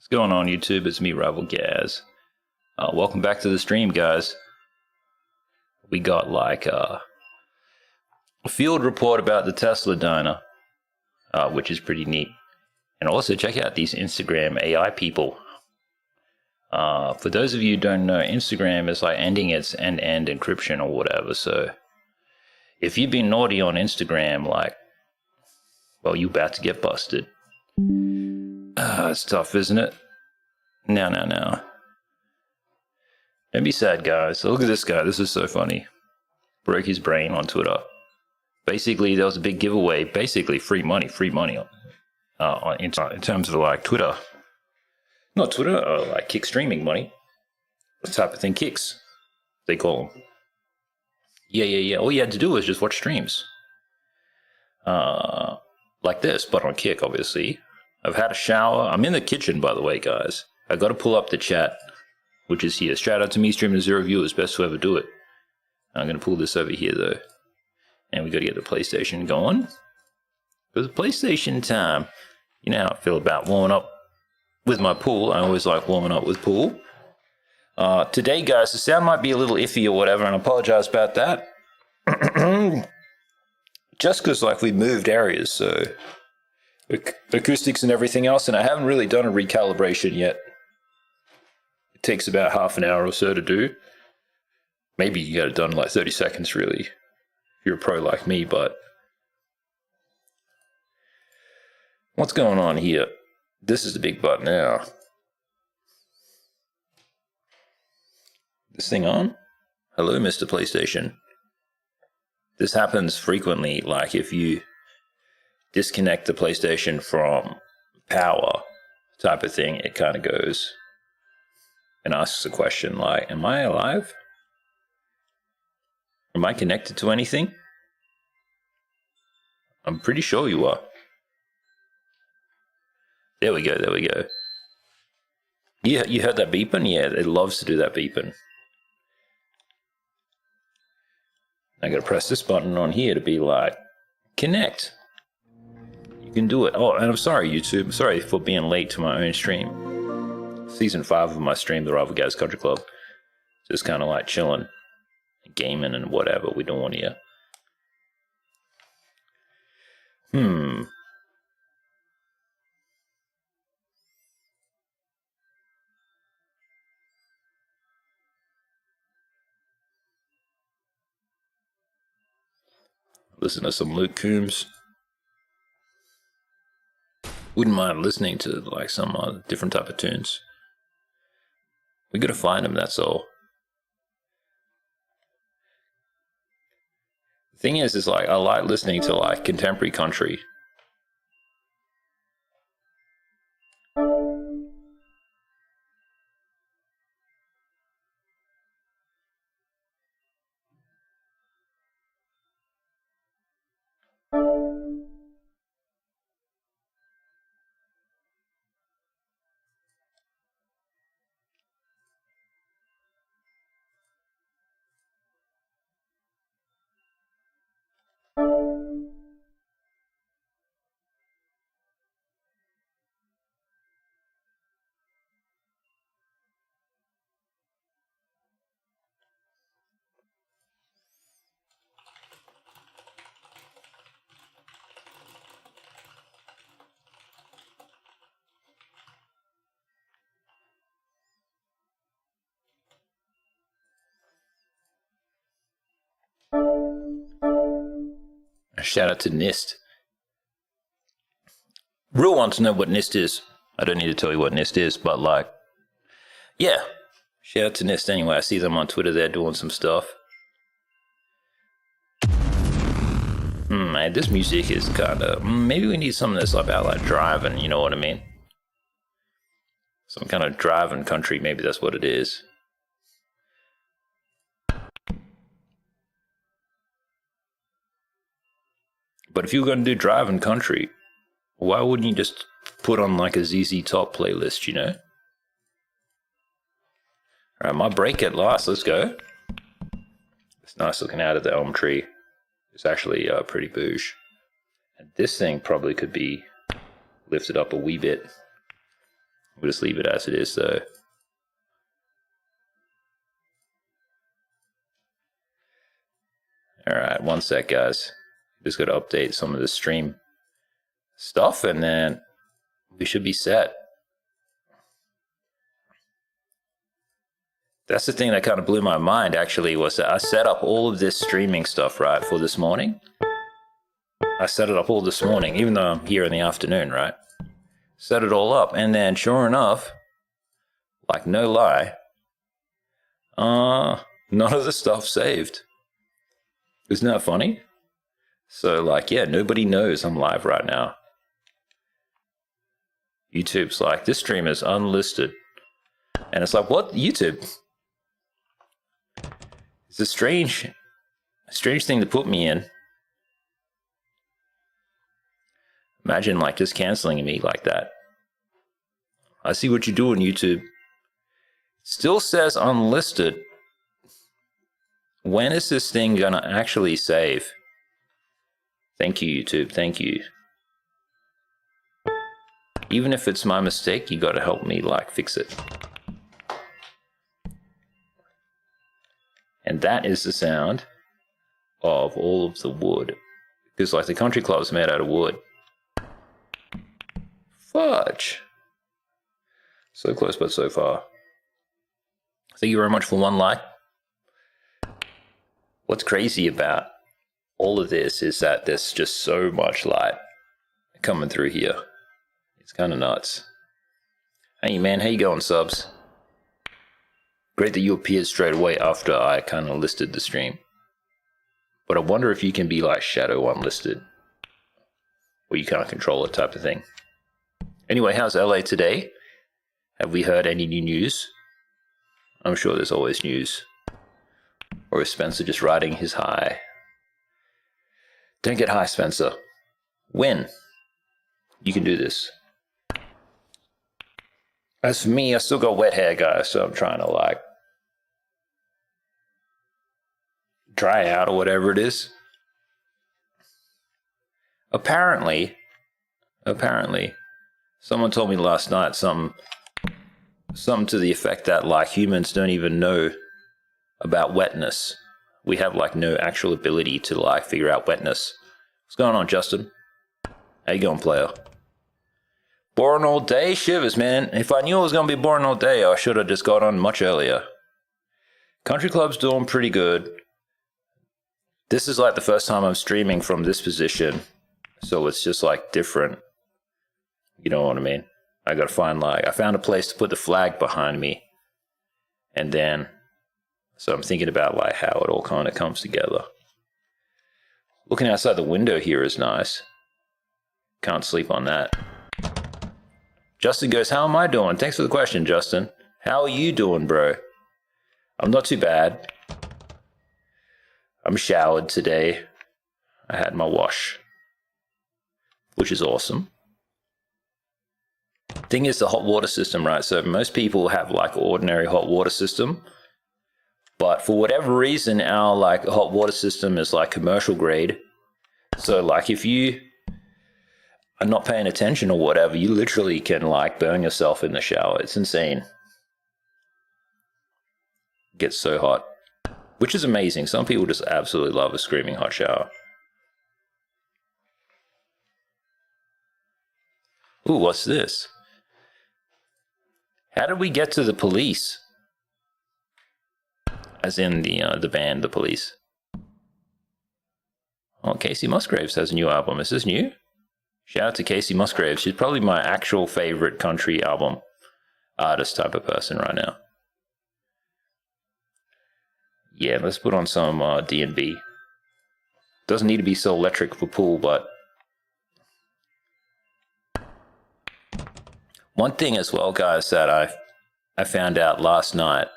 What's going on, YouTube? It's me, Rival Gaz. Welcome back to the stream, guys. We got like a field report about the Tesla diner, which is pretty neat. And also check out these Instagram AI people. For those of you who don't know, Instagram is like ending its end-to-end encryption or whatever. So if you've been naughty on Instagram, like, well, you're about to get busted. It's tough, isn't it? No. Don't be sad, guys. Look at this guy. This is so funny. Broke his brain on Twitter. Basically, there was a big giveaway. Basically, free money in terms of like Twitter. Not Twitter, like kick streaming money. This type of thing, kicks, they call them. Yeah. All you had to do was just watch streams. Like this, but on Kick, obviously. I've had a shower. I'm in the kitchen, by the way, guys. I got to pull up the chat, which is here. Shout out to me, streaming to 0 viewers. Best to ever do it. I'm going to pull this over here, though. And we got to get the PlayStation going. Because PlayStation time. You know how I feel about warming up with my pool. I always like warming up with pool. Today, guys, the sound might be a little iffy or whatever, and I apologize about that. Just because, like, we moved areas, so acoustics and everything else, and I haven't really done a recalibration yet. It takes about half an hour or so to do. Maybe you get it done in like 30 seconds, really, if you're a pro like me, but what's going on here? This is the big button now. This thing on? Hello, Mr. PlayStation. This happens frequently, like if you disconnect the PlayStation from power type of thing, it kind of goes and asks a question like, am I alive? Am I connected to anything? I'm pretty sure you are. There we go. You heard that beeping? Yeah, it loves to do that beeping. I gotta press this button on here to be like, connect. You can do it. Oh, and I'm sorry, YouTube. Sorry for being late to my own stream. Season 5 of my stream, the Rival Gaz Country Club. Just kind of like chilling, gaming and whatever we doing here. Listen to some Luke Combs. Wouldn't mind listening to like some different type of tunes. We gotta find them, that's all. The thing is like I like listening to like contemporary country. Shout out to NIST. Real want to know what NIST is. I don't need to tell you what NIST is, but like, yeah. Shout out to NIST anyway. I see them on Twitter. They're doing some stuff. Man, this music is kind of... maybe we need something that's about like driving, you know what I mean? Some kind of driving country, maybe that's what it is. But if you were going to do driving country, why wouldn't you just put on like a ZZ Top playlist, you know? Alright, my break at last, let's go. It's nice looking out of the elm tree. It's actually pretty bouge. And this thing probably could be lifted up a wee bit. We'll just leave it as it is, though. Alright, one sec, guys. Just got to update some of the stream stuff, and then we should be set. That's the thing that kind of blew my mind, actually, was that I set up all of this streaming stuff, right, for this morning. I set it up all this morning, even though I'm here in the afternoon, right? Set it all up, and then sure enough, like no lie, none of the stuff saved. Isn't that funny? So like, yeah, nobody knows I'm live right now. YouTube's like, this stream is unlisted. And it's like, what? YouTube? It's a strange thing to put me in. Imagine like just canceling me like that. I see what you're doing, YouTube. Still says unlisted. When is this thing gonna actually save? Thank you, YouTube. Thank you. Even if it's my mistake, you gotta help me like fix it. And that is the sound of all of the wood. Because like the country club's made out of wood. Fudge. So close but so far. Thank you very much for one like. What's crazy about all of this is that there's just so much light coming through here. It's kind of nuts. Hey man, how you going, subs? Great that you appeared straight away after I kind of listed the stream. But I wonder if you can be like shadow unlisted. Or you can't control it type of thing. Anyway, how's LA today? Have we heard any new news? I'm sure there's always news. Or is Spencer just riding his high? Don't get high, Spencer. Win. You can do this. As for me, I still got wet hair, guys, so I'm trying to like dry out or whatever it is. Apparently, someone told me last night something to the effect that like humans don't even know about wetness. We have like no actual ability to like figure out wetness. What's going on, Justin? How you going, player? Boring all day? Shivers, man. If I knew it was going to be boring all day, I should have just got on much earlier. Country Club's doing pretty good. This is like the first time I'm streaming from this position, so it's just like different. You know what I mean? I gotta find like, I found a place to put the flag behind me. And then, so I'm thinking about like how it all kind of comes together. Looking outside the window here is nice. Can't sleep on that. Justin goes, how am I doing? Thanks for the question, Justin. How are you doing, bro? I'm not too bad. I'm showered today. I had my wash, which is awesome. Thing is the hot water system, right? So most people have like ordinary hot water system, but for whatever reason, our like hot water system is like commercial grade. So like if you are not paying attention or whatever, you literally can like burn yourself in the shower. It's insane. It gets so hot, which is amazing. Some people just absolutely love a screaming hot shower. Ooh, what's this? How did we get to the police? As in the band, the police. Oh, Casey Musgraves has a new album. Is this new? Shout out to Casey Musgraves. She's probably my actual favorite country album artist type of person right now. Yeah, let's put on some D&B. Doesn't need to be so electric for pool, but one thing as well, guys, that I found out last night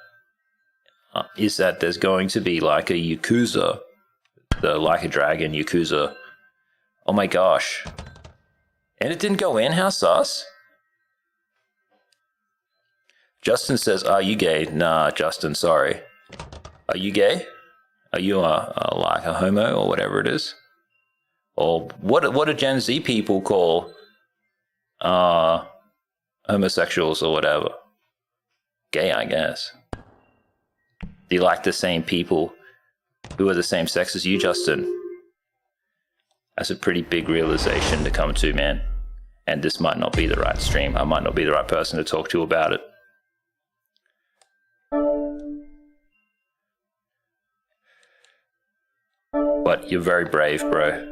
is that there's going to be like a Yakuza, the Like a Dragon Yakuza. Oh my gosh. And it didn't go in? How sus? Justin says, are you gay? Nah, Justin, sorry. Are you gay? Are you like a homo or whatever it is? Or what do Gen Z people call a homosexuals or whatever. Gay, I guess. Do you like the same people who are the same sex as you, Justin? That's a pretty big realization to come to, man. And this might not be the right stream. I might not be the right person to talk to about it. But you're very brave, bro.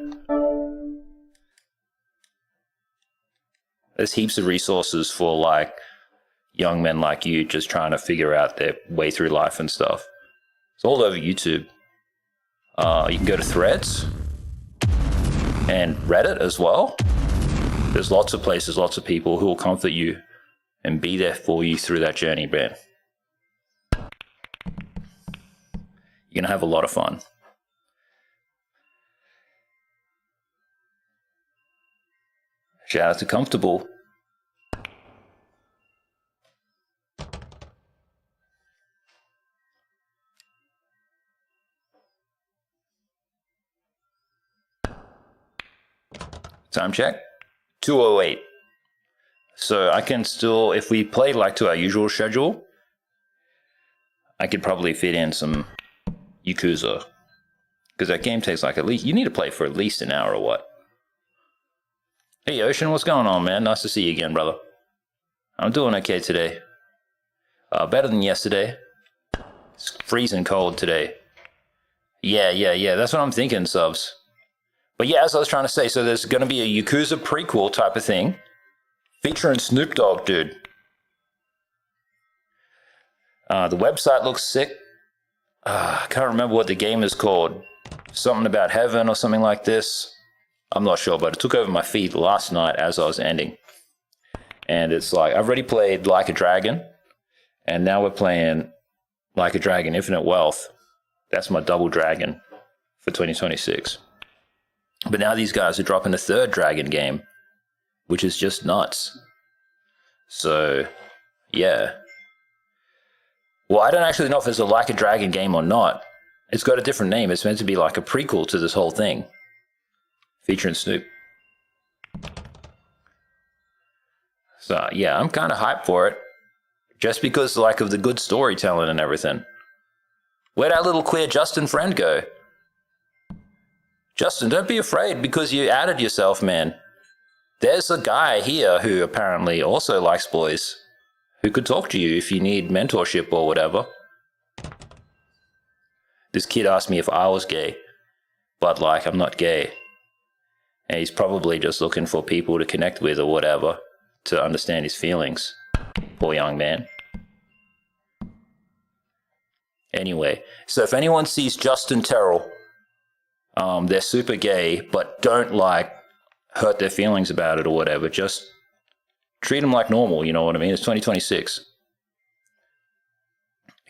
There's heaps of resources for like young men like you just trying to figure out their way through life and stuff. It's all over YouTube. You can go to Threads and Reddit as well. There's lots of places, lots of people who will comfort you and be there for you through that journey, man. You're gonna have a lot of fun. Shout out to Comfortable. Time check. 2:08. So I can still, if we play like to our usual schedule, I could probably fit in some Yakuza. Because that game takes like at least, you need to play for at least an hour or what? Hey Ocean, what's going on, man? Nice to see you again, brother. I'm doing okay today. Better than yesterday. It's freezing cold today. Yeah, that's what I'm thinking, subs. But yeah, as I was trying to say, so there's going to be a Yakuza prequel type of thing featuring Snoop Dogg, dude. The website looks sick. I can't remember what the game is called. Something about heaven or something like this. I'm not sure, but it took over my feed last night as I was ending. And it's like, I've already played Like a Dragon, and now we're playing Like a Dragon Infinite Wealth. That's my double dragon for 2026. But now these guys are dropping a third dragon game, which is just nuts. So, yeah. Well, I don't actually know if there's a Like a Dragon game or not. It's got a different name. It's meant to be like a prequel to this whole thing. Featuring Snoop. So, yeah, I'm kind of hyped for it. Just because, like, of the good storytelling and everything. Where'd our little queer Justin friend go? Justin, don't be afraid because you added yourself, man. There's a guy here who apparently also likes boys who could talk to you if you need mentorship or whatever. This kid asked me if I was gay, but like I'm not gay. And he's probably just looking for people to connect with or whatever to understand his feelings. Poor young man. Anyway, so if anyone sees Justin Terrell, they're super gay, but don't like hurt their feelings about it or whatever. Just treat them like normal, you know what I mean? It's 2026.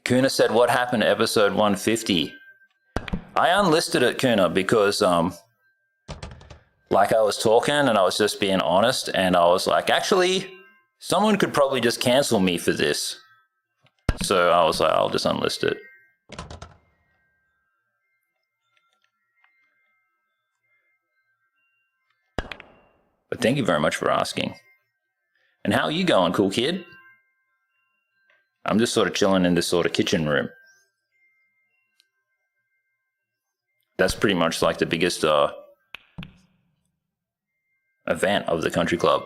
Kuna said, what happened to episode 150? I unlisted it, Kuna, because like I was talking and I was just being honest, and I was like, actually, someone could probably just cancel me for this. So I was like, I'll just unlist it. But thank you very much for asking. And how are you going, cool kid? I'm just sort of chilling in this sort of kitchen room. That's pretty much like the biggest event of the country club.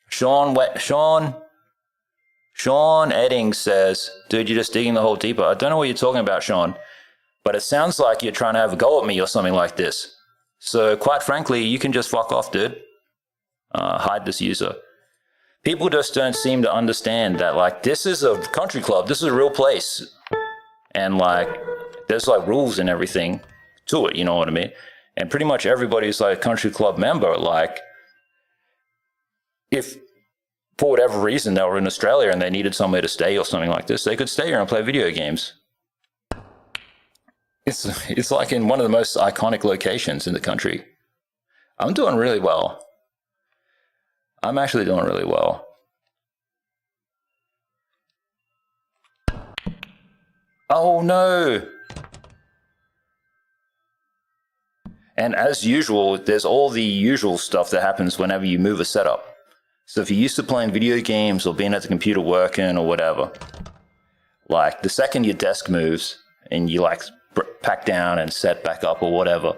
Sean Edding says, dude, you're just digging the hole deeper. I don't know what you're talking about, Sean, but it sounds like you're trying to have a go at me or something like this. So quite frankly, you can just fuck off, dude. Hide this user. People just don't seem to understand that, like, this is a country club. This is a real place. And, like, there's, like, rules and everything to it, you know what I mean? And pretty much everybody's, like, a country club member. Like, if for whatever reason they were in Australia and they needed somewhere to stay or something like this, they could stay here and play video games. It's like in one of the most iconic locations in the country. I'm doing really well. I'm actually doing really well. Oh no! And as usual, there's all the usual stuff that happens whenever you move a setup. So if you're used to playing video games or being at the computer working or whatever, like the second your desk moves and you like pack down and set back up or whatever,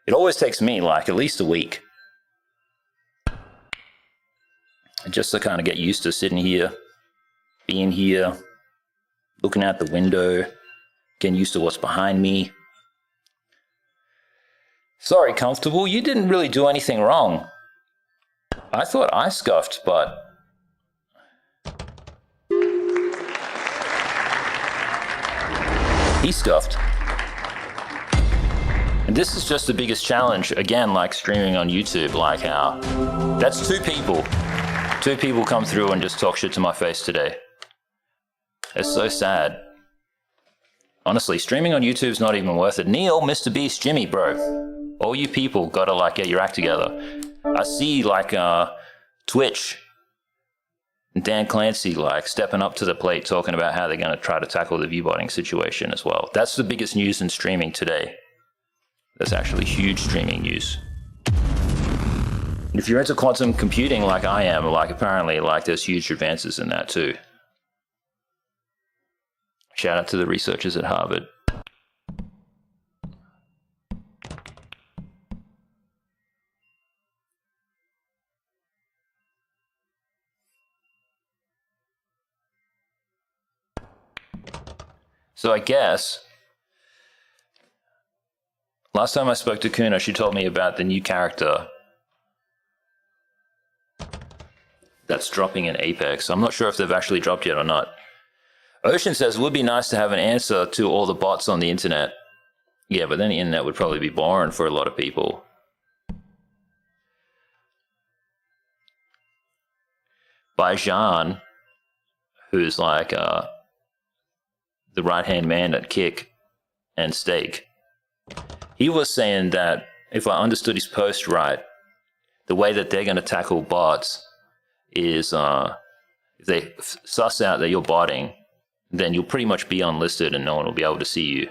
it always takes me like at least a week just to kind of get used to sitting here, being here, looking out the window, getting used to what's behind me. Sorry, Comfortable, you didn't really do anything wrong. I thought I scuffed, but he scuffed. And this is just the biggest challenge, again, like streaming on YouTube, like how that's two people. Two people come through and just talk shit to my face today. It's so sad. Honestly, streaming on YouTube's not even worth it. Neil, Mr. Beast, Jimmy, bro. All you people gotta like get your act together. I see like Twitch and Dan Clancy like stepping up to the plate talking about how they're gonna try to tackle the viewbotting situation as well. That's the biggest news in streaming today. That's actually huge streaming news. If you're into quantum computing like I am, like apparently like there's huge advances in that too. Shout out to the researchers at Harvard. So I guess last time I spoke to Kuna, she told me about the new character that's dropping in Apex. I'm not sure if they've actually dropped yet or not. Ocean says it would be nice to have an answer to all the bots on the internet. Yeah, but then the internet would probably be boring for a lot of people. By Jean, who's like the right-hand man at Kick and Steak, he was saying that, if I understood his post right, the way that they're going to tackle bots is if they suss out that you're botting, then you'll pretty much be unlisted and no one will be able to see you.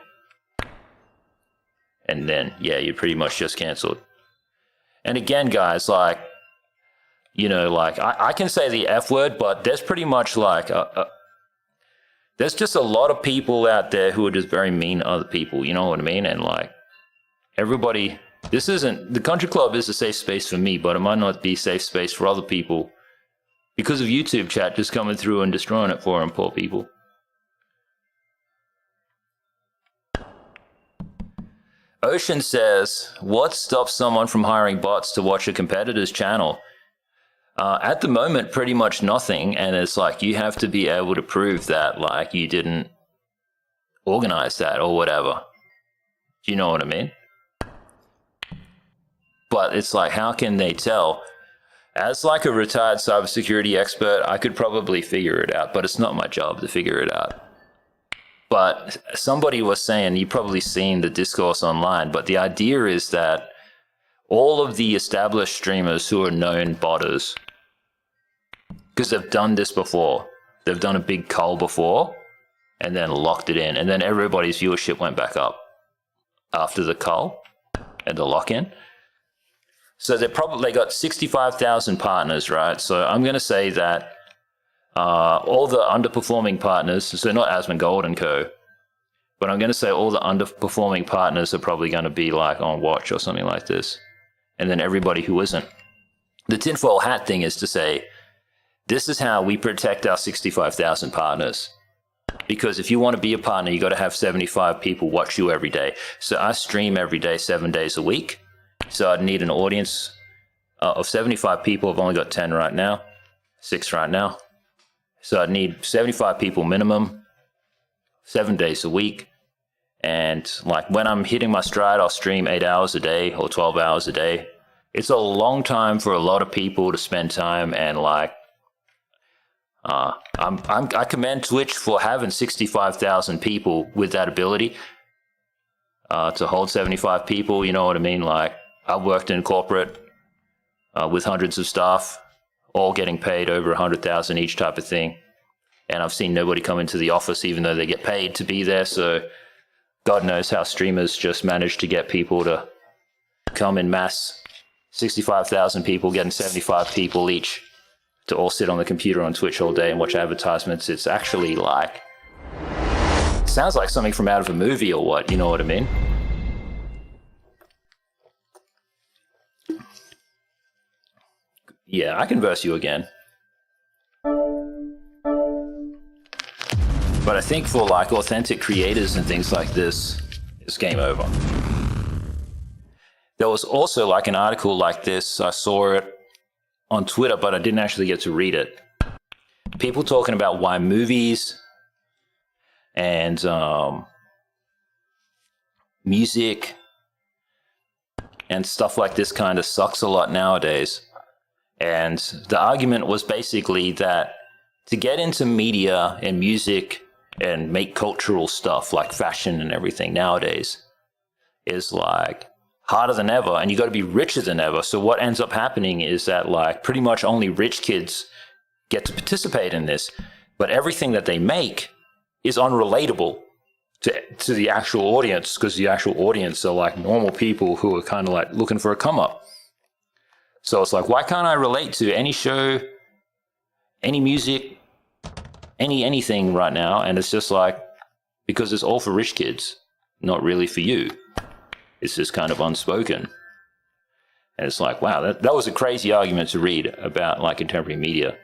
And then, yeah, you're pretty much just cancelled. And again, guys, like, you know, like, I can say the F word, but there's pretty much like, there's just a lot of people out there who are just very mean to other people, you know what I mean? And like, everybody, this isn't, the country club is a safe space for me, but it might not be a safe space for other people because of YouTube chat just coming through and destroying it for them, poor people. Ocean says, what stops someone from hiring bots to watch a competitor's channel? At the moment, pretty much nothing. And it's like, you have to be able to prove that, like, you didn't organize that or whatever. Do you know what I mean? But it's like, how can they tell? As like a retired cybersecurity expert, I could probably figure it out, but it's not my job to figure it out. But somebody was saying, you've probably seen the discourse online, but the idea is that all of the established streamers who are known botters, because they've done this before, they've done a big cull before, and then locked it in, and then everybody's viewership went back up after the cull and the lock-in. So they got 65,000 partners, right? So I'm going to say that all the underperforming partners, so not Asmongold and Co., but I'm going to say all the underperforming partners are probably going to be like on watch or something like this. And then everybody who isn't. The tinfoil hat thing is to say, this is how we protect our 65,000 partners. Because if you want to be a partner, you got to have 75 people watch you every day. So I stream every day, 7 days a week. So I'd need an audience of 75 people. I've only got 10 right now, 6 right now. So I'd need 75 people minimum, 7 days a week. And like when I'm hitting my stride, I'll stream 8 hours a day or 12 hours a day. It's a long time for a lot of people to spend time, and like, I commend Twitch for having 65,000 people with that ability to hold 75 people. You know what I mean? Like, I've worked in corporate with hundreds of staff, all getting paid over 100,000 each type of thing. And I've seen nobody come into the office even though they get paid to be there. So God knows how streamers just manage to get people to come in mass. 65,000 people getting 75 people each. to all sit on the computer on Twitch all day and watch advertisements. It's actually like, it sounds like something from out of a movie or what, you know what I mean? Yeah, I can verse you again. But I think for like authentic creators and things like this, it's game over. There was also like an article like this, I saw it on Twitter, but I didn't actually get to read it. People talking about why movies and music and stuff like this kind of sucks a lot nowadays. And the argument was basically that to get into media and music and make cultural stuff like fashion and everything nowadays is like harder than ever, and you got to be richer than ever. So what ends up happening is that like pretty much only rich kids get to participate in this, but everything that they make is unrelatable to the actual audience, because the actual audience are like normal people who are kind of like looking for a come up. So it's like, why can't I relate to any show, any music, anything right now? And it's just like, because it's all for rich kids, not really for you. It's just kind of unspoken. And it's like, wow, that was a crazy argument to read about like contemporary media.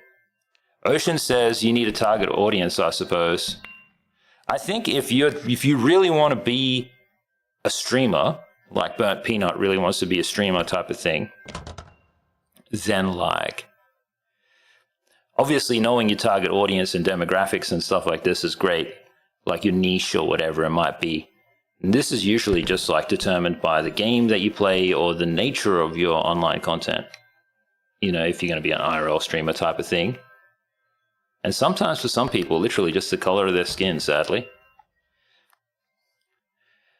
Ocean says you need a target audience, I suppose. I think if you really want to be a streamer, like Burnt Peanut really wants to be a streamer type of thing, then like, obviously knowing your target audience and demographics and stuff like this is great, like your niche or whatever it might be. And this is usually just like determined by the game that you play or the nature of your online content. You know, if you're going to be an IRL streamer type of thing. And sometimes for some people, literally just the color of their skin, sadly.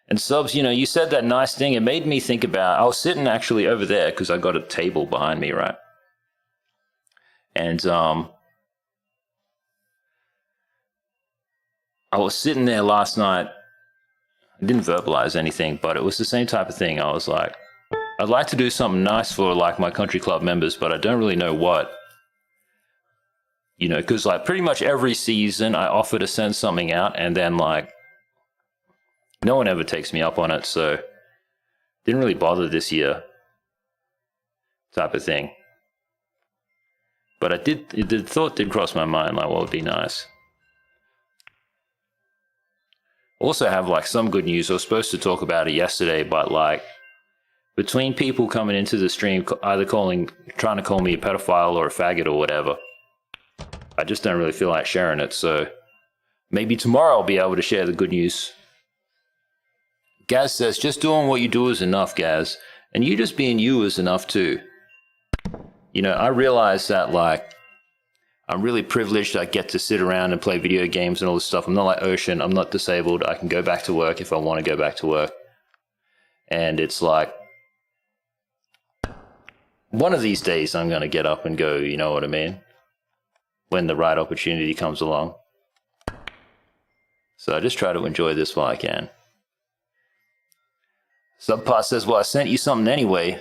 And Subs, you know, you said that nice thing. It made me think about, I was sitting actually over there because I got a table behind me, right? And I was sitting there last night. I didn't verbalize anything, but it was the same type of thing. I was like, I'd like to do something nice for like my country club members, but I don't really know what. You know, because like pretty much every season I offer to send something out, and then like no one ever takes me up on it, so didn't really bother this year type of thing. But the thought did cross my mind, like what would be nice. Also have like some good news. I was supposed to talk about it yesterday, but like between people coming into the stream either trying to call me a pedophile or a faggot or whatever, I just don't really feel like sharing it. So maybe tomorrow I'll be able to share the good news. Gaz says, just doing what you do is enough, Gaz. And you just being you is enough too. You know, I realize that like I'm really privileged. I get to sit around and play video games and all this stuff. I'm not like Ocean. I'm not disabled. I can go back to work if I want to go back to work. And it's like, one of these days I'm going to get up and go, you know what I mean? When the right opportunity comes along. So I just try to enjoy this while I can. Subpar says, well, I sent you something anyway.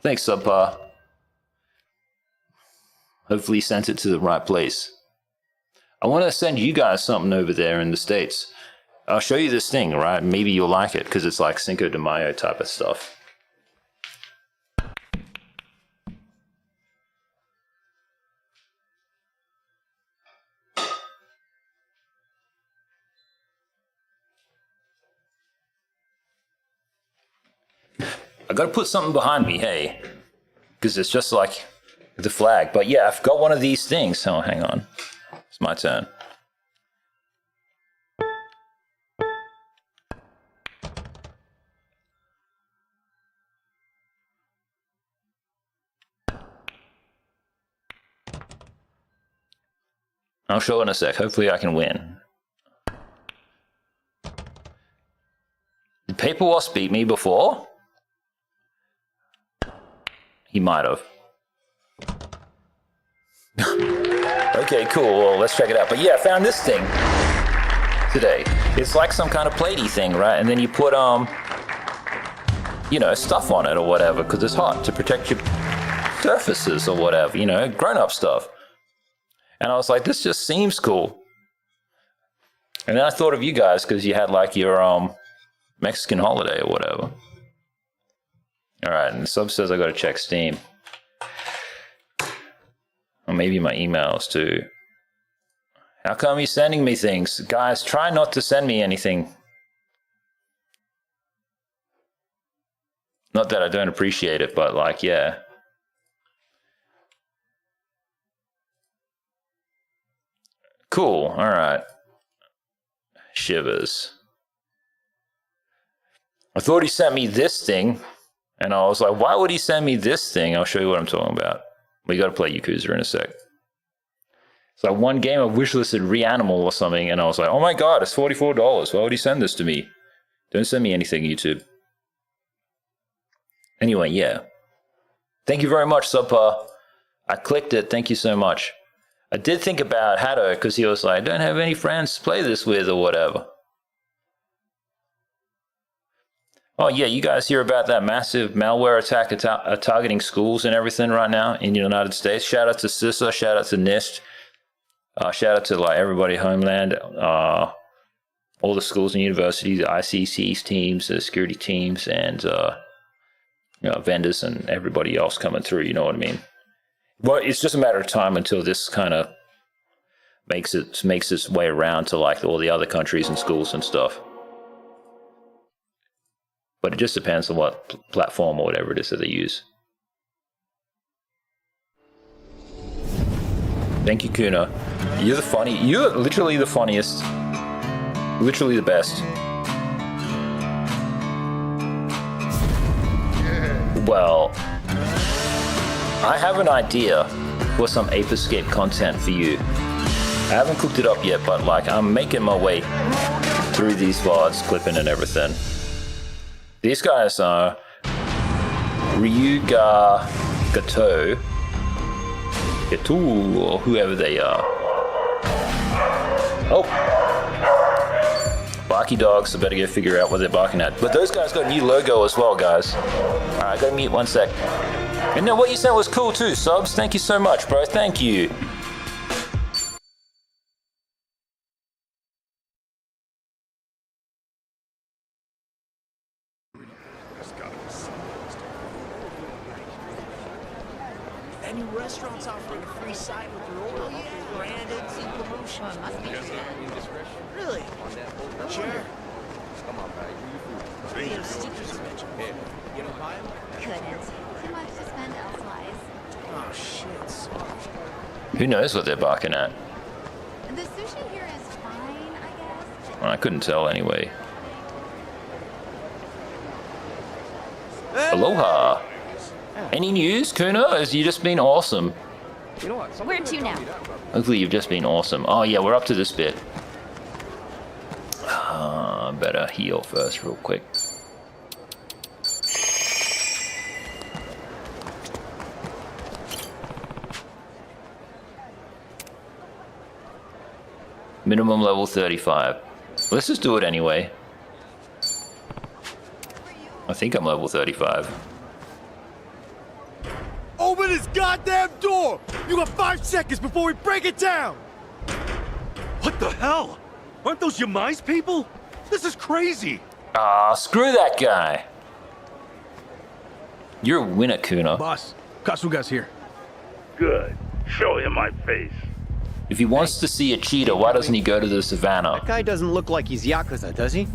Thanks, Subpar. Hopefully you sent it to the right place. I want to send you guys something over there in the States. I'll show you this thing, right? Maybe you'll like it because it's like Cinco de Mayo type of stuff. I gotta put something behind me, hey. Because it's just like the flag. But yeah, I've got one of these things. Oh, hang on. It's my turn. I'll show it in a sec. Hopefully I can win. Did Paper Wasp beat me before? He might have. Okay, cool. Well, let's check it out. But yeah, I found this thing today. It's like some kind of platey thing, right? And then you put, you know, stuff on it or whatever, because it's hot to protect your... surfaces or whatever, you know, grown-up stuff. And I was like, this just seems cool. And then I thought of you guys because you had like your Mexican holiday or whatever. All right, and the sub says I got to check Steam. Or maybe my emails too. How come you're sending me things? Guys, try not to send me anything. Not that I don't appreciate it, but like, yeah. Cool, all right. Shivers. I thought he sent me this thing, and I was like, why would he send me this thing? I'll show you what I'm talking about. We got to play Yakuza in a sec. It's like one game I wishlisted Reanimal or something, and I was like, oh my god, it's $44. Why would he send this to me? Don't send me anything, YouTube. Anyway, yeah. Thank you very much, Subpar. I clicked it. Thank you so much. I did think about Hato, because he was like, I don't have any friends to play this with or whatever. Oh yeah, you guys hear about that massive malware attack targeting schools and everything right now in the United States? Shout out to CISA, shout out to NIST, shout out to like everybody at Homeland, all the schools and universities, the ICC's teams, the security teams, and you know, vendors and everybody else coming through, you know what I mean? Well, it's just a matter of time until this kind of makes its way around to like all the other countries and schools and stuff. But it just depends on what platform or whatever it is that they use. Thank you, Kuna. You're literally the funniest. Literally the best. Well, I have an idea for some Ape Escape content for you. I haven't cooked it up yet, but like I'm making my way through these VODs, clipping and everything. These guys are Ryuga Gato, or whoever they are. Oh! Barky dogs, I better go figure out what they're barking at. But those guys got a new logo as well, guys. Alright, gotta mute 1 sec. And no, what you sent was cool too, Subs. Thank you so much, bro. Thank you. Any restaurants offering a free side with their Orly? Branded promotion. Well, it must be true. Really? Sure. Come on, buddy. Hey, stickers are mentioned. You don't buy them? Couldn't. Too much to spend elsewise. Oh shit, sorry. Who knows what they're barking at? The sushi here is fine, I guess. Well, I couldn't tell anyway. Aloha! Any news, Kuna? Has you just been awesome? You know what? Where to now? Hopefully you've just been awesome. Oh yeah, we're up to this bit. Better heal first real quick. Minimum level 35. Let's just do it anyway. I think I'm level 35. Open this goddamn door! You got 5 seconds before we break it down! What the hell? Aren't those Yamai's people? This is crazy! Ah, screw that guy. You're a winner, Kuna. Boss, Kasuga's here. Good. Show him my face. If he wants to see a cheetah, why doesn't he go to the savannah? That guy doesn't look like he's Yakuza, does he?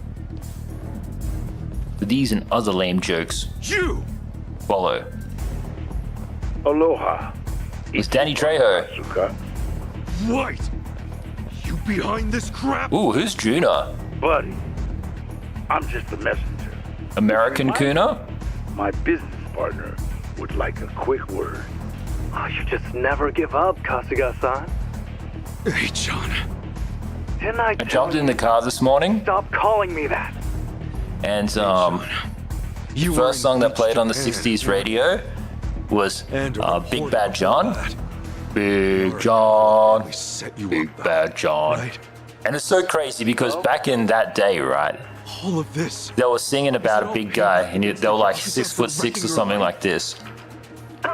For these and other lame jokes, You! follow. Aloha. It's Danny Trejo. Asuka. Wait! You behind this crap? Ooh, who's Juna? Buddy, I'm just a messenger. American Kuna? My business partner would like a quick word. Oh, you just never give up, Kasuga-san. Hey, John. Didn't I I jumped in the car this morning, Stop calling me that. and You were first in song that Blitz, played on the Japan. 60s radio was And a Big report Bad about John. that. Big John. We set you Big up, Bad John. right? And it's so crazy because back in that day, right, All of this. they were singing about a big guy, and they were like 6'6" or something like this.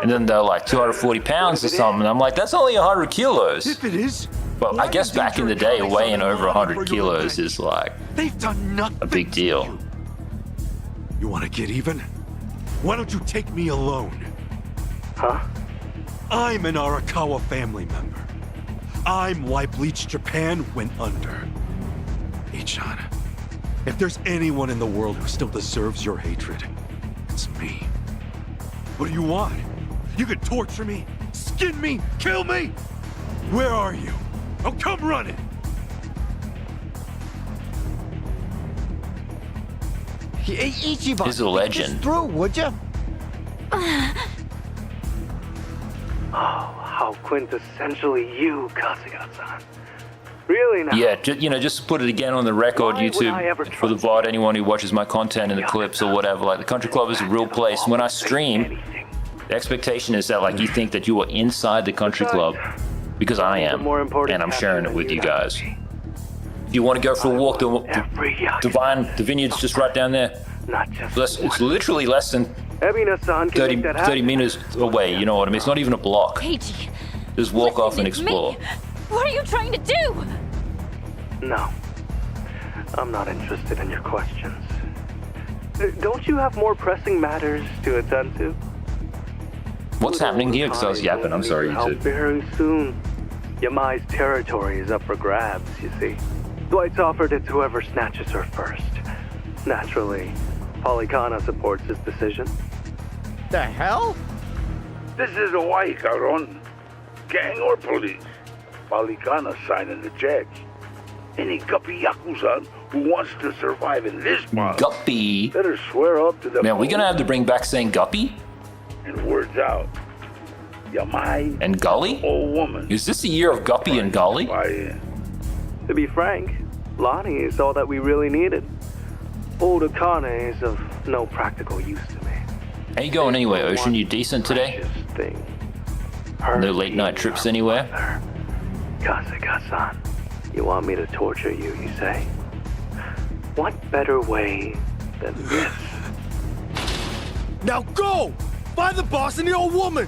And then they're like 240 pounds or something. I'm like, that's only 100 kilos. If it is, Well, I guess back in the day, weighing over 100 kilos is like they've done nothing. a big deal. You want to get even? Why don't you take me alone? Huh? I'm an Arakawa family member. I'm why Bleach Japan went under. Ichan, if there's anyone in the world who still deserves your hatred, it's me. What do you want? You could torture me, skin me, kill me? Where are you? Oh, come running! Ichiban, He's a legend. Just through, would you? Oh, how quintessentially you, Kasuga-san. Really now? Yeah, just to put it again on the record, Why would I ever YouTube, for the trust VOD, anyone who watches my content in the clips or whatever, like the Country Club is a real place. When I stream, Anything. the expectation is that like you think that you are inside the Country Club, because I am, and I'm sharing it with you guys. If you want to go for a walk, the vineyard's just right down there. Not just It's literally less than Ebina-san can 30, make that 30 happen. meters away, you know what I mean? It's not even a block. Keiji, Just walk off and listen to me. explore. What are you trying to do? No. I'm not interested in your questions. Don't you have more pressing matters to attend to? What's happening here? Because I was yapping, I'm sorry, How YouTube. very soon. Yamai's territory is up for grabs, you see. Dwight's offered it to whoever snatches her first. Naturally, Polycana supports his decision. The hell? This is Hawaii, Caron. Gang or police? Polycana signing the checks. Any guppy Yakuza who wants to survive in this mod Guppy. better swear up to the Man, we're gonna have to bring back saying Guppy and words out. Yamai, and Gully? old woman. Is this the year of Guppy and Gully? Buy in. To be frank, Lonnie is all that we really needed. Old Akane is of no practical use to me. How you going anyway, Ocean? You decent today? Precious thing. No late night trips anywhere? Kasuga-san, you want me to torture you, you say? What better way than this? Now go! Find the boss and the old woman!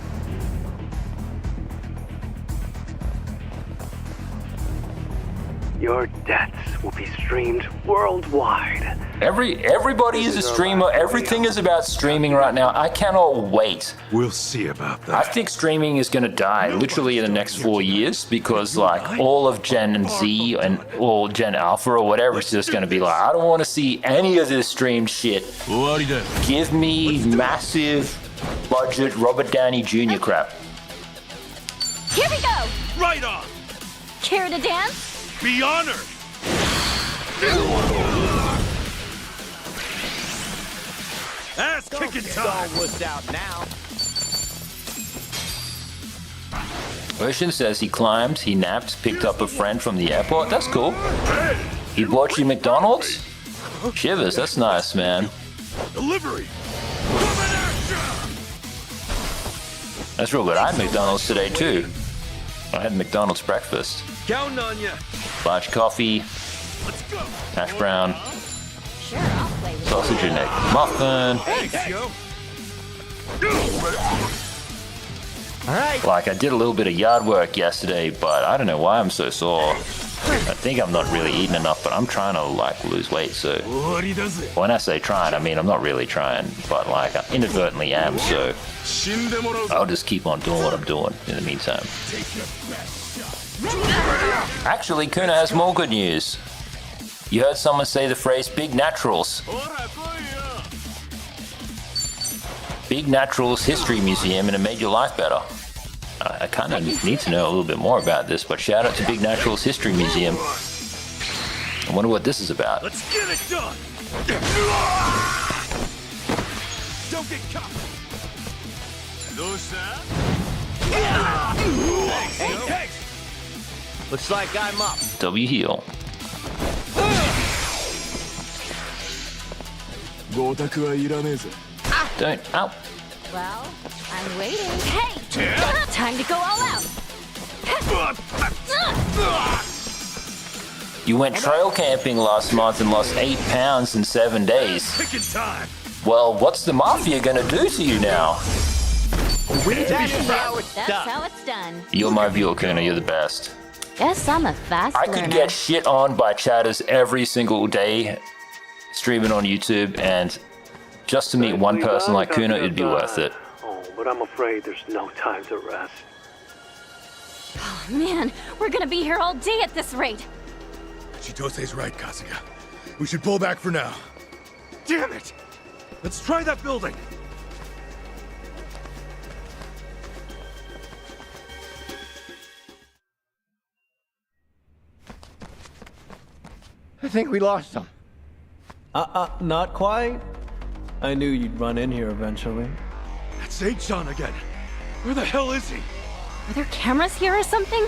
Your debts will be streamed worldwide. Everybody is a streamer. Everything is about streaming right now. I cannot wait. We'll see about I that. think streaming is going to die literally in the next 4 years because like all of Gen Z and all Gen Alpha or whatever is just going to be like, I don't want to see any of this streamed shit. Give me massive budget Robert Downey Jr. crap. Here we go. Right on! Care to dance? Be honored! Ass kicking time! What's out now? Ocean says he climbed, he napped, picked up a friend from the airport. That's cool. He bought you McDonald's? Shivers, that's nice, man. Delivery! Coming at ya! That's real good. I had McDonald's today too. I had McDonald's breakfast. Counting on ya! Large coffee, Let's go! hash brown, Sure, I'll play with sausage and egg muffin. Thanks, yo! All right. Like I did a little bit of yard work yesterday, but I don't know why I'm so sore. I think I'm not really eating enough, but I'm trying to like lose weight. So when I say trying, I mean I'm not really trying, but like I inadvertently am. So I'll just keep on doing what I'm doing in the meantime. Actually, Kuna has more good news. You heard someone say the phrase "Big Naturals." Big Naturals History Museum, and it made your life better. I kind of need to know a little bit more about this, but shout out to Big Naturals History Museum. I wonder what this is about. Let's get it done! Don't get caught! Hey, looks like I'm up. W heel. Don't. Ow. Well, I'm waiting. Hey! Time to go all out. You went trail camping last month and lost 8 pounds in 7 days. Picking time! Well, what's the mafia gonna do to you now? That's how it's done. You're my viewer, Kuna. You're the best. Guess I'm a fast I learner. could get shit on by chatters every single day streaming on YouTube, and just to meet one person like Kuna, it'd be worth it. Oh, but I'm afraid there's no time to rest. Oh, man, we're gonna be here all day at this rate. Chitose's right, Kasuga. We should pull back for now. Damn it! Let's try that building. I think we lost him. Not quite. I knew you'd run in here eventually. That's H-John again. Where the hell is he? Are there cameras here or something?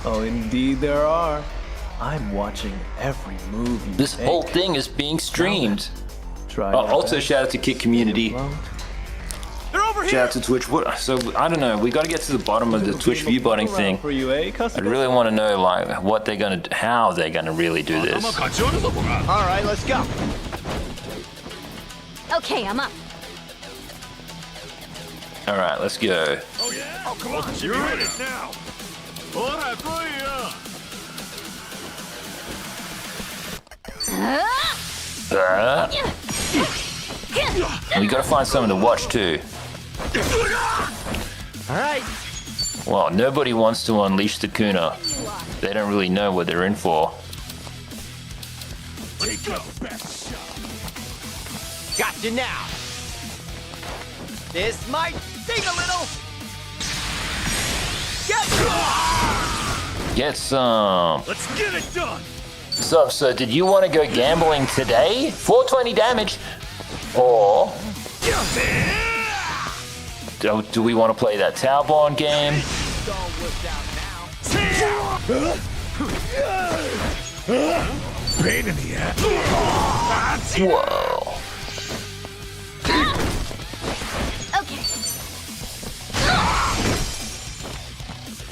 Oh, indeed there are. I'm watching every move you This make. whole thing is being streamed. Try Also, shout out to Kick Community. They're over here! Shout out to Twitch. So, I don't know. We got to get to the bottom of the Twitch view botting thing. For you, eh, I really want to know, like, what they're gonna, how they're gonna really do this. All right, let's go. Okay, I'm up. All right, let's go. Oh, yeah? Oh, come on. You're in it now. We got to find something to watch too. All right. Well, nobody wants to unleash the Kuna. They don't really know what they're in for. Take your best shot. Gotcha now. This might sting a little. Get some. Let's get it done. So did you want to go gambling today? 420 damage? Or do we want to play that Towerborne game? Pain in the ass. Whoa. Okay.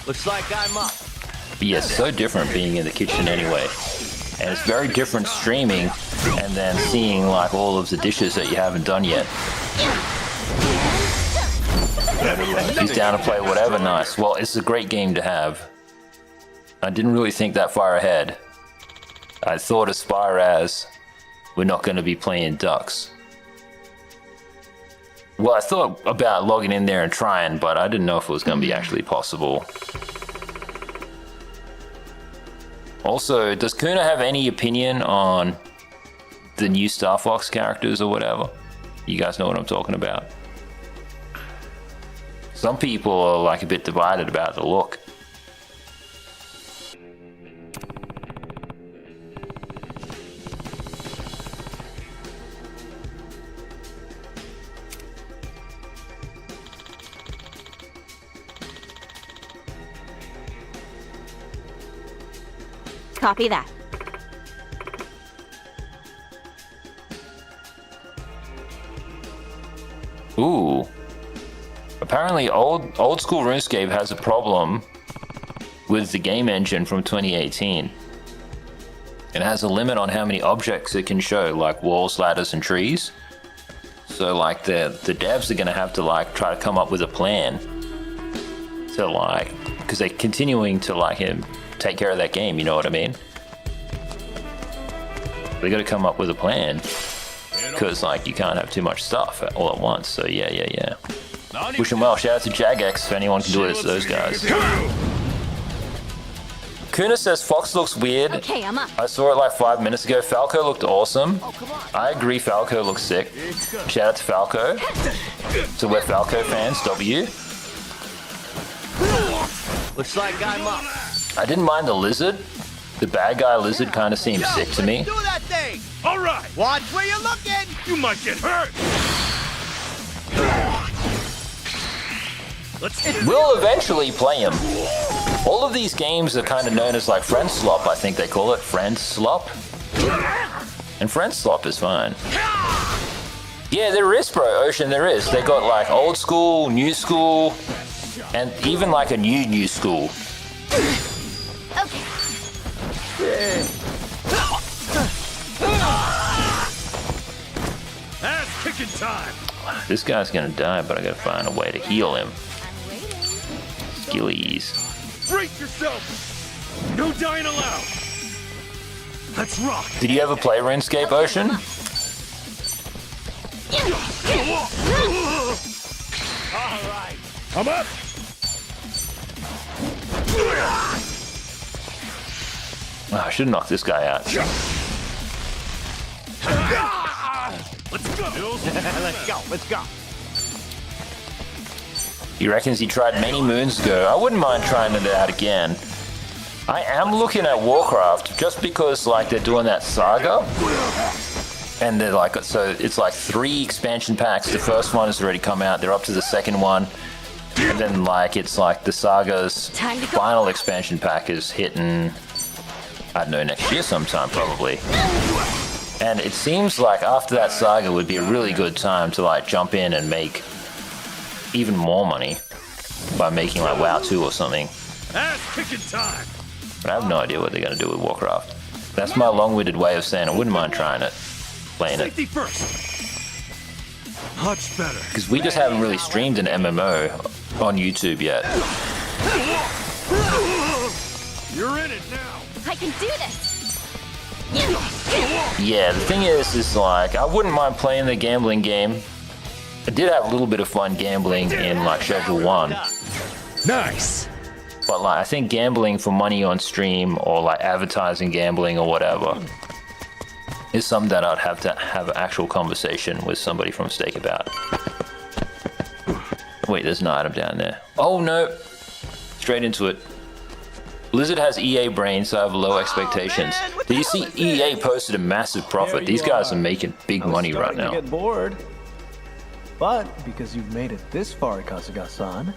Looks like I'm up. But yeah, it's so different being in the kitchen anyway. And it's very different streaming and then seeing like all of the dishes that you haven't done yet. He's down to play whatever. Nice. Well, it's a great game to have. I didn't really think that far ahead. I thought as far as we're not going to be playing ducks. Well, I thought about logging in there and trying, but I didn't know if it was going to be actually possible. Also, does Kuna have any opinion on the new Star Fox characters or whatever? You guys know what I'm talking about. Some people are like a bit divided about the look. Copy that. Ooh. Apparently old school RuneScape has a problem with the game engine from 2018. It has a limit on how many objects it can show, like walls, ladders, and trees. So like the devs are gonna have to like try to come up with a plan to like, because they're continuing to like take care of that game, you know what I mean? They gotta come up with a plan. Because like you can't have too much stuff all at once, so yeah. Wish them well. Shout out to Jagex if anyone can do it. It's those guys. Kuna says Fox looks weird. Okay, I'm up. I saw it like 5 minutes ago. Falco looked awesome. I agree, Falco looks sick. Shout out to Falco. So we're Falco fans. W. Looks like I'm up. I didn't mind the lizard. The bad guy lizard kind of seems sick to me. Do that thing. All right. Watch where you're looking. You might get hurt. We'll eventually play him. All of these games are kind of known as like friend slop, I think they call it. Friend slop. And friend slop is fine. Yeah, there is, bro. Ocean, there is. They got like old school, new school, and even like a new school. Ass kicking time. This guy's gonna die, but I gotta find a way to heal him. Skillies. Brace yourself! No dying allowed! Let's rock! Did you ever play RuneScape, Ocean? Alright. I'm up! Oh, I should knock this guy out. Let's go! Let's go. He reckons he tried many moons ago. I wouldn't mind trying it out again. I am looking at Warcraft just because like they're doing that saga. And they're like, so it's like 3 expansion packs. The first one has already come out. They're up to the second one. And then like, it's like the saga's final expansion pack is hitting, I don't know, next year sometime probably. And it seems like after that saga would be a really good time to like jump in and make even more money by making like WoW 2 or something. Ass kicking time! But I have no idea what they're going to do with Warcraft. That's my long-winded way of saying I wouldn't mind trying it, playing it. Safety first! Much better. Because we just haven't really streamed an MMO on YouTube yet. You're in it now! I can do this. Yeah, the thing is like, I wouldn't mind playing the gambling game. I did have a little bit of fun gambling in like Schedule 1. Nice! But like, I think gambling for money on stream or like advertising gambling or whatever is something that I'd have to have an actual conversation with somebody from Stake about. Wait, there's an item down there. Oh no! Straight into it. Blizzard has EA brain, so I have low expectations. Did you see EA posted a massive profit? These guys are making big money right now. I get bored. But because you've made it this far, Kasuga-san,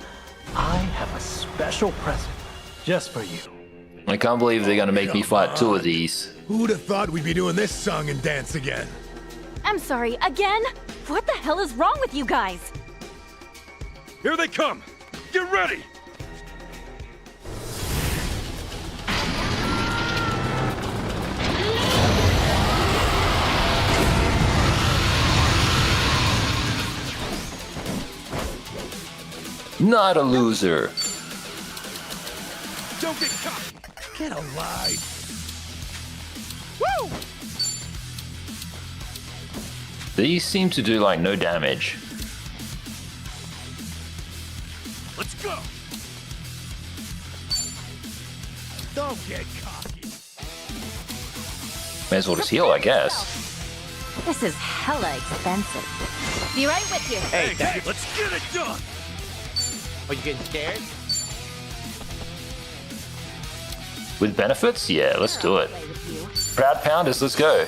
I have a special present just for you. I can't believe they're gonna make me fight 2 of these. Who'd have thought we'd be doing this song and dance again? I'm sorry, again? What the hell is wrong with you guys? Here they come! Get ready! Not a loser. Don't get cocky! Get alive! Woo! These seem to do like no damage. Let's go! Don't get cocky! May as well just heal, I guess. This is hella expensive. Be right with you. Hey, let's get it done! Are you getting scared? With benefits? Yeah, let's do it. Proud Pounders, let's go.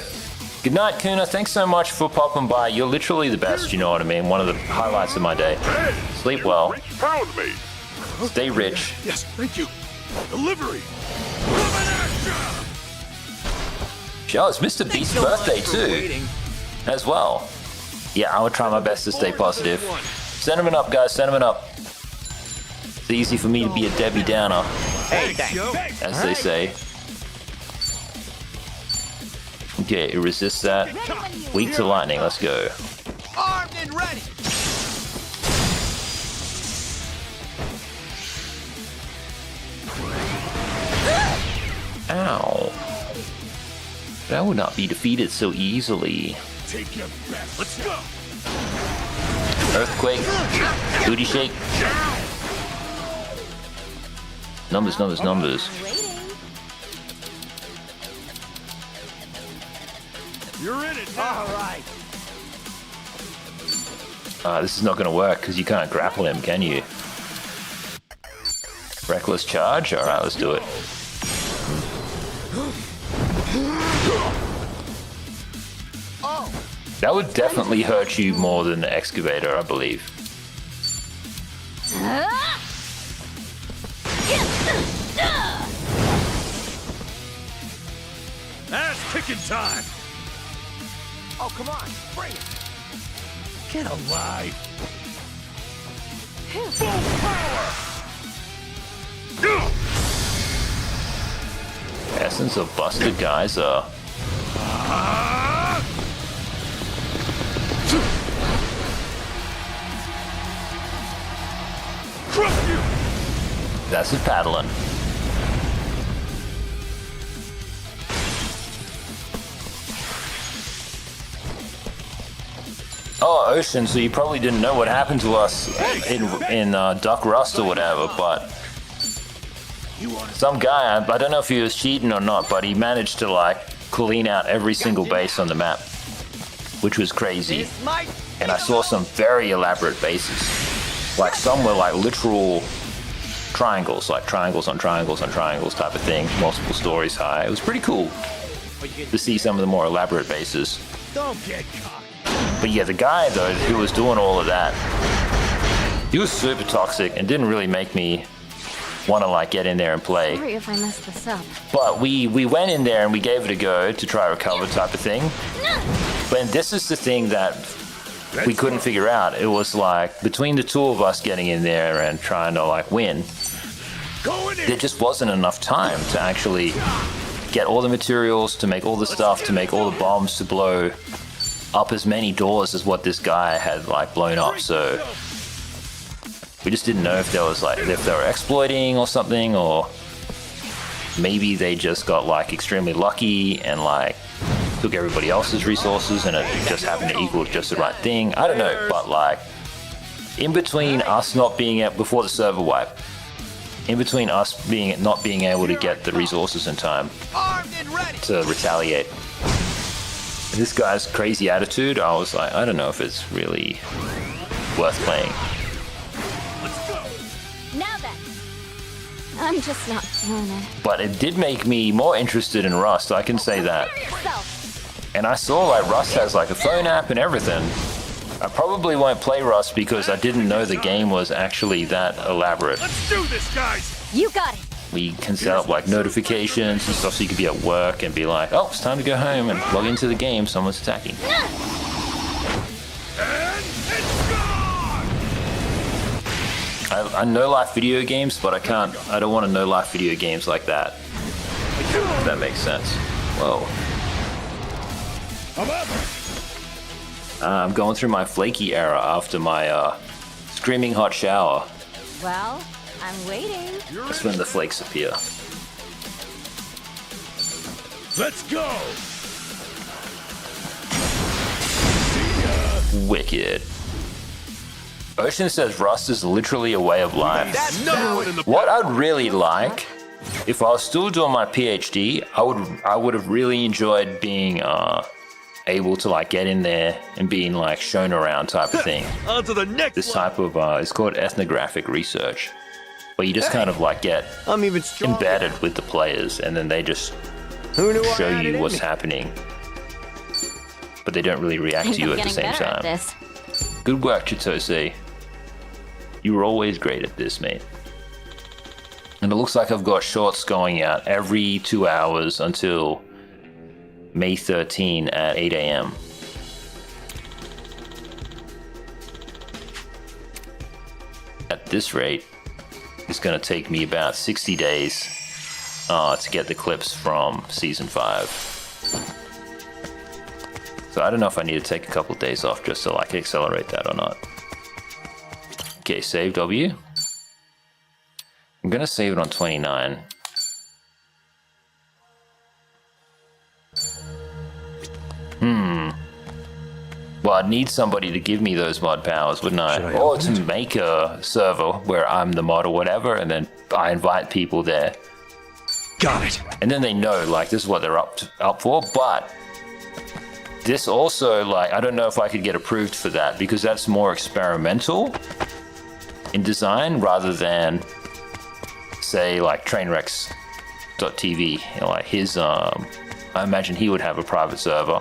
Good night, Kuna. Thanks so much for popping by. You're literally the best, you know what I mean? One of the highlights of my day. Sleep well. Found me. Stay rich. Yes, thank you. Delivery! Oh, it's Mr. Beast's birthday too. As well. Yeah, I would try my best to stay positive. Sentiment up, guys. Sentiment up. It's easy for me to be a Debbie Downer, Hey, thanks. as they say. Okay, resist that. Weak to lightning. Let's go. Armed and ready. Ow. That would not be defeated so easily. Take your best. Let's go! Earthquake. Booty shake. Numbers, numbers, numbers. You're in it now. All right. This is not going to work because you can't grapple him, can you? Reckless charge? Alright, let's do it. That would definitely hurt you more than the excavator, I believe. Ass kicking time. Oh, come on, bring it. Get alive. Full power. Essence of Buster Geyser. crush you! That's his paddling. Oh, Ocean, so you probably didn't know what happened to us in Duck Rust or whatever, but some guy, I don't know if he was cheating or not, but he managed to like clean out every single base on the map, which was crazy. And I saw some very elaborate bases. Like some were like literal triangles, like triangles on triangles on triangles type of thing, multiple stories high. It was pretty cool to see some of the more elaborate bases. Don't get cocky. But yeah, the guy though who was doing all of that, he was super toxic and didn't really make me want to like get in there and play. Sorry if I messed this up. But we went in there and we gave it a go to try recover type of thing. But this is the thing that we couldn't figure out. It was like between the two of us getting in there and trying to like win, there just wasn't enough time to actually get all the materials, to make all the stuff, to make all the bombs, to blow up as many doors as what this guy had like blown up. So we just didn't know if there was like, if they were exploiting or something, or maybe they just got like extremely lucky and like took everybody else's resources and it just happened to equal just the right thing. I don't know, but like in between us not being at before the server wipe, in between us not being able to get the resources in time to retaliate, this guy's crazy attitude, I was like, I don't know if it's really worth playing. Now then, I'm just not feeling it. But it did make me more interested in Rust, I can say that. And I saw like Rust has like a phone app and everything. I probably won't play Rust because I didn't know the game was actually that elaborate. Let's do this, guys! You got it! We can set up like notifications and stuff so you can be at work and be like, oh, it's time to go home and log into the game, someone's attacking. And it's gone! I know life video games, but I don't want to know life video games like that. If that makes sense. Whoa. I'm going through my flaky era after my screaming hot shower. Well, I'm waiting. That's when the flakes appear. Let's go! Wicked. Ocean says Rust is literally a way of life. What I'd really like, if I was still doing my PhD, I would have really enjoyed being able to like get in there and being like shown around type of thing. On to the next This type of it's called ethnographic research, where you just kind of like get embedded with the players and then they just show you what's happening, but they don't really react to you at the same time. Good work, Chitose. You were always great at this, mate. And it looks like I've got shorts going out every 2 hours until May 13 at 8 a.m. At this rate, it's going to take me about 60 days to get the clips from Season 5. So I don't know if I need to take a couple of days off just to like accelerate that or not. Okay, save W. I'm going to save it on 29. Well, I'd need somebody to give me those mod powers, wouldn't I? Or to make a server where I'm the mod or whatever, and then I invite people there. Got it. And then they know, like, this is what they're up for. But this also, like, I don't know if I could get approved for that, because that's more experimental in design rather than, say, like, Trainwrecks.tv. You know, like his, I imagine he would have a private server.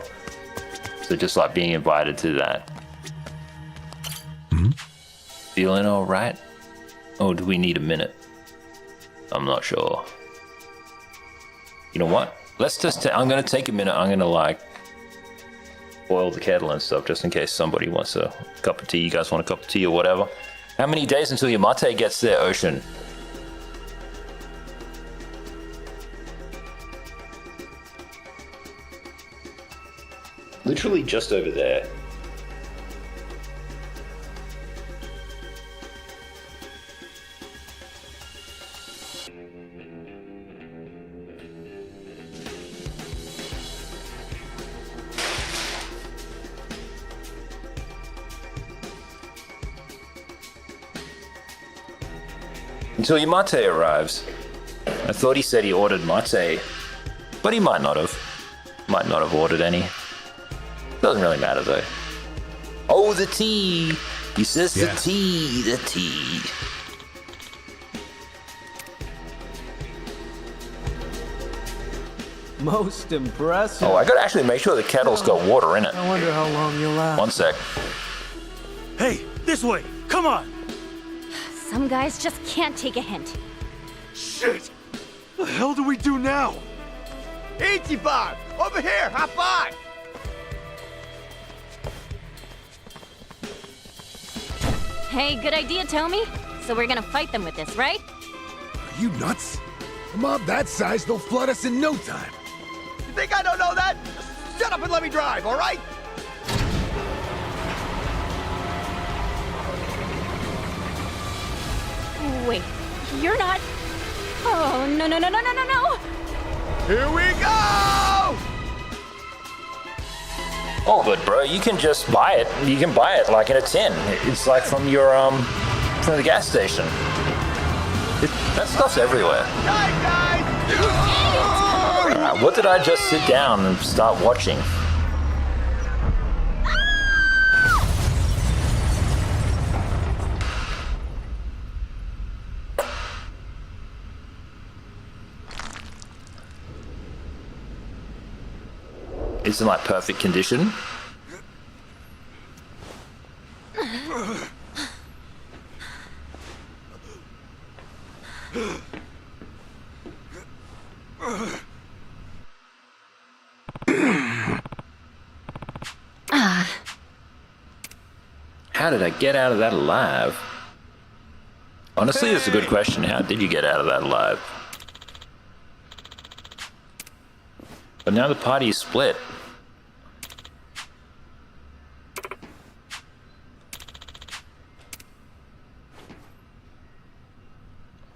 So just like being invited to that. Feeling all right? Oh, do we need a minute? I'm not sure. You know what? Let's just, I'm going to take a minute. I'm going to like boil the kettle and stuff just in case somebody wants a cup of tea. You guys want a cup of tea or whatever? How many days until your mate gets there, Ocean? Literally just over there. Until your mate arrives. I thought he said he ordered mate, but he might not have. Might not have ordered any. Doesn't really matter though. Oh, the tea! He says the tea, the tea. Most impressive. Oh, I gotta actually make sure the kettle's got water in it. I wonder how long you'll last. One sec. Hey, this way. Come on. Some guys just can't take a hint. Shit! The hell do we do now? Ichiban! Over here! High five! Hey, good idea, Tommy. So we're gonna fight them with this, right? Are you nuts? A mob that size, they'll flood us in no time. You think I don't know that? Shut up and let me drive, all right? Wait, you're not... Oh, no, no, no, no, no, no, no! Here we go! Oh, but bro, you can just buy it. You can buy it like in a tin. It's like from your from the gas station. That stuff's everywhere. Alright, what did I just sit down and start watching? It's in like perfect condition. How did I get out of that alive? Honestly, it's a good question. How did you get out of that alive? But now the party is split.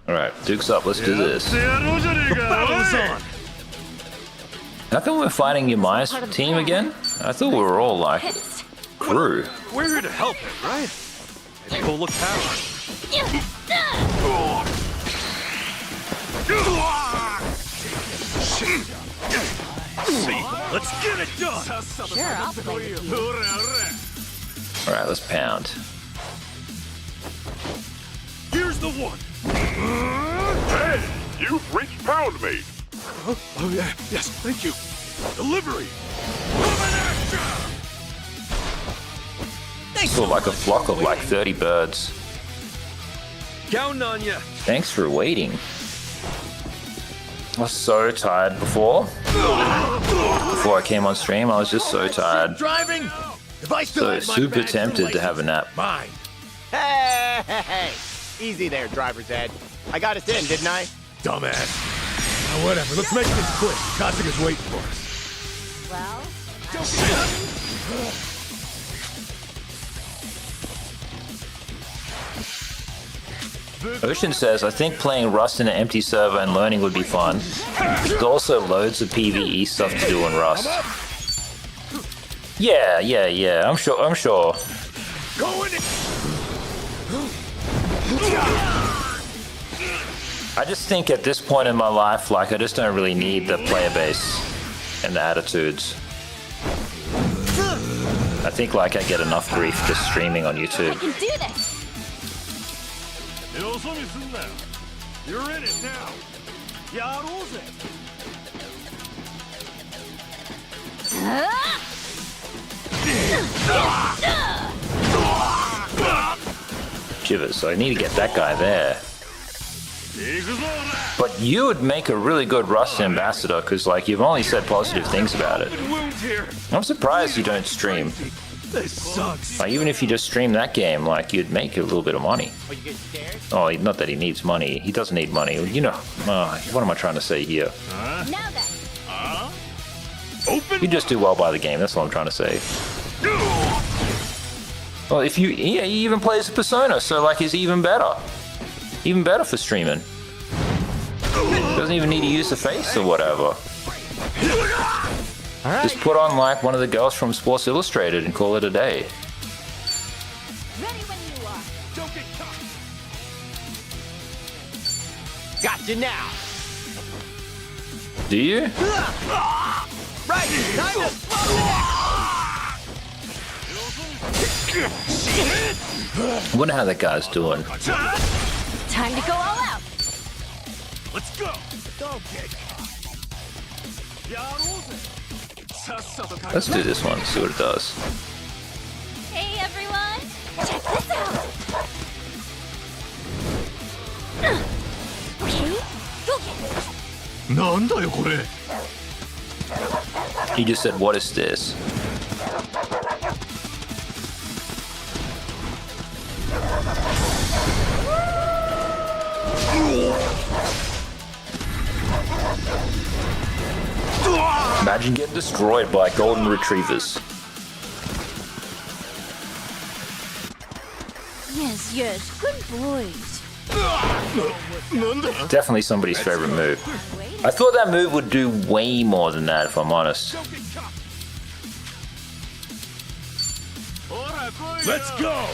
Alright, Duke's up, let's do this. The battle is on! How come we're fighting Yamai's team again? I thought we were all like crew. We're here to help him, right? Maybe we'll look past him. Let's get it done! Sure, I'll play with you. Alright, let's pound. Here's the one! Hey, you've reached pound mate. Oh, yeah, yes, thank you. Delivery! Saw like a flock of like 30 birds. Counting on ya! Thanks for waiting. I was so tired before. Before I came on stream, I was just so tired. Driving? If I still So had my super badge, tempted the to have a nap. Mine. Hey! Easy there, driver's ed. I got us in, didn't I? Dumbass. Now whatever, let's make this quick. Kasuga's waiting for us. Well, Ocean says, I think playing Rust in an empty server and learning would be fun. There's also loads of PvE stuff to do in Rust. Yeah, I'm sure. Going in. I just think at this point in my life, like, I just don't really need the player base and the attitudes. I think, like, I get enough grief just streaming on I YouTube. can do this! You're in it now. Shivers, so I need to get that guy there. But you would make a really good Rust ambassador, because, like, you've only said positive things about it. I'm surprised you don't stream. This sucks. Like, even if you just stream that game, like, you'd make a little bit of money. Oh, not that he needs money. He doesn't need money. You know, what am I trying to say here? Now then! You just do well by the game, that's what I'm trying to say. Well, if you, yeah, he even plays a Persona, so, like, he's even better. Even better for streaming. Doesn't even need to use the face or whatever. Just put on, like, one of the girls from Sports Illustrated and call it a day. Ready when you are! Don't get caught. Gotcha now. Do you? Right, time to slow I wonder how that guy's doing. Time to go all out. Let's go. Let's do this one, see what it does. Hey everyone, check this out. Okay, go get it. なんだよこれ。 He just said, what is this? Imagine getting destroyed by golden retrievers. Yes, yes, good boys. Definitely somebody's favorite move. I thought that move would do way more than that, if I'm honest. Let's go.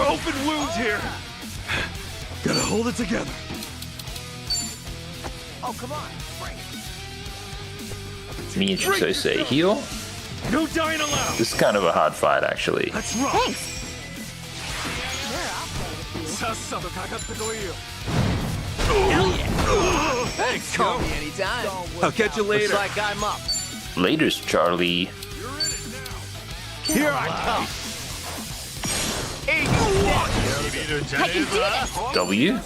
Open wounds here. Gotta hold it together. Oh, come on. Bring it. Me and Chitose heal. No dying allowed. This is kind of a hard fight, actually. Let's rock. Thanks. Thanks, call me anytime. I'll catch you later. Looks like I'm up. Laters, Charlie. Here I come. I can do this. W.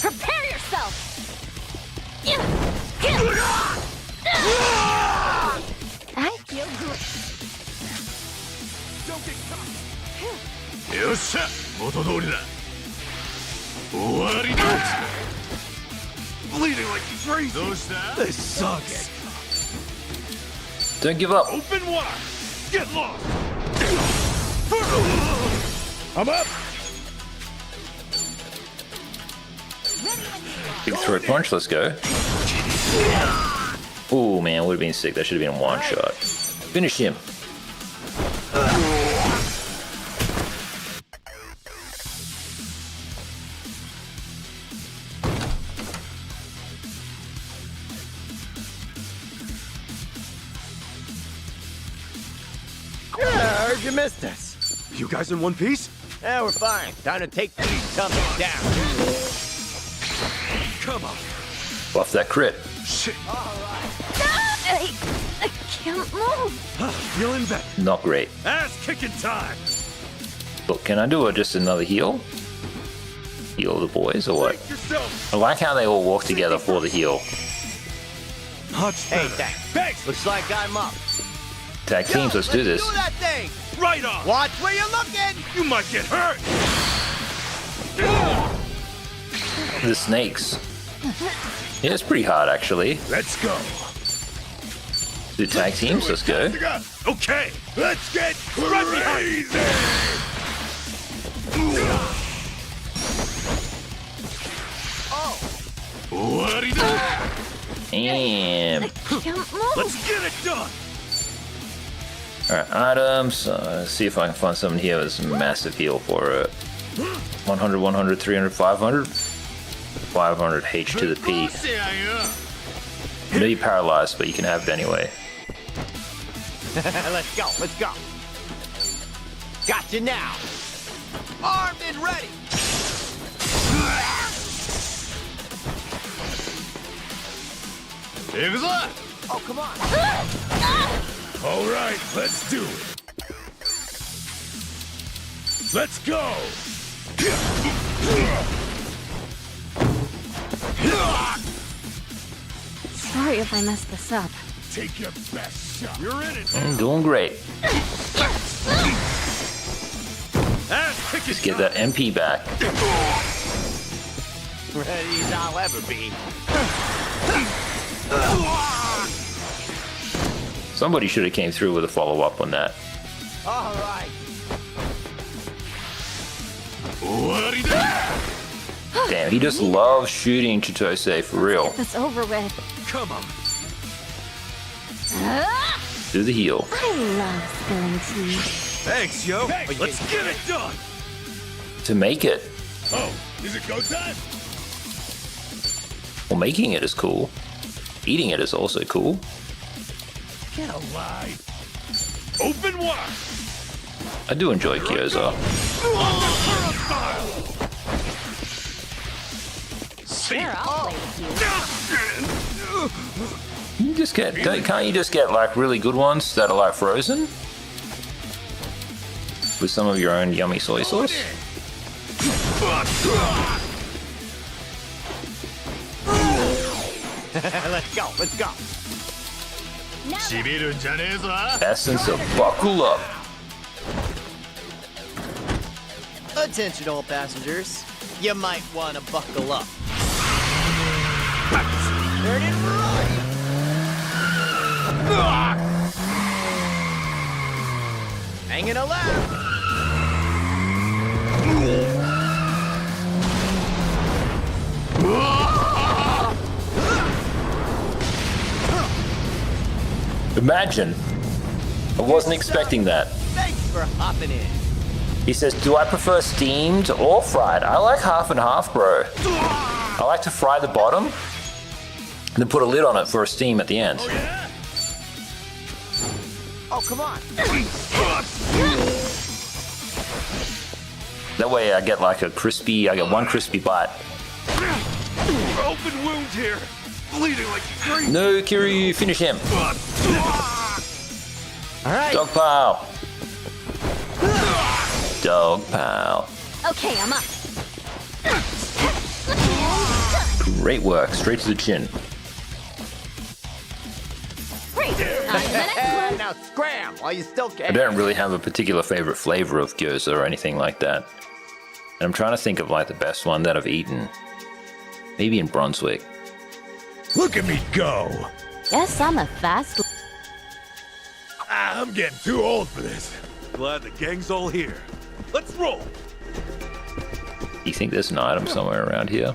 Prepare yourself. I feel good. よっしゃ、元通りだ。終わりだ。Bleeding like crazy. どうした？ This sucks. Don't give up. Open wide. Get lost. I'm up. Big throat punch, let's go. Oh man, would have been sick. That should have been one shot. Finish him. I heard you missed us. You guys in one piece? Yeah, we're fine. Time to take these tummies down. Come on. Buff that crit. Shit. I can't move. Feeling better. Not great. Ass kicking time. Look, can I do just another heal? Heal the boys or what? Yourself. I like how they all walk together for the heal. Much Hey, better. thanks. Looks like I'm up. Tag teams, let's do this. Do that thing. Right on. Watch where you're looking. You might get hurt. The snakes. Yeah, it's pretty hard actually. Let's go. Do tag teams, let's go. Okay, let's get right behind. And I can't move. Let's get it done. alright, items. Let's see if I can find something here with some massive heal for it. 100, 100, 300, 500. 500 H to the P. I know you're paralyzed, but you can have it anyway. Let's go. Let's go. Gotcha now. Armed and ready. Oh, come on. All right, let's do it. Let's go. Sorry if I messed this up. Take your best shot. You're in it. I'm doing great. Ass kicking. Let's get that MP back. Ready as I'll ever be. Somebody should have came through with a follow-up on that. All right. Damn, he just loves shooting Chitose for real. That's over with. Come on. Do the heal. I love spilling tea. Thanks, yo. Let's get it done. To make it. Oh, is it go time? Well, making it is cool. Eating it is also cool. Get alive. Open wide. I do enjoy gyoza. Sure, I'll play with you. You just get, can't you just get like really good ones that are like frozen? With some of your own yummy soy sauce? Let's go, let's go. Essence of buckle up. Attention, all passengers. You might want to buckle up. Turn it right. Hanging a left. Imagine. I wasn't expecting that. Thanks for hopping in. He says, do I prefer steamed or fried? I like half and half, bro. I like to fry the bottom and then put a lid on it for a steam at the end. Oh, come on. That way I get like I get one crispy bite. Open wound here. Bleeding like crazy. No, Kiryu, finish him. All right. Dog pile. Dog pile. Okay, I'm up. Great work, straight to the chin. Great. On to the next one. Now scram while you still I can. don't really have a particular favorite flavor of gyoza or anything like that. And I'm trying to think of like the best one that I've eaten. Maybe in Brunswick. Look at me go. Guess I'm a fast. I'm getting too old for this. Glad the gang's all here. Let's roll. Do you think there's an item somewhere around here?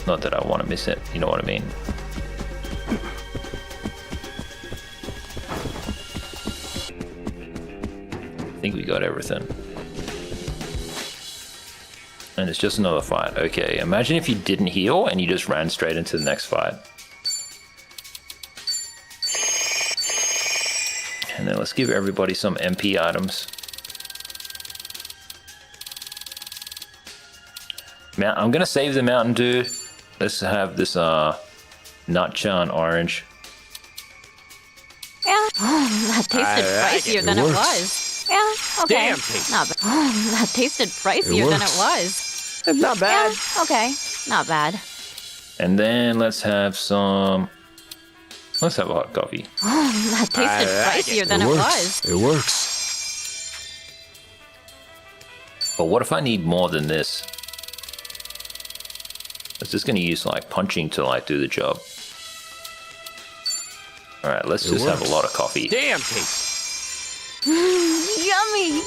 Not that I want to miss it, you know what I mean? I think we got everything. And it's just another fight. Okay, imagine if you didn't heal and you just ran straight into the next fight. And then let's give everybody some MP items. I'm gonna save the Mountain Dew. Let's have this Nutchan orange. Yeah. Oh, that tasted pricier than it was. Yeah, okay. Damn tasty. Not bad. Oh, that tasted pricier than it was. It's not bad. Yeah, okay. Not bad. And then let's have some. Let's have a hot coffee. Oh, that tasted pricier than it was. It works. But what if I need more than this? Is this going to use like punching to like do the job? All right, let's just have a lot of coffee. Damn tasty. Yummy.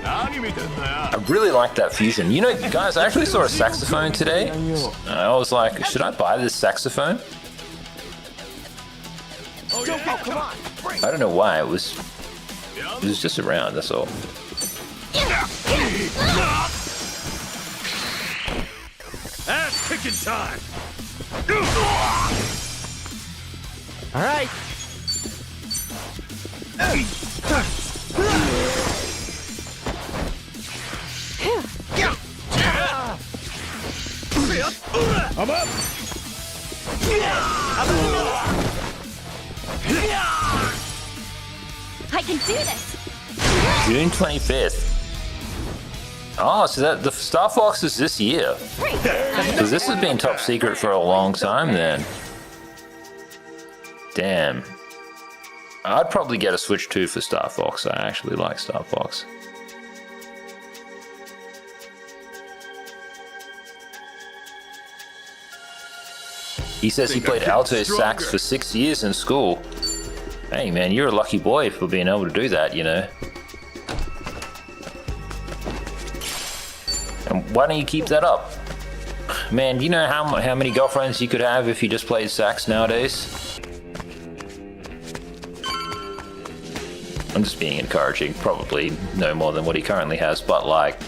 I really like that fusion. You know, guys, I actually saw a saxophone today. And I was like, should I buy this saxophone? Oh, come on. I don't know why. It was just around, that's all. Ass kicking time. All right. I'm up. I can do this. June 25th. Oh, so that the Star Fox is this year. Because this has been top secret for a long time then. Damn. I'd probably get a Switch 2 for Star Fox. I actually like Star Fox. He says he played alto sax for 6 years in school. Hey man, you're a lucky boy for being able to do that, you know. And why don't you keep that up? Man, do you know how many girlfriends you could have if you just played sax nowadays? I'm just being encouraging. Probably no more than what he currently has, but like...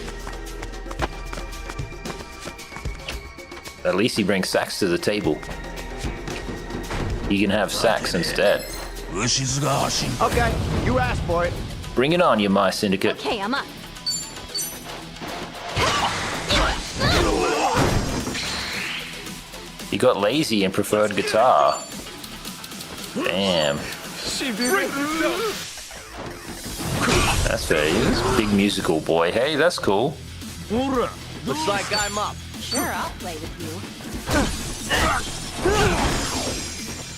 At least he brings sax to the table. You can have sax instead. Okay, you asked for it. Bring it on, you my syndicate. Okay, I'm up. You got lazy and preferred guitar. Damn. That's fair. He's a big musical boy. Hey, that's cool. Looks like I'm up. Sure, I'll play with you.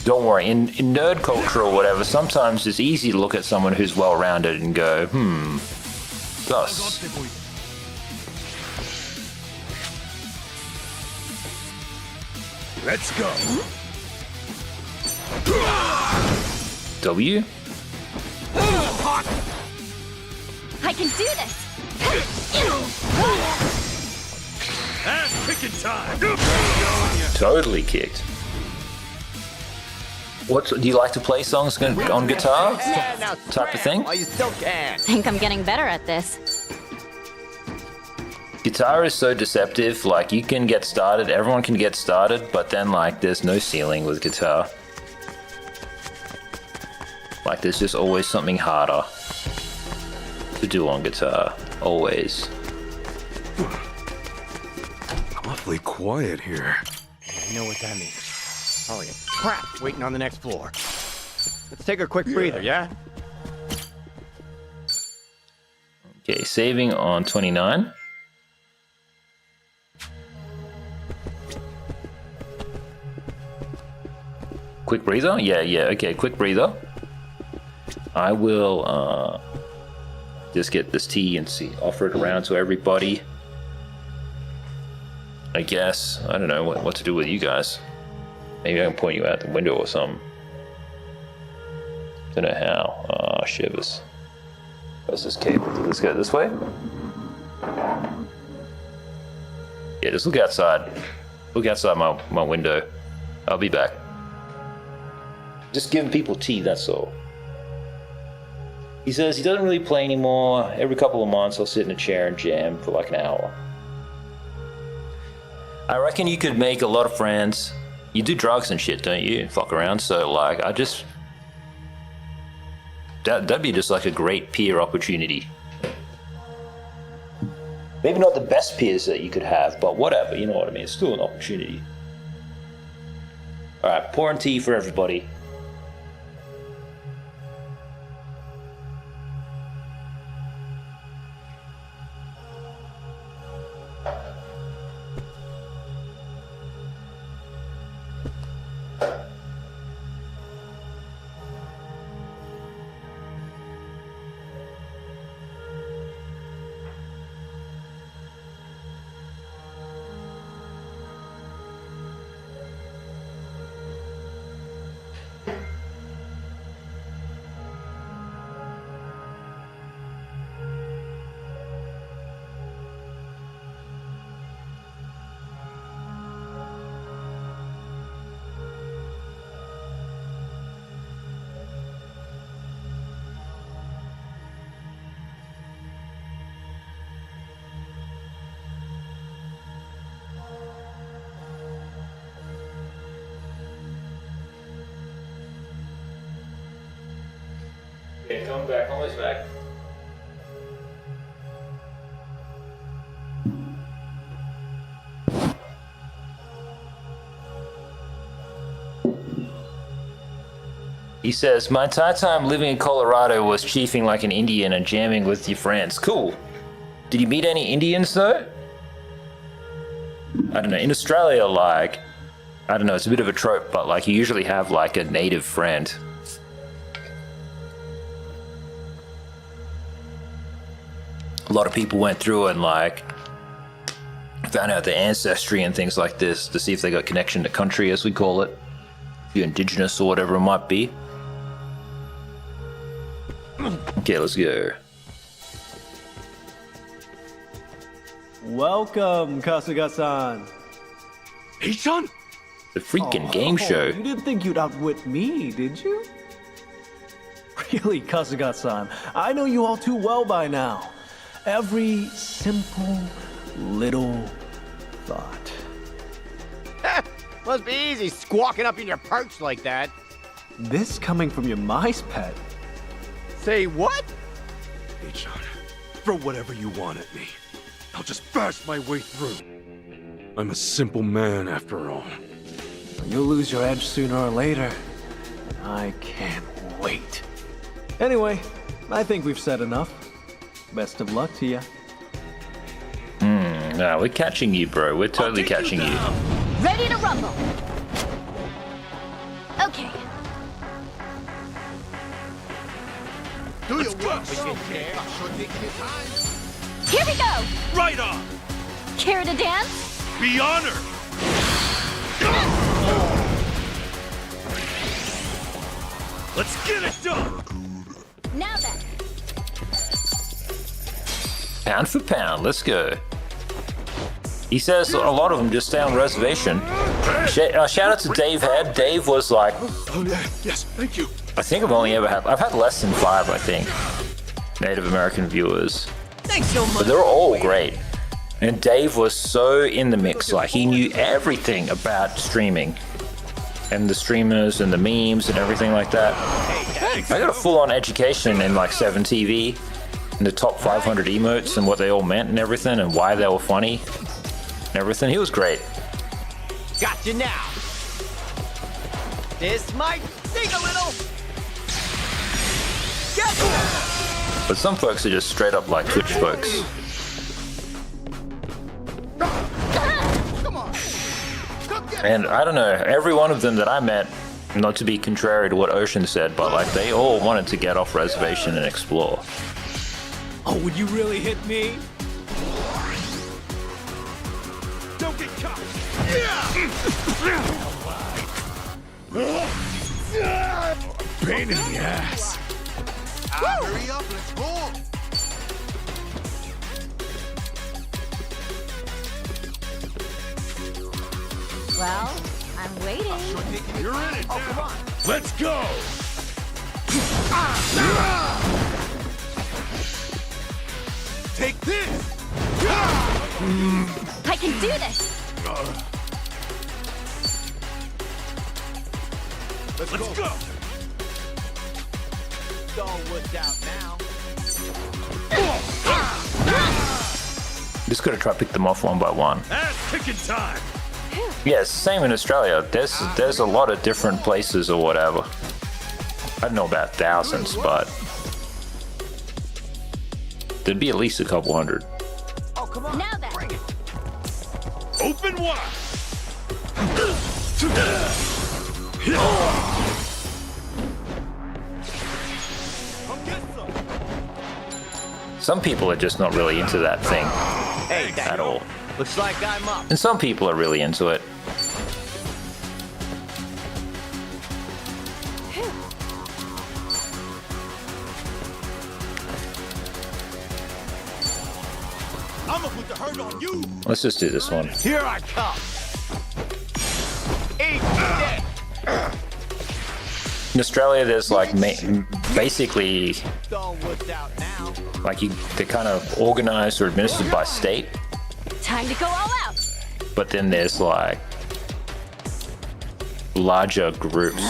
Don't worry, in nerd culture or whatever, sometimes it's easy to look at someone who's well-rounded and go, thus. Let's go. W? I can do this. Ass kicking time. Totally kicked. Do you like to play songs on guitar? Yeah, now Type of thing? while you still can. Think I'm getting better at this. Guitar is so deceptive, like you can get started, everyone can get started, but then like there's no ceiling with guitar. Like there's just always something harder to do on guitar, always. Awfully quiet here. I know what that means. Probably a crap waiting on the next floor. Let's take a quick breather, yeah? Okay, saving on 29. Quick breather? Yeah, okay, quick breather. I will just get this tea and offer it around to everybody. I guess. I don't know what to do with you guys. Maybe I can point you out the window or something. Don't know how. Shivers. Where's this cable? Let's go this way. Yeah, just look outside. Look outside my window. I'll be back. Just giving people tea, that's all. He says he doesn't really play anymore. Every couple of months I'll sit in a chair and jam for like an hour. I reckon you could make a lot of friends. You do drugs and shit, don't you? Fuck around, so like, that'd be just like a great peer opportunity. Maybe not the best peers that you could have, but whatever, you know what I mean? It's still an opportunity. Alright, pouring tea for everybody. Okay, coming back, almost back. He says, my entire time living in Colorado was chiefing like an Indian and jamming with your friends. Cool. Did you meet any Indians though? I don't know, in Australia, like, I don't know, it's a bit of a trope, but like you usually have like a native friend. A lot of people went through and like found out their ancestry and things like this to see if they got connection to country, as we call it. If you're indigenous or whatever it might be. Okay, let's go. Welcome, Kasuga-san. Hey-chan? The freaking game show. You didn't think you'd outwit me, did you? Really, Kasuga-san, I know you all too well by now. Every simple little thought. Must be easy squawking up in your perch like that. This coming from your mice pet. Say what? Hey-chan, throw whatever you want at me. I'll just bash my way through. I'm a simple man after all. You'll lose your edge sooner or later. I can't wait. Anyway, I think we've said enough. Best of luck to you. No, we're catching you, bro. We're totally catching you. Ready to rumble. Okay. Do your work. Here we go. Right on. Care to dance? Be honored. Let's get it done. Now then. Pound for pound, let's go. He says a lot of them just stay on reservation. Shout out to Dave Head. Dave was like, Oh, yeah, yes, thank you. I think I've had less than 5, I think, Native American viewers. Thanks so much. But they're all great. And Dave was so in the mix, like he knew everything about streaming. And the streamers and the memes and everything like that. I got a full-on education in like 7TV and the top 500 emotes and what they all meant and everything and why they were funny and everything. He was great. Got you now. This might sting a little. But some folks are just straight up like Twitch folks. And I don't know, every one of them that I met, not to be contrary to what Ocean said, but like they all wanted to get off reservation and explore. Oh, would you really hit me? Don't get caught. Pain in the ass. Hurry up, let's go. Well, I'm waiting. You're in it now. Let's go. Take this. I can do this. Let's go. It's all worked out now. Just gotta try to pick them off one by one. Ass kicking time. Yeah, it's the same in Australia. There's a lot of different places or whatever. I don't know about thousands, but there'd be at least a couple hundred. Oh, come on. Now then. Bring it. Open wide. Come get some. Some people are just not really into that thing Hey, at all. looks like I'm up. And some people are really into it. I'm gonna put the hurt on you. Let's just do this one. Here I come. Eat it. In Australia, there's like basically It's all worked out now. like they're kind of organized or administered by state, Time to go all out. but then there's like larger groups,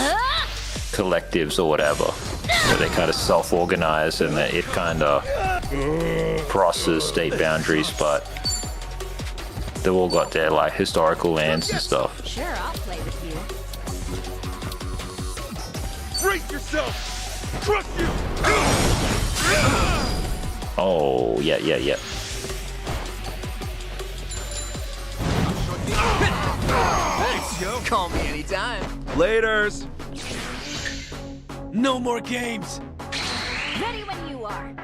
collectives or whatever, where they kind of self-organize and it kind of crosses state boundaries, but they've all got their like historical lands and stuff. Sure, I'll play with you. Brace yourself. Crush you. Oh, yeah. Thanks, yo. Call me anytime. Laters. No more games. Ready when you are.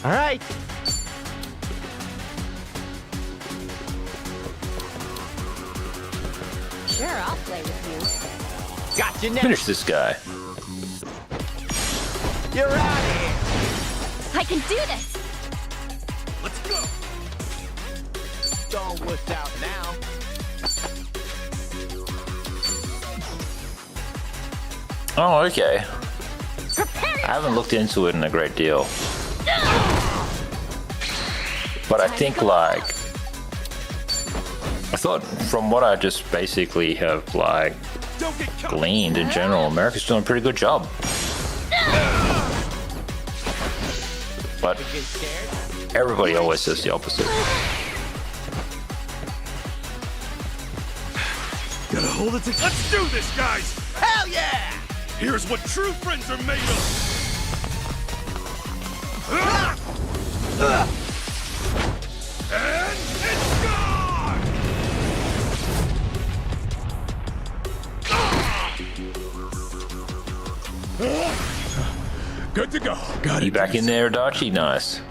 All right. Sure, I'll play with you. Got you now. Finish this guy. You're out of here. I can do this. Let's wussed out now. Oh, okay. I haven't looked into it in a great deal. But I think, like, I thought from what I just basically have, like, gleaned in general, America's doing a pretty good job. But everybody always says the opposite. Gotta hold it together. Let's do this, guys! Hell yeah! Here's what true friends are made of! And it's gone! Good to go. Got You back in there, Adachi? Nice.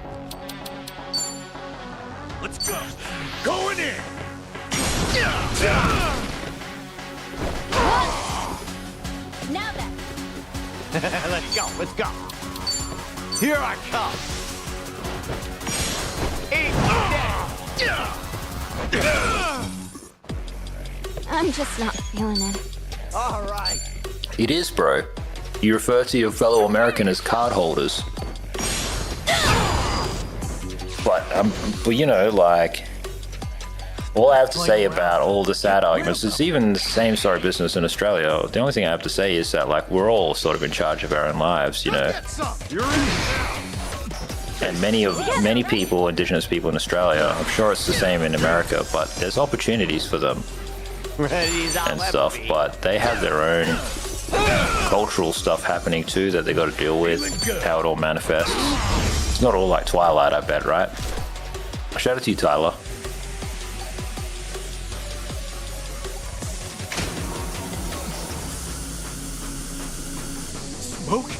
Let's go. Going in. Now then. Let's go, let's go. Here I come. Eat I'm just not feeling it. All right. It is, bro. You refer to your fellow American as card holders. But you know, like, all I have to say about all the sad arguments, it's even the same sort of business in Australia. The only thing I have to say is that, like, we're all sort of in charge of our own lives, you know. And many people, indigenous people in Australia, I'm sure it's the same in America, but there's opportunities for them and stuff, but they have their own cultural stuff happening too that they got to deal with, how it all manifests. It's not all like Twilight, I bet, right? Shout out to you, Tyler. Smoke?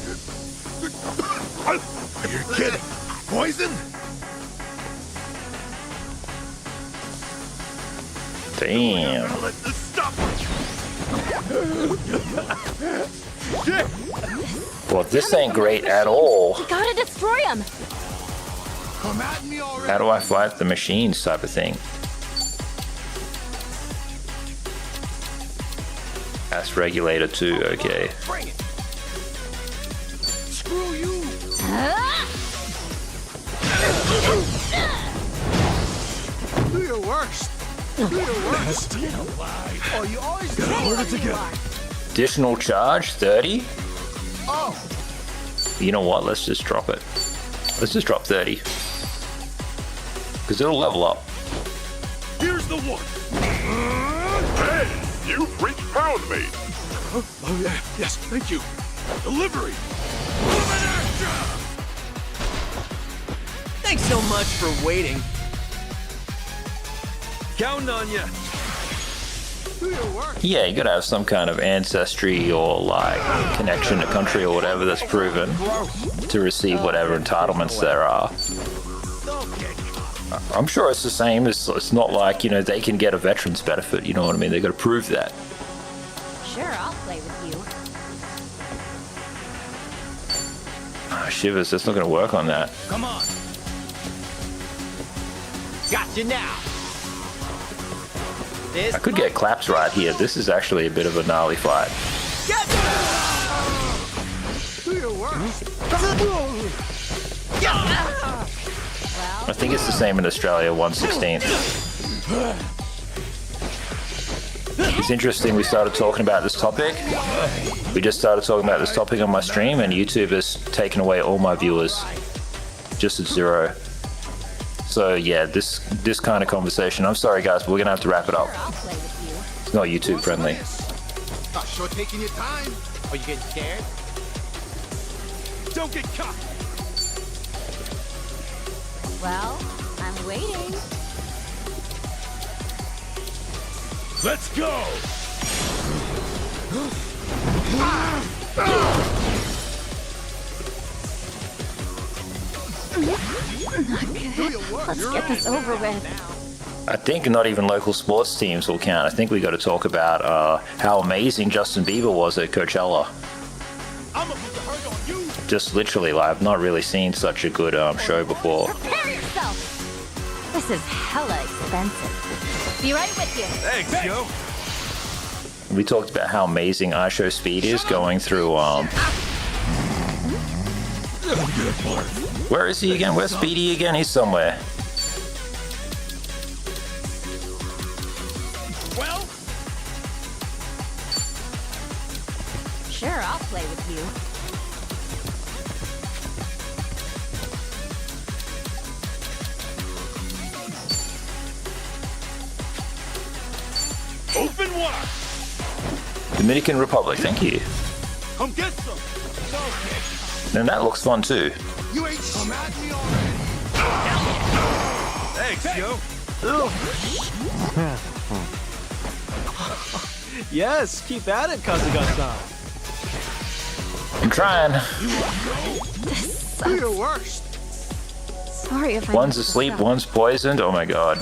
Are you kidding? Poison? Damn. Let this stop. Well, this ain't great at all. You gotta destroy him. Come at me already. How do I fight the machines type of thing? That's regulator too, okay. Bring it. Screw you. Do your worst. Do your worst. Oh, you always Gotta hold it together. Additional charge, 30? Oh. You know what, let's just drop it. Let's just drop 30. Because it'll level up. Here's the one. Hey, you reached pound me. Oh, yeah, yes, thank you. Delivery. Thanks so much for waiting. Counting on you. Do your work. Yeah, you gotta have some kind of ancestry or like connection to country or whatever that's proven to receive whatever entitlements there are. I'm sure it's the same. It's not like, you know, they can get a veteran's benefit, you know what I mean? They gotta prove that. Sure, I'll play with you. Shivers, that's not gonna work on that. Come on. Got you now. This I could get claps right here. This is actually a bit of a gnarly fight. Do your work. I think it's the same in Australia, 1/16. It's interesting, we started talking about this topic. We just started talking about this topic on my stream, and YouTube has taken away all my viewers. Just at 0. So yeah, this kind of conversation, I'm sorry guys, but we're gonna have to wrap it up. It's not YouTube friendly. Sure taking your time. Are you getting scared? Don't get caught. Well, I'm waiting. Let's go. Let's get this over with. I think not even local sports teams will count. I think we got to talk about how amazing Justin Bieber was at Coachella. Just literally, like, I've not really seen such a good show before. Prepare yourself. This is hella expensive. Be right with you. Thanks, Joe. We talked about how amazing Aisho's speed is going through, Where is he again? Where's Speedy again? He's somewhere. Well, Sure, I'll play with you. open wide. Dominican Republic, thank you. Come get some. And that looks fun too. You ain't smacked me already. Thanks, Joe. Yes, keep at it, Kazuga-san. I'm trying. Do your worst. Sorry if I One's messed asleep, this up. one's poisoned. Oh my god.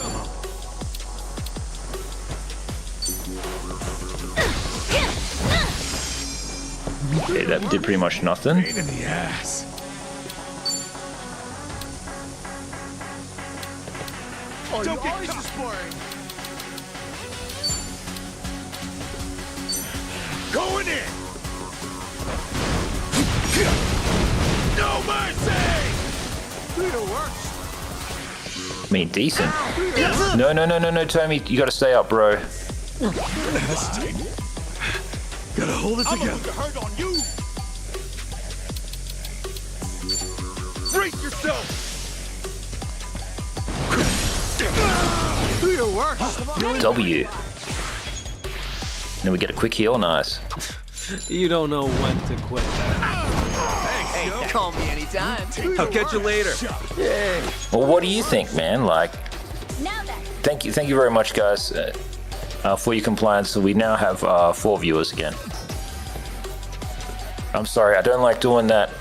Okay, that did pretty much nothing. Pain in the ass. Oh, don't get caught. Going in. No mercy. Do your worst. I mean, decent. No, Tommy, you gotta stay up, bro. Gotta hold it together. I'm gonna hurt on you. Brace yourself. Do your worst. W. Then we get a quick heal, nice. You don't know when to quit. Hey, call me anytime. I'll catch you later. Well, what do you think, man? Like, Now then. thank you very much, guys, for your compliance. So we now have 4 viewers again. I'm sorry, I don't like doing that.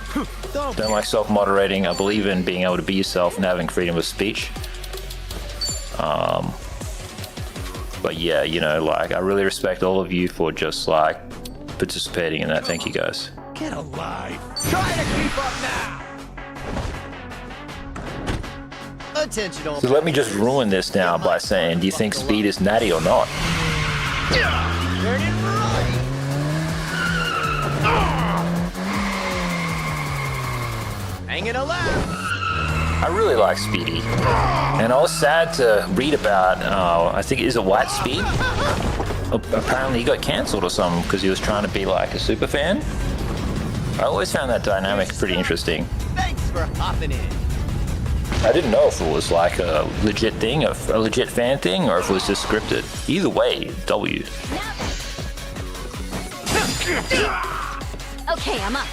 Don't like self-moderating. I believe in being able to be yourself and having freedom of speech. But yeah, you know, like, I really respect all of you for just like participating in that. Thank you, guys. Get alive. Try to keep up now. Attention, all. So let me just ruin this now by saying, do you think Speed is natty or not? Turn it right. Hanging a left. I really like Speedy, and I was sad to read about, I think it is a White Speed. Apparently he got cancelled or something because he was trying to be like a super fan. I always found that dynamic pretty interesting. Thanks for hopping in. I didn't know if it was like a legit thing, a legit fan thing, or if it was just scripted. Either way, W. Okay, I'm up.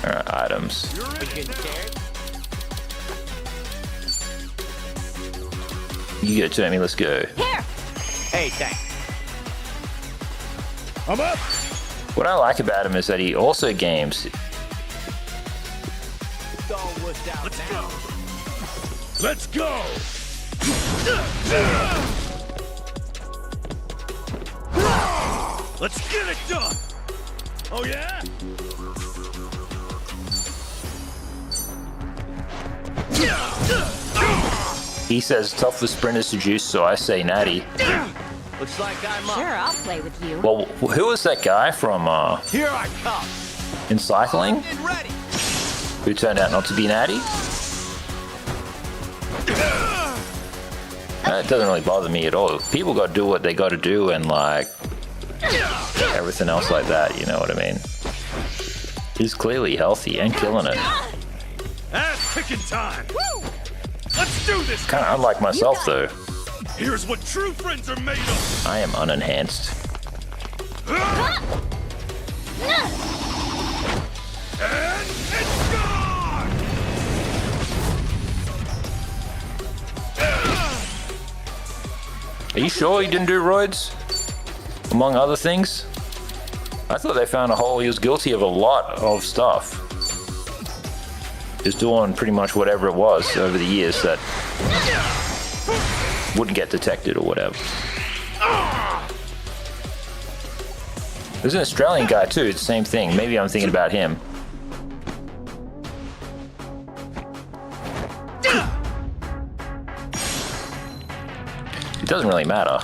Alright, items. You go, Tommy, let's go. Here. Hey, thanks. I'm up. What I like about him is that he also games. Let's go. Let's get it done. Oh yeah? He says tough for sprinters to juice, so I say natty. Looks like I'm up. Sure, I'll play with you. Well, who was that guy from Here I come. in cycling Get ready. who turned out not to be natty? It doesn't really bother me at all. People got to do what they got to do, and like everything else like that. You know what I mean? He's clearly healthy and killing it. Ass kicking time. Woo! Let's do this. Kind of unlike myself though. Here's what true friends are made of. I am unenhanced. And it's gone. Are you sure he didn't do roids? Among other things? I thought they found he was guilty of a lot of stuff. He was doing pretty much whatever it was over the years that wouldn't get detected or whatever. There's an Australian guy too, it's the same thing. Maybe I'm thinking about him. doesn't really matter.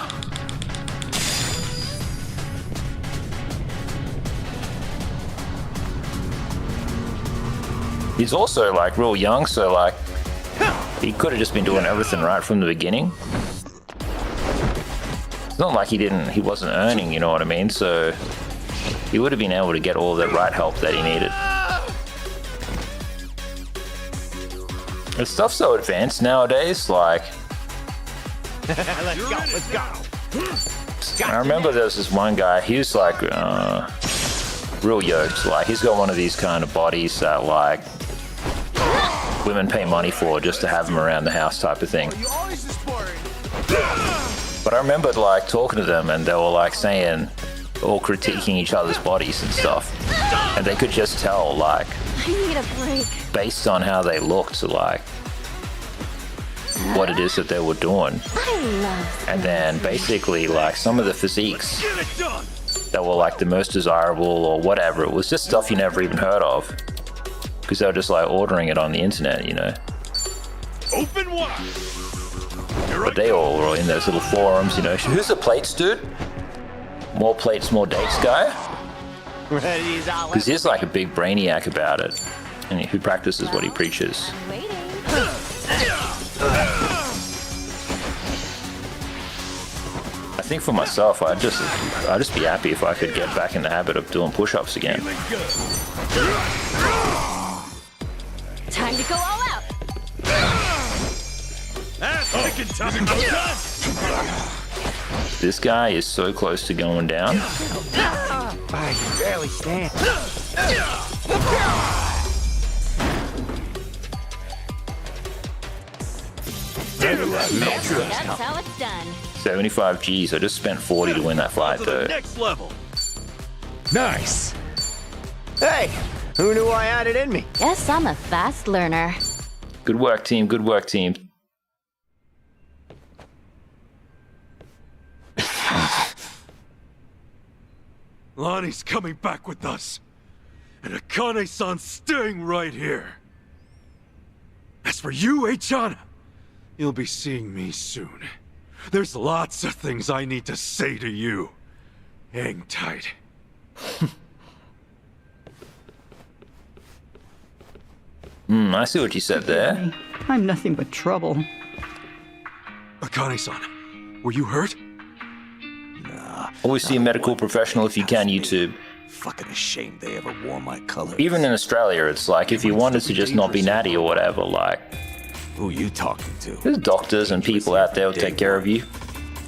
He's also like real young, so like he could have just been doing everything right from the beginning. It's not like he wasn't earning, you know what I mean? So he would have been able to get all the right help that he needed. The stuff's so advanced nowadays, like... Let's go. I remember there was this one guy, he was like, real yoked. Like, he's got one of these kind of bodies that, like, women pay money for just to have him around the house type of thing. But I remember, like, talking to them and they were, like, saying, all critiquing each other's bodies and stuff. And they could just tell, like... I need a break. Based on how they looked, like what it is that they were doing. I love and then basically like some of the physiques that were like the most desirable or whatever, it was just stuff you never even heard of because they were just like ordering it on the internet, you know. Open wide. But they all were in those little forums, you know. Who's the plates dude? More plates, more dates guy? Because he's like a big brainiac about it, and who practices what he preaches. I'm waiting. I think for myself, I'd just be happy if I could get back in the habit of doing push-ups again. Time to go all out. Taking time. This guy is so close to going down. I can barely stand. That's how it's done. 75 G's. I just spent 40 to win that fight, though. Next level. Nice. Hey, who knew I had it in me? Guess I'm a fast learner. Good work, team. Good work, team. Lonnie's coming back with us. And Akane-san's staying right here. As for you, Eichana, you'll be seeing me soon. There's lots of things I need to say to you. Hang tight. I see what you said there. I'm nothing but trouble. Akane-san, were you hurt? Always see a medical professional if you can, YouTube. Fucking ashamed they ever wore my colors. Even in Australia, it's like if you wanted to just not be natty or whatever, like... Who you talking to? There's doctors and people out there who'll take care of you.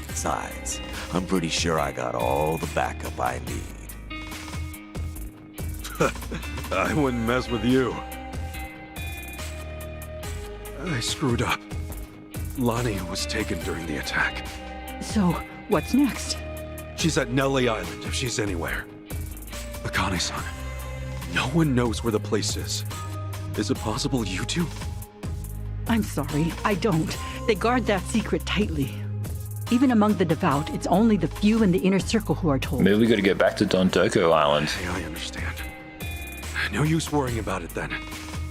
Besides, I'm pretty sure I got all the backup I need. I wouldn't mess with you. I screwed up. Lonnie was taken during the attack. So, what's next? She's at Nelly Island, if she's anywhere. Akane-san, no one knows where the place is. Is it possible you two? I'm sorry, I don't. They guard that secret tightly. Even among the devout, it's only the few in the inner circle who are told. Maybe we gotta go back to Dondoko Island. Hey, I understand. No use worrying about it then.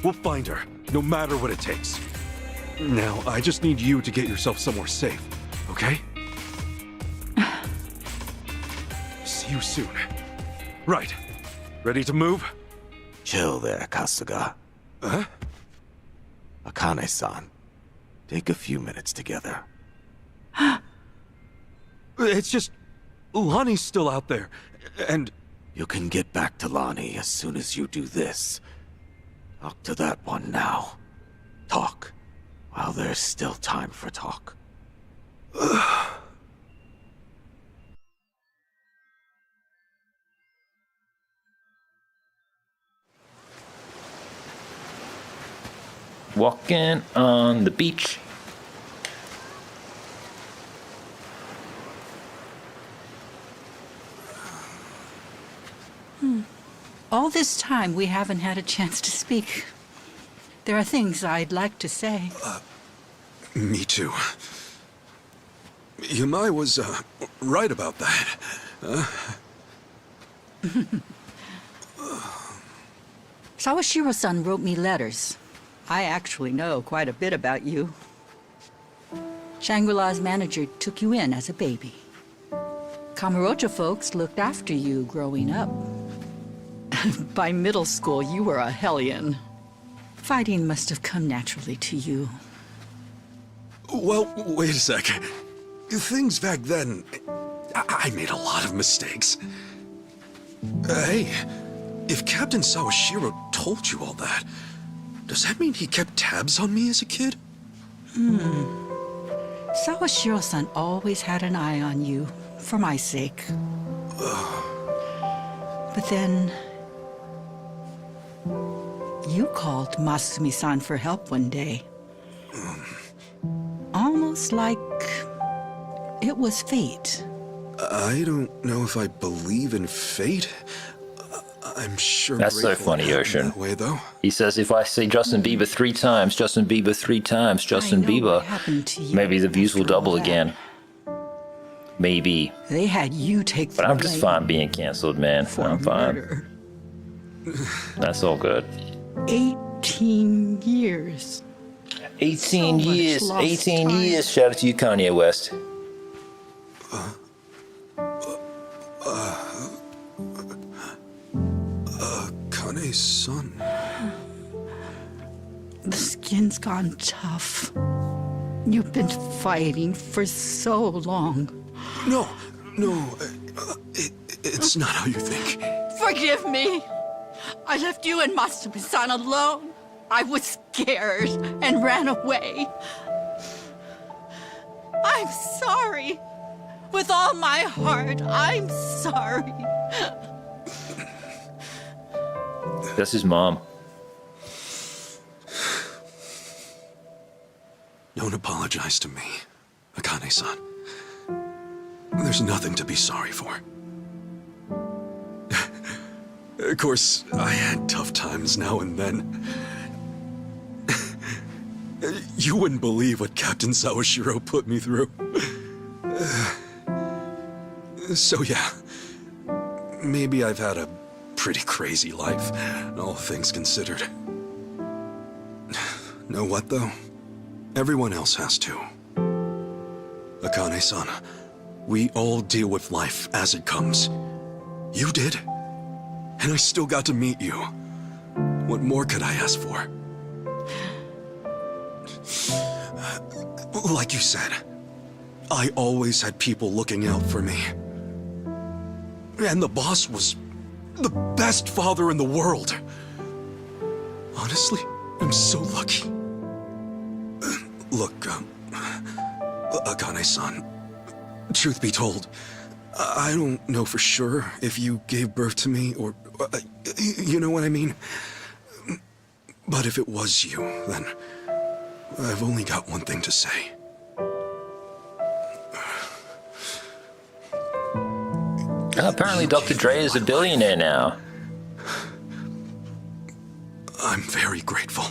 We'll find her, no matter what it takes. Now, I just need you to get yourself somewhere safe, okay? See you soon. Right. Ready to move? Chill there, Kasuga. Huh? Akane-san, take a few minutes together. It's just... Lonnie's still out there, and... You can get back to Lonnie as soon as you do this. Talk to that one now. Talk, while there's still time for talk. Walking on the beach. All this time, we haven't had a chance to speak. There are things I'd like to say. Me too. Yamai was, right about that. Sawashiro-san wrote me letters. I actually know quite a bit about you. Shangri-La's manager took you in as a baby. Kamurocho folks looked after you growing up. By middle school, you were a hellion. Fighting must have come naturally to you. Well, wait a sec. Things back then, I made a lot of mistakes. Hey, if Captain Sawashiro told you all that, does that mean he kept tabs on me as a kid? Sawashiro-san always had an eye on you, for my sake. But then... you called Masumi-san for help one day. Almost like... it was fate. I don't know if I believe in fate. I'm sure. That's so funny, Ocean. That way, though. He says, if I say Justin Bieber 3 times, Justin Bieber 3 times, Justin Bieber, maybe the views will double again. Maybe. They had you take the But I'm just fine being canceled, man. I'm fine. That's all good. 18 years. 18 So much years. lost 18 time. years. Shout out to you, Kanye West. Kane-san. The skin's gone tough. You've been fighting for so long. No, it's not how you think. Forgive me. I left you and Masumi-san alone. I was scared and ran away. I'm sorry. With all my heart, I'm sorry. That's his mom. Don't apologize to me, Akane-san. There's nothing to be sorry for. Of course, I had tough times now and then. You wouldn't believe what Captain Sawashiro put me through. So yeah, maybe I've had a pretty crazy life, all things considered. Know what, though? Everyone else has to. Akane-san, we all deal with life as it comes. You did, and I still got to meet you. What more could I ask for? Like you said, I always had people looking out for me. And the boss was the best father in the world. Honestly, I'm so lucky. Look, Akane-san, truth be told, I don't know for sure if you gave birth to me or, you know what I mean? But if it was you, then I've only got one thing to say. Apparently Dr. Dre is a billionaire now. I'm very grateful.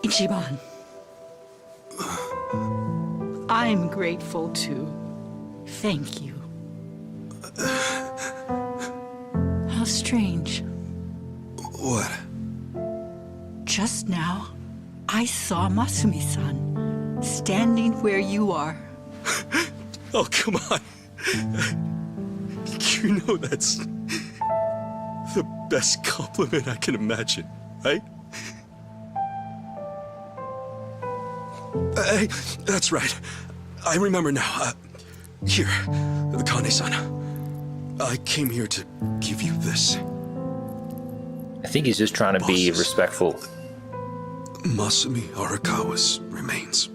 Ichiban. I'm grateful too. Thank you. How strange. What? Just now, I saw Masumi-san standing where you are. Oh, come on. You know that's the best compliment I can imagine, right? Hey, that's right. I remember now. Here, Kane-san. I came here to give you this. I think he's just trying to be respectful. Masumi Arakawa's remains.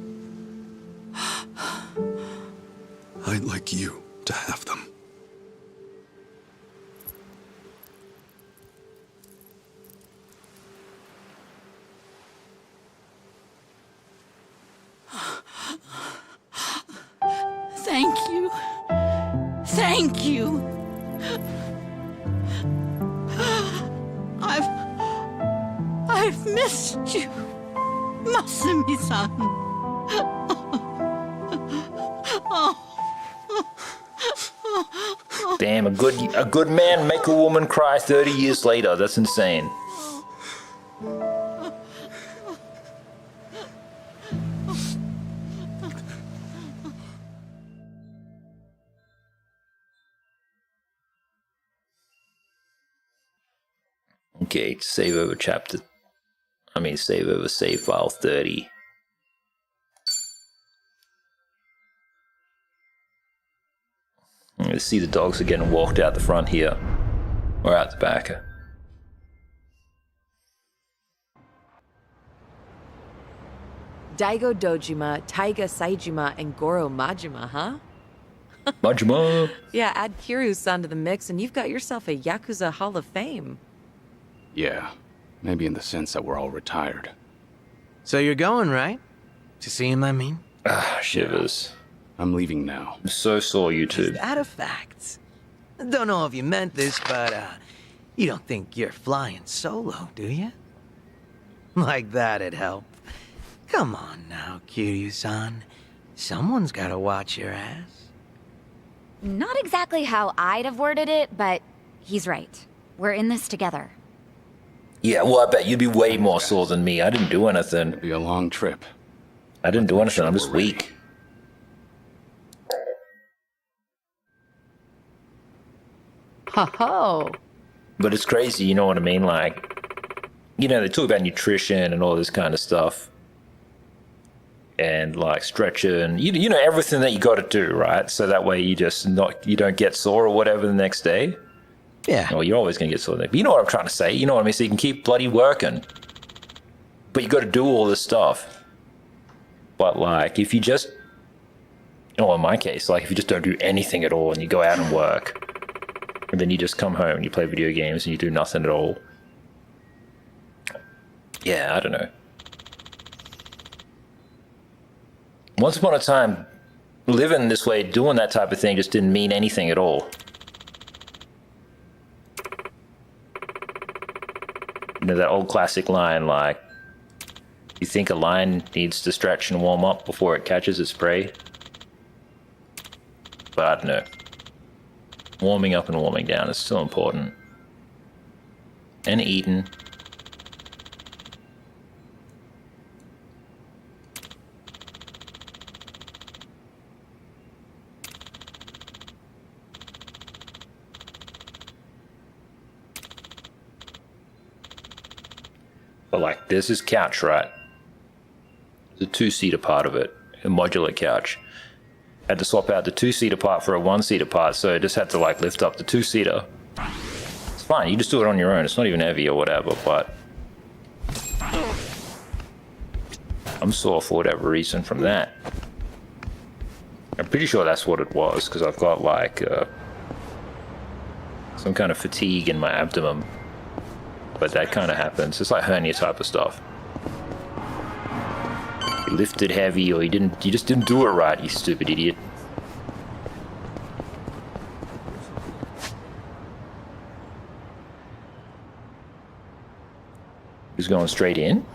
I'd like you to have them. Thank you. Thank you. I've missed you, Masumi-san. Damn, a good man make a woman cry 30 years later. That's insane. Okay, save over save over save file 30. You see the dogs are getting walked out the front here, or out the back. Daigo Dojima, Taiga Saijima, and Goro Majima, huh? Majima! Yeah, add Kiryu-san to the mix and you've got yourself a Yakuza Hall of Fame. Yeah, maybe in the sense that we're all retired. So you're going, right? To see him, I mean? Ah, shivers. I'm leaving now. I'm so sore, you two. Is that a fact? Don't know if you meant this, but, you don't think you're flying solo, do you? Like that'd help. Come on now, Kiryu-san. Someone's gotta watch your ass. Not exactly how I'd have worded it, but he's right. We're in this together. Yeah, well, I bet you'd be way more sore than me. I didn't do anything. It'll be a long trip. I didn't do anything. I'm just weak. Ho-ho! But it's crazy, you know what I mean? Like, you know, they talk about nutrition and all this kind of stuff. And like stretching, you know everything that you got to do, right? So that way you don't get sore or whatever the next day. Yeah. Well, you're always gonna get sore. But you know what I'm trying to say. You know what I mean? So you can keep bloody working, but you got to do all this stuff. But like, if you just, oh, in my case, like if you just don't do anything at all and you go out and work, and then you just come home and you play video games and you do nothing at all. Yeah, I don't know. Once upon a time, living this way, doing that type of thing just didn't mean anything at all. You know, that old classic line, like, you think a lion needs to stretch and warm up before it catches its prey? But I don't know. Warming up and warming down is still important. And eating. But like, there's this couch, right? There's a two-seater part of it, a modular couch. Had to swap out the two-seater part for a one-seater part, so I just had to like lift up the two-seater. It's fine, you just do it on your own. It's not even heavy or whatever, but I'm sore for whatever reason from that. I'm pretty sure that's what it was, because I've got like some kind of fatigue in my abdomen. But that kind of happens. It's like hernia type of stuff. You lifted heavy, or you just didn't do it right, you stupid idiot. He's going straight in?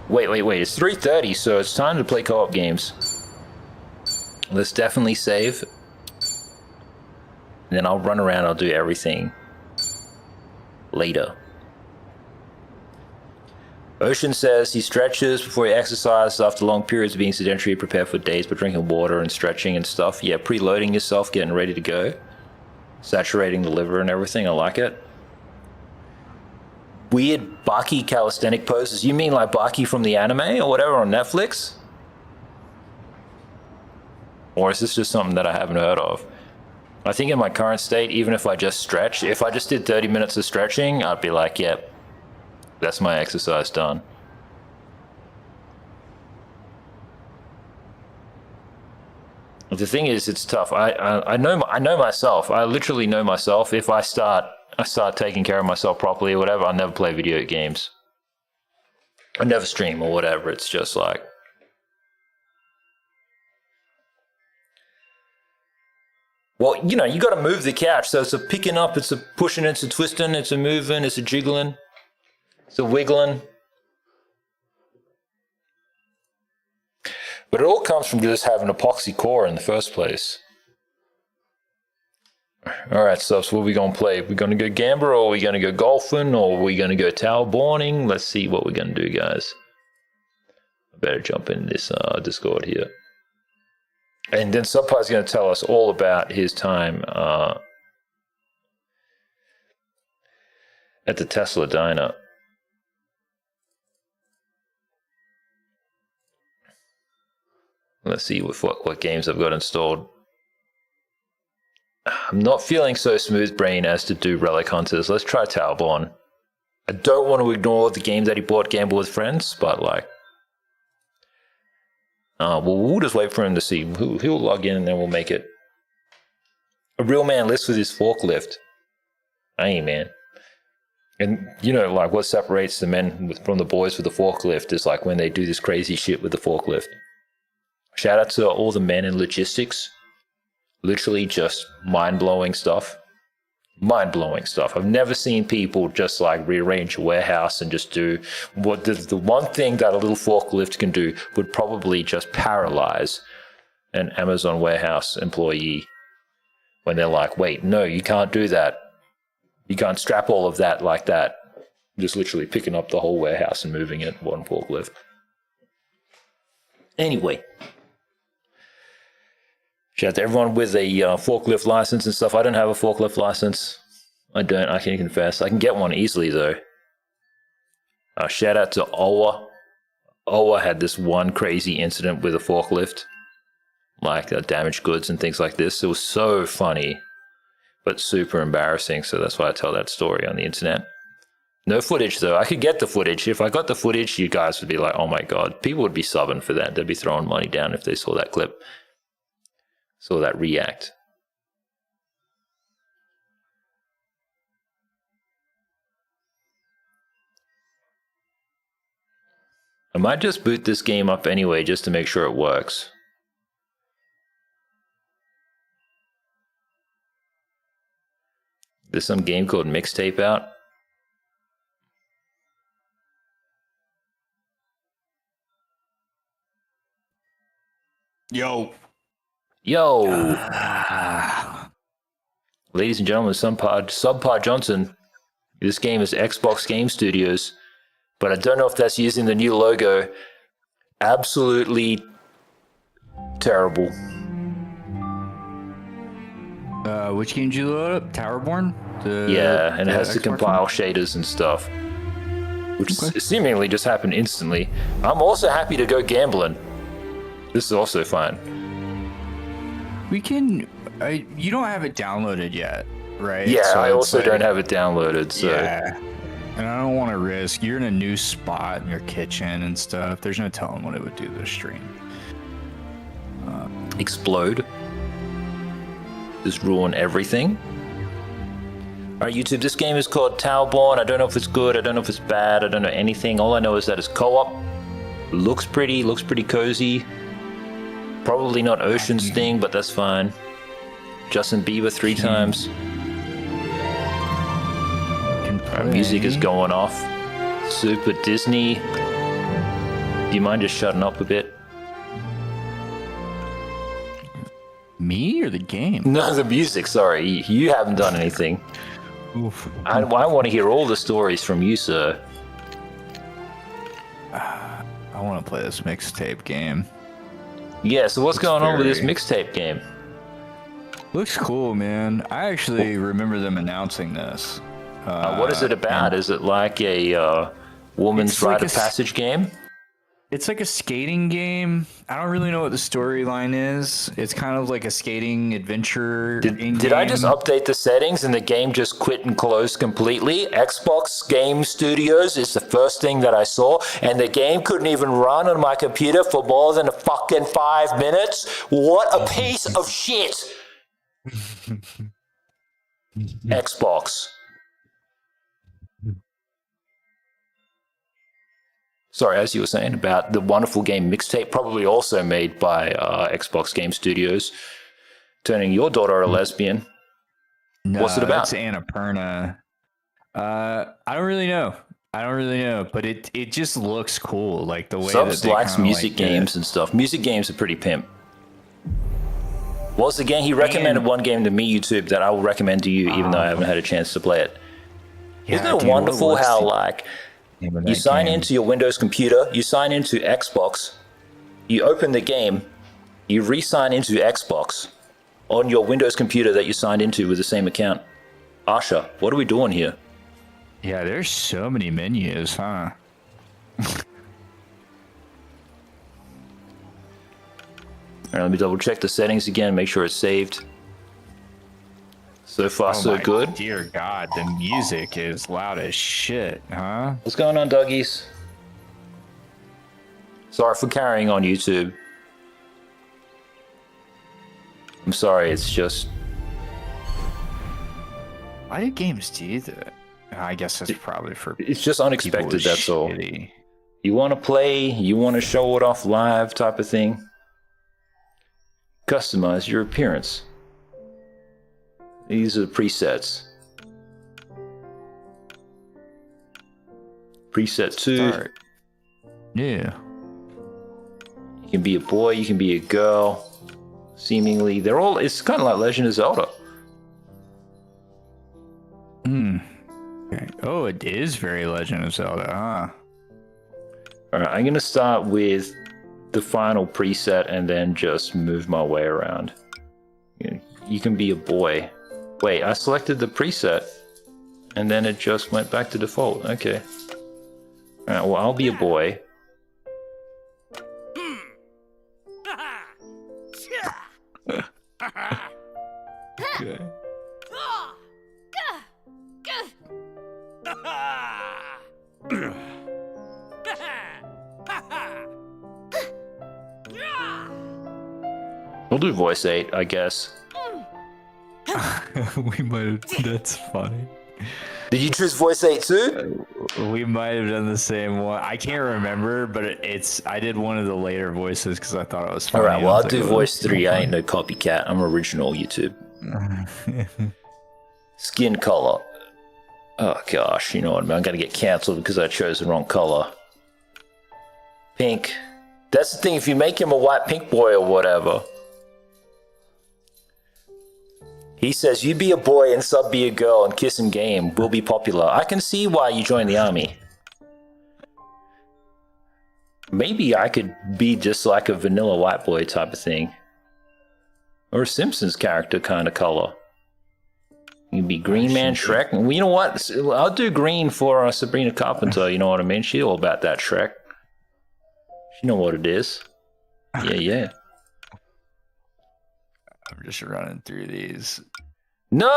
Wait, it's 3:30, so it's time to play co-op games. Let's definitely save. And then I'll run around, I'll do everything later. Ocean says he stretches before he exercises after long periods of being sedentary, prepare for days by drinking water and stretching and stuff. Yeah, preloading yourself, getting ready to go. Saturating the liver and everything, I like it. Weird Baki calisthenic poses. You mean like Baki from the anime or whatever on Netflix? Or is this just something that I haven't heard of? I think in my current state, even if I just stretch, if I just did 30 minutes of stretching, I'd be like, yep. That's my exercise done. The thing is, it's tough. I know myself. I literally know myself. If I start taking care of myself properly or whatever, I'll never play video games. I never stream or whatever. It's just like, well, you know, you got to move the couch. So it's a picking up, it's a pushing, it's a twisting, it's a moving, it's a jiggling. It's a wiggling. But it all comes from just having an epoxy core in the first place. Alright, so what are we going to play? We're going to go gambler, or are we going to go golfing, or are we going to go towerborning? Let's see what we're going to do, guys. I better jump in this Discord here. And then Subpar is going to tell us all about his time at the Tesla diner. Let's see what games I've got installed. I'm not feeling so smooth brain as to do Relic Hunters. Let's try Towerborne. I don't want to ignore the game that he bought, Gamble with Friends, but like, well, we'll just wait for him to see. He'll log in and then we'll make it. A real man lives with his forklift. Hey, man. And you know, like what separates the men from the boys with the forklift is like when they do this crazy shit with the forklift. Shout out to all the men in logistics. Literally just mind-blowing stuff. Mind-blowing stuff. I've never seen people just like rearrange a warehouse and just do what the one thing that a little forklift can do would probably just paralyze an Amazon warehouse employee when they're like, wait, no, you can't do that. You can't strap all of that like that. Just literally picking up the whole warehouse and moving it one forklift. Anyway. Shout out to everyone with a forklift license and stuff. I don't have a forklift license. I can confess. I can get one easily, though. Shout out to Owa. Owa had this one crazy incident with a forklift. Like damaged goods and things like this. It was so funny, but super embarrassing. So that's why I tell that story on the internet. No footage, though. I could get the footage. If I got the footage, you guys would be like, oh my God. People would be subbing for that. They'd be throwing money down if they saw that clip. Saw that react. I might just boot this game up anyway just to make sure it works. There's some game called Mixtape out. Yo. Ladies and gentlemen, Subpar Johnson. This game is Xbox Game Studios, but I don't know if that's using the new logo. Absolutely terrible. Which game did you load up? Towerborne? Yeah, and it has to compile shaders and stuff, which seemingly just happened instantly. I'm also happy to go gambling. This is also fine. We can. You don't have it downloaded yet, right? Yeah, so I also don't have it downloaded. So. Yeah, and I don't want to risk. You're in a new spot in your kitchen and stuff. There's no telling what it would do to the stream. Explode. Just ruin everything. Alright, YouTube, this game is called Towerborne. I don't know if it's good, I don't know if it's bad, I don't know anything. All I know is that it's co-op. Looks pretty cozy. Probably not Ocean's thing, but that's fine. Justin Bieber 3 times. Our music is going off. Super Disney. Do you mind just shutting up a bit? Me or the game? No, the music, sorry. You haven't done anything. Oof. I want to hear all the stories from you, sir. I want to play this mixtape game. Yeah, so what's going on with this mixtape game? Looks cool, man. I actually remember them announcing this. What is it about? Is it like a woman's rite of passage game? It's like a skating game. I don't really know what the storyline is. It's kind of like a skating adventure game. Did I just update the settings and the game just quit and closed completely? Xbox Game Studios is the first thing that I saw, and the game couldn't even run on my computer for more than a fucking 5 minutes? What a piece of shit! Xbox. Sorry, as you were saying about the wonderful game Mixtape, probably also made by Xbox Game Studios, turning your daughter a lesbian. No, what's it about? It's Annapurna. I don't really know. But it just looks cool, like the way Subs that they likes music games and stuff. Music games are pretty pimp. What's the game? He recommended one game to me, YouTube, that I will recommend to you, even though I haven't had a chance to play it. Isn't it wonderful how, like, you sign into your Windows computer, you sign into Xbox, you open the game, you re-sign into Xbox on your Windows computer that you signed into with the same account. Asha, what are we doing here? Yeah, there's so many menus, huh? Alright, let me double check the settings again, make sure it's saved. So far, so my good. Dear God, the music is loud as shit, huh? What's going on, doggies? Sorry for carrying on, YouTube. I'm sorry, it's just... Why do games do that? I guess that's probably for... It's just unexpected, that's all. Shitty. You want to play, you want to show it off live type of thing. Customize your appearance. These are the presets. Preset 2. Start. Yeah. You can be a boy, you can be a girl. Seemingly, they're all, it's kind of like Legend of Zelda. Okay. Oh, it is very Legend of Zelda, huh? Alright, I'm going to start with the final preset and then just move my way around. You can be a boy. Wait, I selected the preset and then it just went back to default. Okay. Alright, well, I'll be a boy. Okay. We'll do voice 8, I guess. We might have... That's funny. Did you choose voice 8 too? We might have done the same one. I can't remember, but it's... I did one of the later voices because I thought it was funny. Alright, well, I'll do voice 3. I ain't no copycat. I'm original, YouTube. Skin color. Oh gosh, you know what I mean? I'm gonna get cancelled because I chose the wrong color. Pink. That's the thing, if you make him a white pink boy or whatever. He says, you be a boy and sub be a girl and kiss in game. Will be popular. I can see why you joined the army. Maybe I could be just like a vanilla white boy type of thing. Or a Simpsons character kind of color. You can be Green Man Shrek. Well, you know what? I'll do green for Sabrina Carpenter, you know what I mean? She's all about that Shrek. She know what it is. Yeah, yeah. I'm just running through these. No,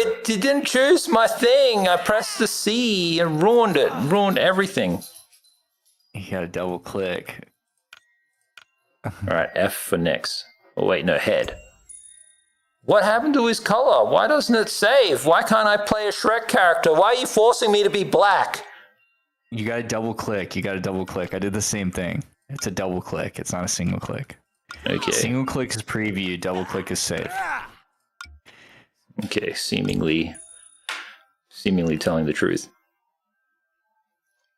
it didn't choose my thing. I pressed the C and ruined it. Ruined everything. You gotta double click. Alright, F for next. Oh wait, no, head. What happened to his color? Why doesn't it save? Why can't I play a Shrek character? Why are you forcing me to be black? You gotta double click. You gotta double click. I did the same thing. It's a double click. It's not a single click. Okay. Single click is preview. Double click is save. Okay, seemingly telling the truth.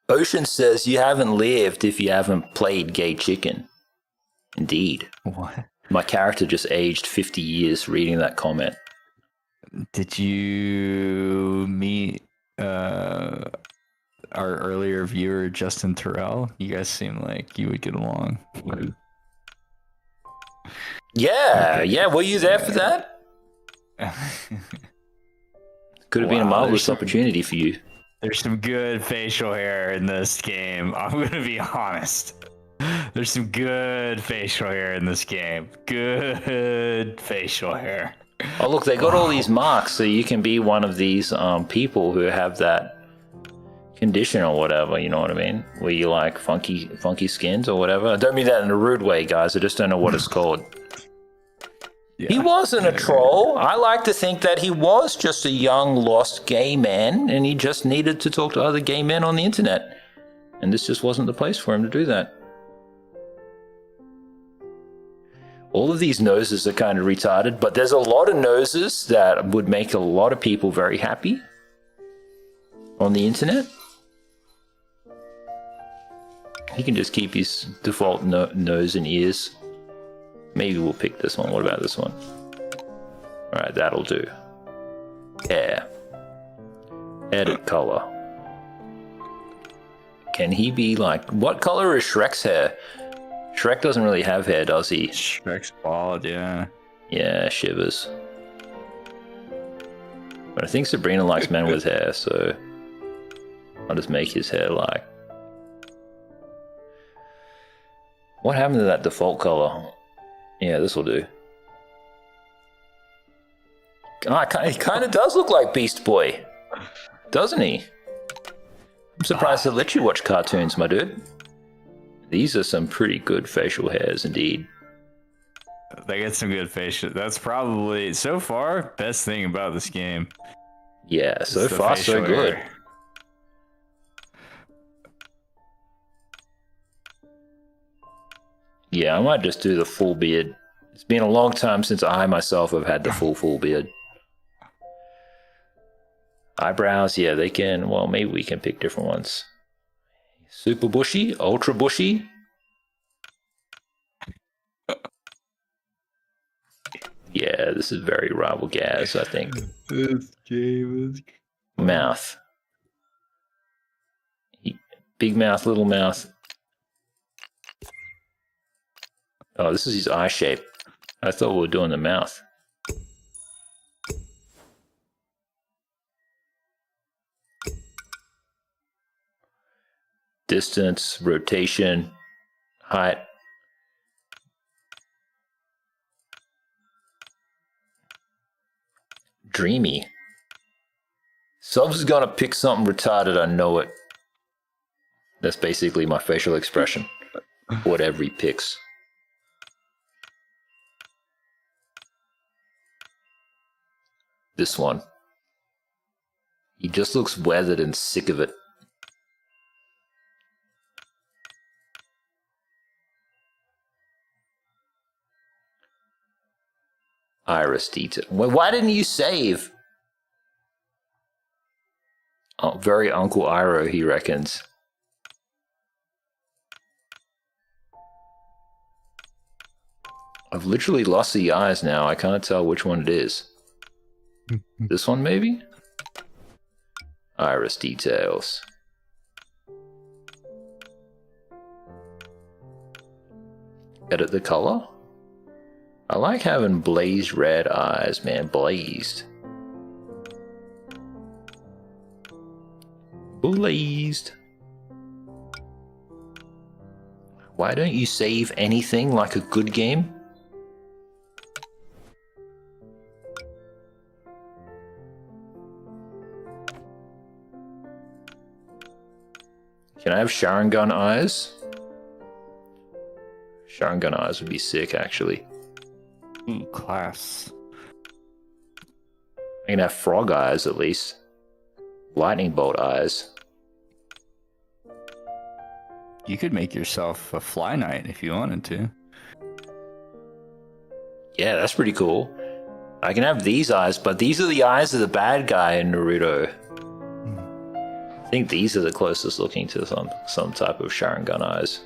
Ocean says you haven't lived if you haven't played Gay Chicken. Indeed. What? My character just aged 50 years reading that comment. Did you meet our earlier viewer, Justin Terrell? You guys seem like you would get along. Yeah, okay. Yeah. Were you there for that? Could have been a marvelous opportunity for you. There's some good facial hair in this game. I'm gonna be honest. There's some good facial hair in this game. Good facial hair. Oh look, they got all these marks, so you can be one of these people who have that condition or whatever. You know what I mean? Where you like funky skins or whatever. I don't mean that in a rude way, guys. I just don't know what it's called. Yeah. He wasn't a troll. I like to think that he was just a young, lost gay man, and he just needed to talk to other gay men on the internet. And this just wasn't the place for him to do that. All of these noses are kind of retarded, but there's a lot of noses that would make a lot of people very happy on the internet. He can just keep his default nose and ears. Maybe we'll pick this one. What about this one? Alright, that'll do. Yeah. Edit color. Can he be like... What color is Shrek's hair? Shrek doesn't really have hair, does he? Shrek's bald, yeah. Yeah, shivers. But I think Sabrina likes men with hair, so... I'll just make his hair like... What happened to that default color? Yeah, this will do. He kind of does look like Beast Boy, doesn't he? I'm surprised they let you watch cartoons, my dude. These are some pretty good facial hairs indeed. They get some good facial. That's probably, so far, best thing about this game. Yeah, so far so good. Hair. Yeah, I might just do the full beard. It's been a long time since I myself have had the full beard. Eyebrows, yeah, they can, well, maybe we can pick different ones. Super bushy, ultra bushy. Yeah, this is very Rival Gaz, I think. This game is... Mouth. Big mouth, little mouth. Oh, this is his eye shape. I thought we were doing the mouth. Distance, rotation, height. Dreamy. Subs is gonna pick something retarded, I know it. That's basically my facial expression. Whatever he picks. This one. He just looks weathered and sick of it. Iris detail. Why didn't you save? Oh, very Uncle Iroh, he reckons. I've literally lost the eyes now. I can't tell which one it is. This one, maybe? Iris details. Edit the color? I like having blazed red eyes, man. Blazed. Blazed. Why don't you save anything like a good game? Can I have Sharingan eyes? Sharingan eyes would be sick, actually. Ooh, class. I can have frog eyes, at least. Lightning bolt eyes. You could make yourself a Fly Knight if you wanted to. Yeah, that's pretty cool. I can have these eyes, but these are the eyes of the bad guy in Naruto. I think these are the closest looking to some type of Sharingan eyes.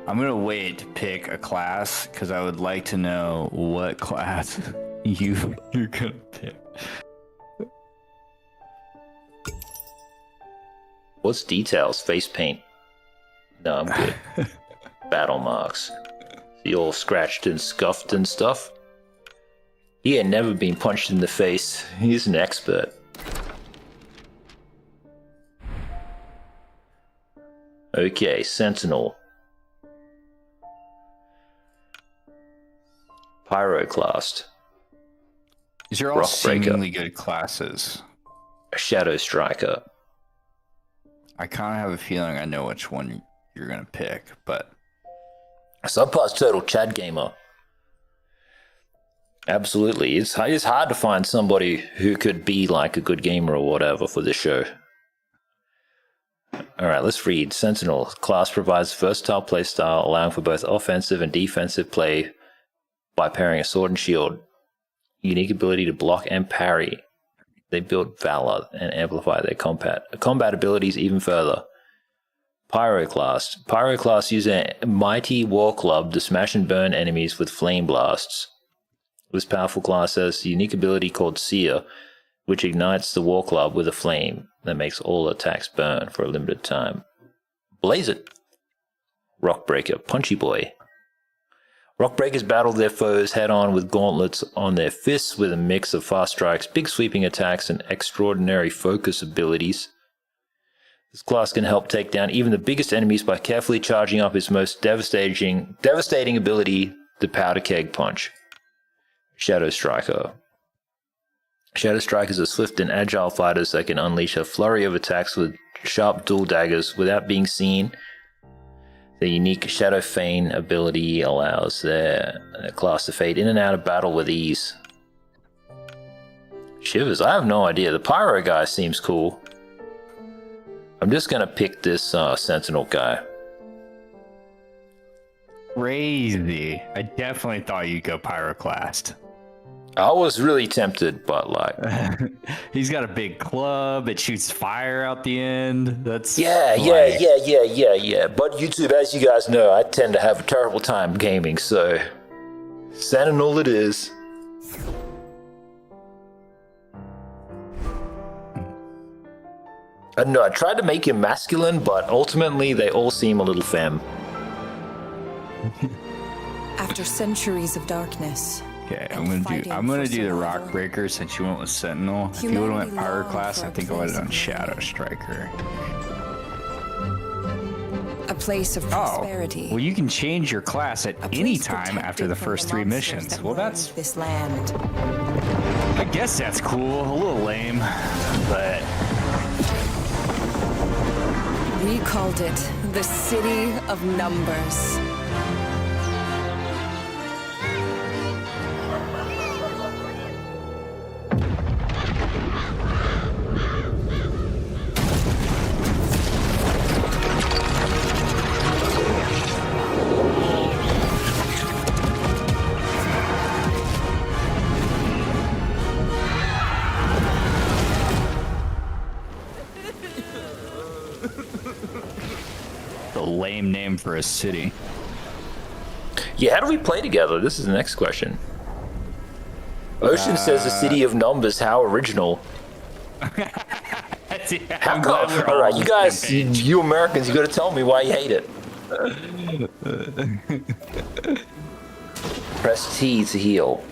I'm gonna wait to pick a class because I would like to know what class you're gonna pick. What's details? Face paint. No, I'm good. Battle marks. See, all scratched and scuffed and stuff. He had never been punched in the face. He's an expert. Okay, Sentinel. Pyroclast. These are all Rock seemingly good classes. Shadow Striker. I kind of have a feeling I know which one you're gonna pick, but... Subpar's total Chad gamer. Absolutely. It's hard to find somebody who could be like a good gamer or whatever for this show. Alright, let's read. Sentinel. Class provides versatile playstyle, allowing for both offensive and defensive play by pairing a sword and shield. Unique ability to block and parry. They build valor and amplify their combat abilities even further. Pyroclast. Pyroclast use a mighty war club to smash and burn enemies with flame blasts. This powerful class has a unique ability called Seer, which ignites the war club with a flame that makes all attacks burn for a limited time. Blaze it! Rockbreaker. Punchy boy. Rockbreakers battle their foes head-on with gauntlets on their fists with a mix of fast strikes, big sweeping attacks, and extraordinary focus abilities. This class can help take down even the biggest enemies by carefully charging up its most devastating ability, the Powder Keg Punch. Shadow Striker. Shadow Strikers are swift and agile fighters that can unleash a flurry of attacks with sharp dual daggers without being seen. The unique Shadow Feign ability allows their class to fade in and out of battle with ease. Shivers, I have no idea. The Pyro guy seems cool. I'm just gonna pick this Sentinel guy. Crazy. I definitely thought you'd go Pyroclast. I was really tempted, but like... He's got a big club, it shoots fire out the end. That's Yeah. But YouTube, as you guys know, I tend to have a terrible time gaming, so... Sentinel it is. I don't know, I tried to make him masculine, but ultimately they all seem a little femme. After centuries of darkness... Okay, I'm gonna do the Rock Breaker since you went with Sentinel. If you would have went Pyroclast, I think I would have done Shadow Striker. A place of prosperity. Well, you can change your class at any time after the first 3 missions. Well, that's this land. I guess that's cool. A little lame, but We called it the City of Numbers. lame name for a city. Yeah, how do we play together? This is the next question. Ocean says the City of Numbers. How original. How come? All right, you guys, you Americans, you got to tell me why you hate it. Press T to heal.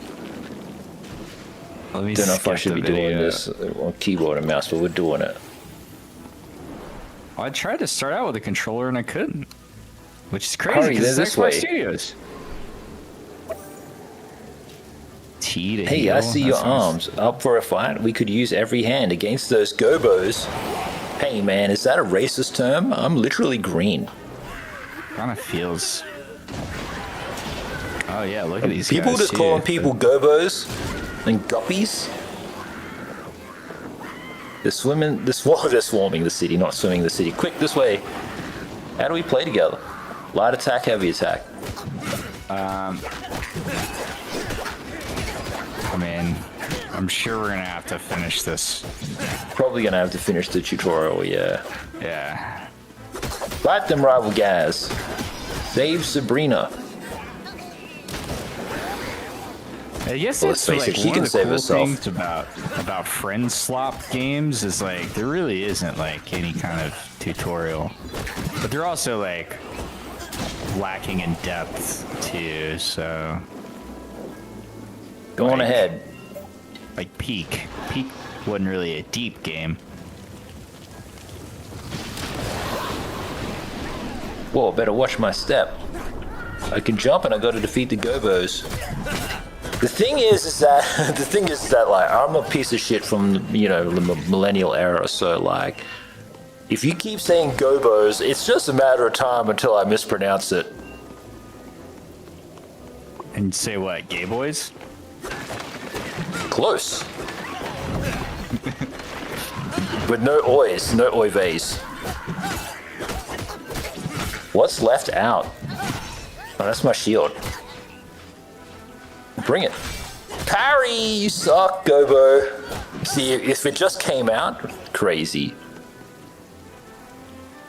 Let me Don't know if I should be doing this on keyboard and mouse, but we're doing it. I tried to start out with a controller and I couldn't, which is crazy. Hurry, because they're it's this way. Xbox Studios. T to Hey, heal. I see your That's nice. arms. Up for a fight? We could use every hand against those gobos. Hey man, is that a racist term? I'm literally green. Kind of feels. Oh yeah, look at these People guys. just too. calling people gobos and guppies. They're swimming. They're swarming the city, not swimming the city. Quick, this way. How do we play together? Light attack, heavy attack. I mean, I'm sure we're gonna have to finish this. Probably gonna have to finish the tutorial, yeah. Yeah. Fight them, Rival Gaz. Save Sabrina. I guess Well, that's let's face like it, she one can of the save cool herself. things about friend swap games is like there really isn't like any kind of tutorial, but they're also like lacking in depth too. So Go on ahead. Like Peak wasn't really a deep game. Whoa, better watch my step. I can jump and I got to defeat the gobos. The thing is that like I'm a piece of shit from the millennial era. So like, if you keep saying gobos, it's just a matter of time until I mispronounce it. And say what? Gay boys? Close. With no oys, no oy vase. What's left out? Oh, that's my shield. Bring it. Parry, you suck, Gobo. See, if it just came out, crazy.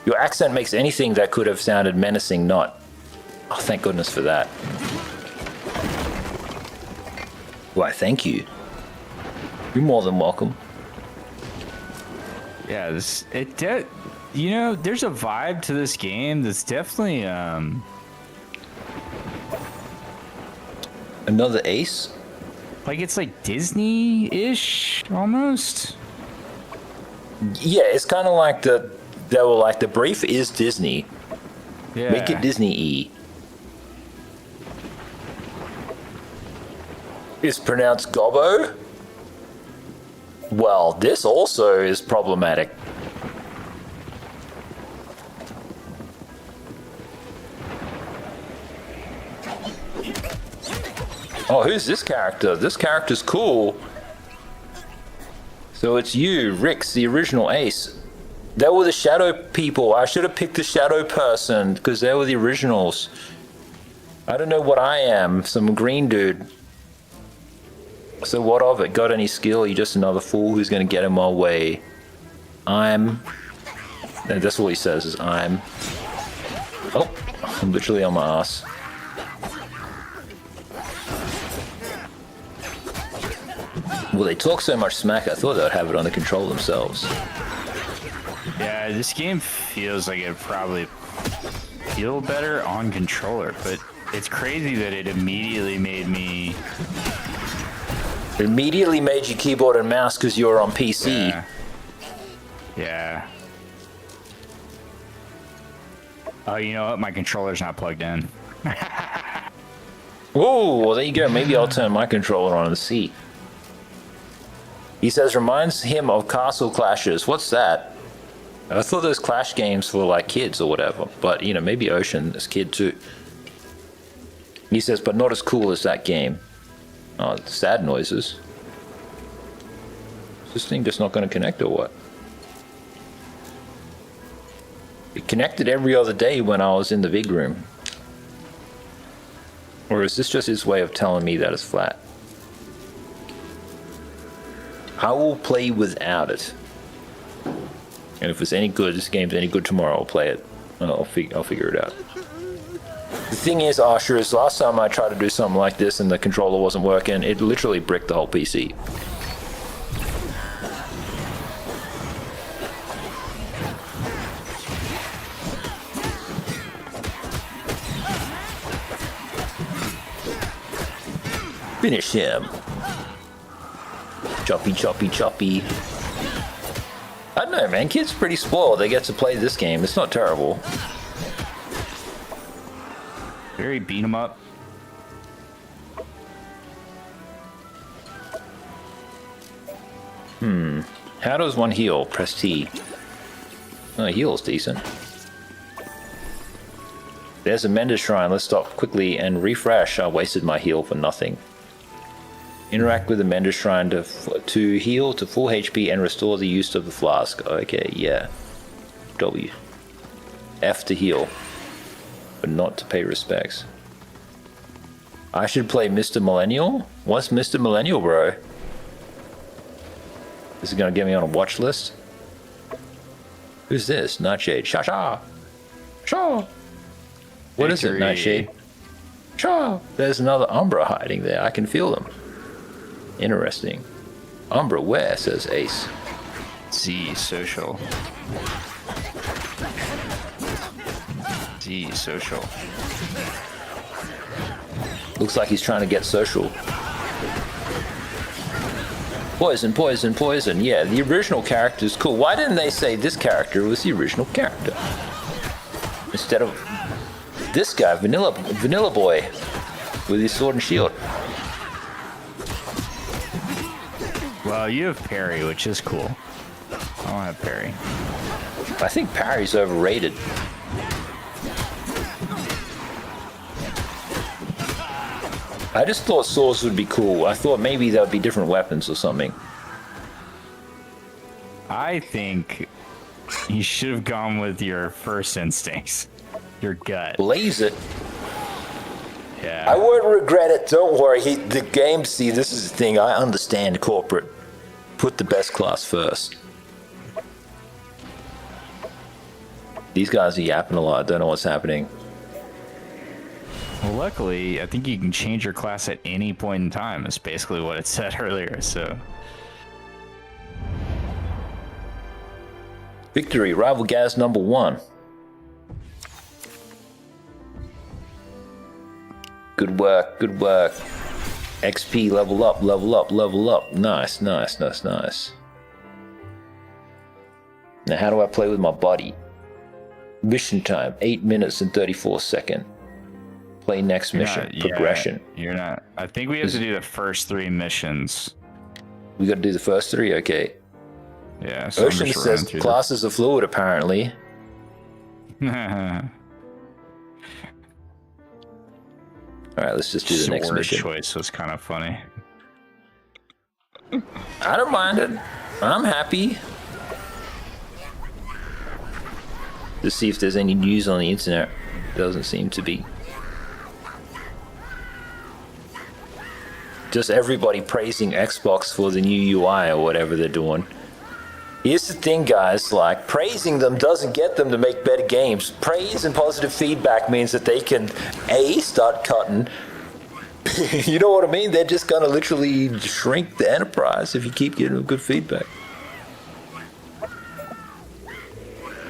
Your accent makes anything that could have sounded menacing not. Oh, thank goodness for that. Why, thank you. You're more than welcome. Yeah, there's a vibe to this game that's definitely Another ace? like it's like Disney-ish almost. Yeah, it's kind of like the They were like, the brief is Disney. Yeah. Make it Disney-y. It's pronounced Gobbo? Well, this also is problematic. Oh, who's this character? This character's cool. So it's you, Rix, the original Ace. They were the shadow people. I should have picked the shadow person because they were the originals. I don't know what I am. Some green dude. So what of it? Got any skill? You're just another fool who's going to get in my way. And that's all he says is I'm. Oh, I'm literally on my ass. Well, they talk so much smack, I thought they'd have it under control themselves. Yeah, this game feels like it probably feel better on controller, but it's crazy that it immediately made me... It immediately made you keyboard and mouse because you're on PC. Yeah. Yeah. Oh, you know what? My controller's not plugged in. Oh, well, there you go. Maybe I'll turn my controller on and see. He says, reminds him of Castle Clashes. What's that? I thought those Clash games were like kids or whatever. But, you know, maybe Ocean is kid too. He says, but not as cool as that game. Oh, sad noises. Is this thing just not going to connect or what? It connected every other day when I was in the big room. Or is this just his way of telling me that it's flat? I will play without it. And if it's any good, this game's any good tomorrow, I'll play it. I'll figure it out. The thing is, Asher, is last time I tried to do something like this and the controller wasn't working, it literally bricked the whole PC. Finish him. Choppy, choppy, choppy. I don't know, man. Kids are pretty spoiled. They get to play this game. It's not terrible. Very beat 'em up. How does one heal? Press T. Oh, heal's decent. There's a Mender Shrine. Let's stop quickly and refresh. I wasted my heal for nothing. Interact with the Mender Shrine to heal to full HP and restore the use of the flask. Okay, yeah. W. F to heal. But not to pay respects. I should play Mr. Millennial? What's Mr. Millennial, bro? This is gonna get me on a watch list? Who's this? Nightshade. Sha-sha! Sha! What is it, Nightshade? Sha! There's another Umbra hiding there. I can feel them. Interesting. Umbra where, says Ace. Z social. Z social. Looks like he's trying to get social. Poison, poison, poison. Yeah, the original character is cool. Why didn't they say this character was the original character? Instead of this guy, Vanilla Boy, with his sword and shield. Well, you have parry, which is cool. I don't have parry. I think parry's overrated. I just thought swords would be cool. I thought maybe there would be different weapons or something. I think you should have gone with your first instincts. Your gut. Blaze it. Yeah. I won't regret it. Don't worry. The game, see, this is the thing. I understand corporate. Put the best class first. These guys are yapping a lot. I don't know what's happening. Well, luckily, I think you can change your class at any point in time. That's basically what it said earlier, so. Victory, Rival Gaz number 1. Good work, good work. XP, level up, level up, level up. Nice, nice, nice, nice. Now, how do I play with my buddy? Mission time, 8 minutes and 34 seconds. Play next mission, progression. You're not. I think we have to do the first 3 missions. We got to do the first 3, okay. Yeah. So Ocean says classes are fluid, apparently. Alright, let's just do the next mission. Choice was kind of funny. I don't mind it. I'm happy. To see if there's any news on the internet. Doesn't seem to be. Just everybody praising Xbox for the new UI or whatever they're doing. Here's the thing, guys, like, praising them doesn't get them to make better games. Praise and positive feedback means that they can, A, start cutting. You know what I mean? They're just gonna literally shrink the enterprise if you keep giving them good feedback.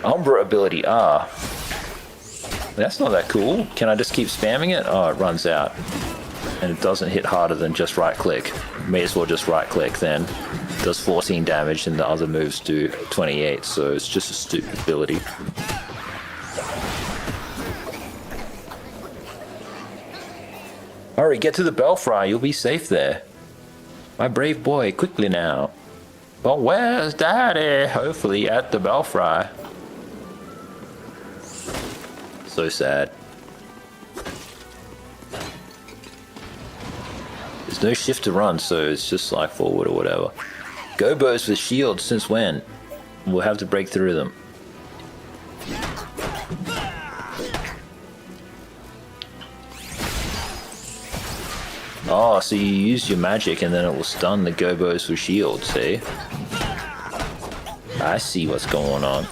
Umbra ability, that's not that cool. Can I just keep spamming it? Oh, it runs out. And it doesn't hit harder than just right click. May as well just right click then. It does 14 damage and the other moves do 28, so it's just a stupid ability. Hurry, get to the Belfry, you'll be safe there. My brave boy, quickly now. But where's Daddy? Hopefully at the Belfry. So sad. There's no shift to run, so it's just like forward or whatever. Gobos with shields, since when? We'll have to break through them. Oh, so you use your magic and then it will stun the Gobos with shields, see? I see what's going on.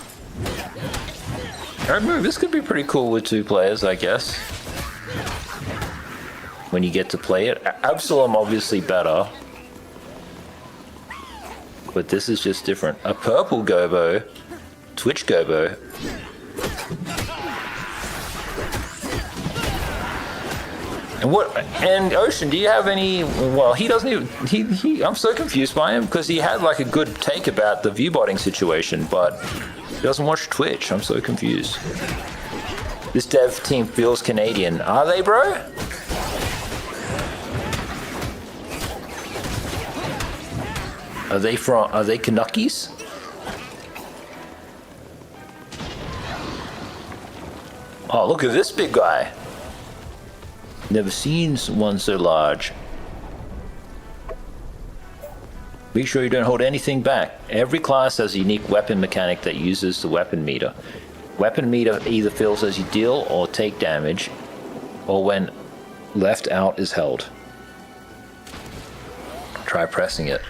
Alright, move. This could be pretty cool with 2 players, I guess. When you get to play it. Absalom obviously better. But this is just different. A purple Gobo. Twitch Gobo. And what? And Ocean, do you have any? Well, he doesn't even. He. I'm so confused by him because he had like a good take about the viewbotting situation, but he doesn't watch Twitch. I'm so confused. This dev team feels Canadian. Are they, bro? Are they from? Are they Canuckies? Oh, look at this big guy. Never seen one so large. Be sure you don't hold anything back. Every class has a unique weapon mechanic that uses the weapon meter. Weapon meter either fills as you deal or take damage, or when left out is held. Try pressing it.